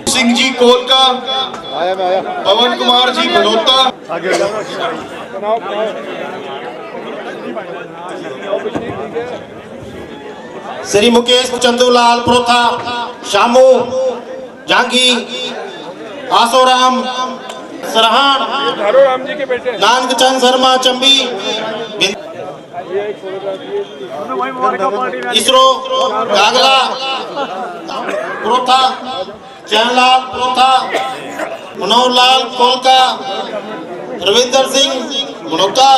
सिंह जी कोलका, पवन कुमार जी भनोता, श्री मुकेश चंदूलाल प्रोथा, शामू जांगी, आसोराम सरहान, नानक चंद शर्मा चंबी, इसरो कागला प्रोथा, चैनलाल प्रोथा, मनोहर लाल कोलका, रविंदर सिंह गुणोत्ता।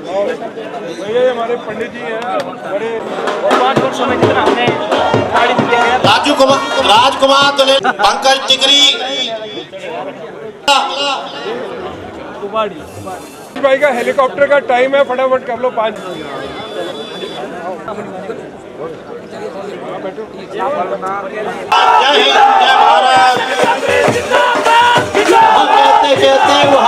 हमारे पंडित जी हैं बड़े राजकुमार पंकज टिकरी भाई का हेलीकॉप्टर का टाइम है, फटाफट कर लो 5 जय हिंद जय भारत।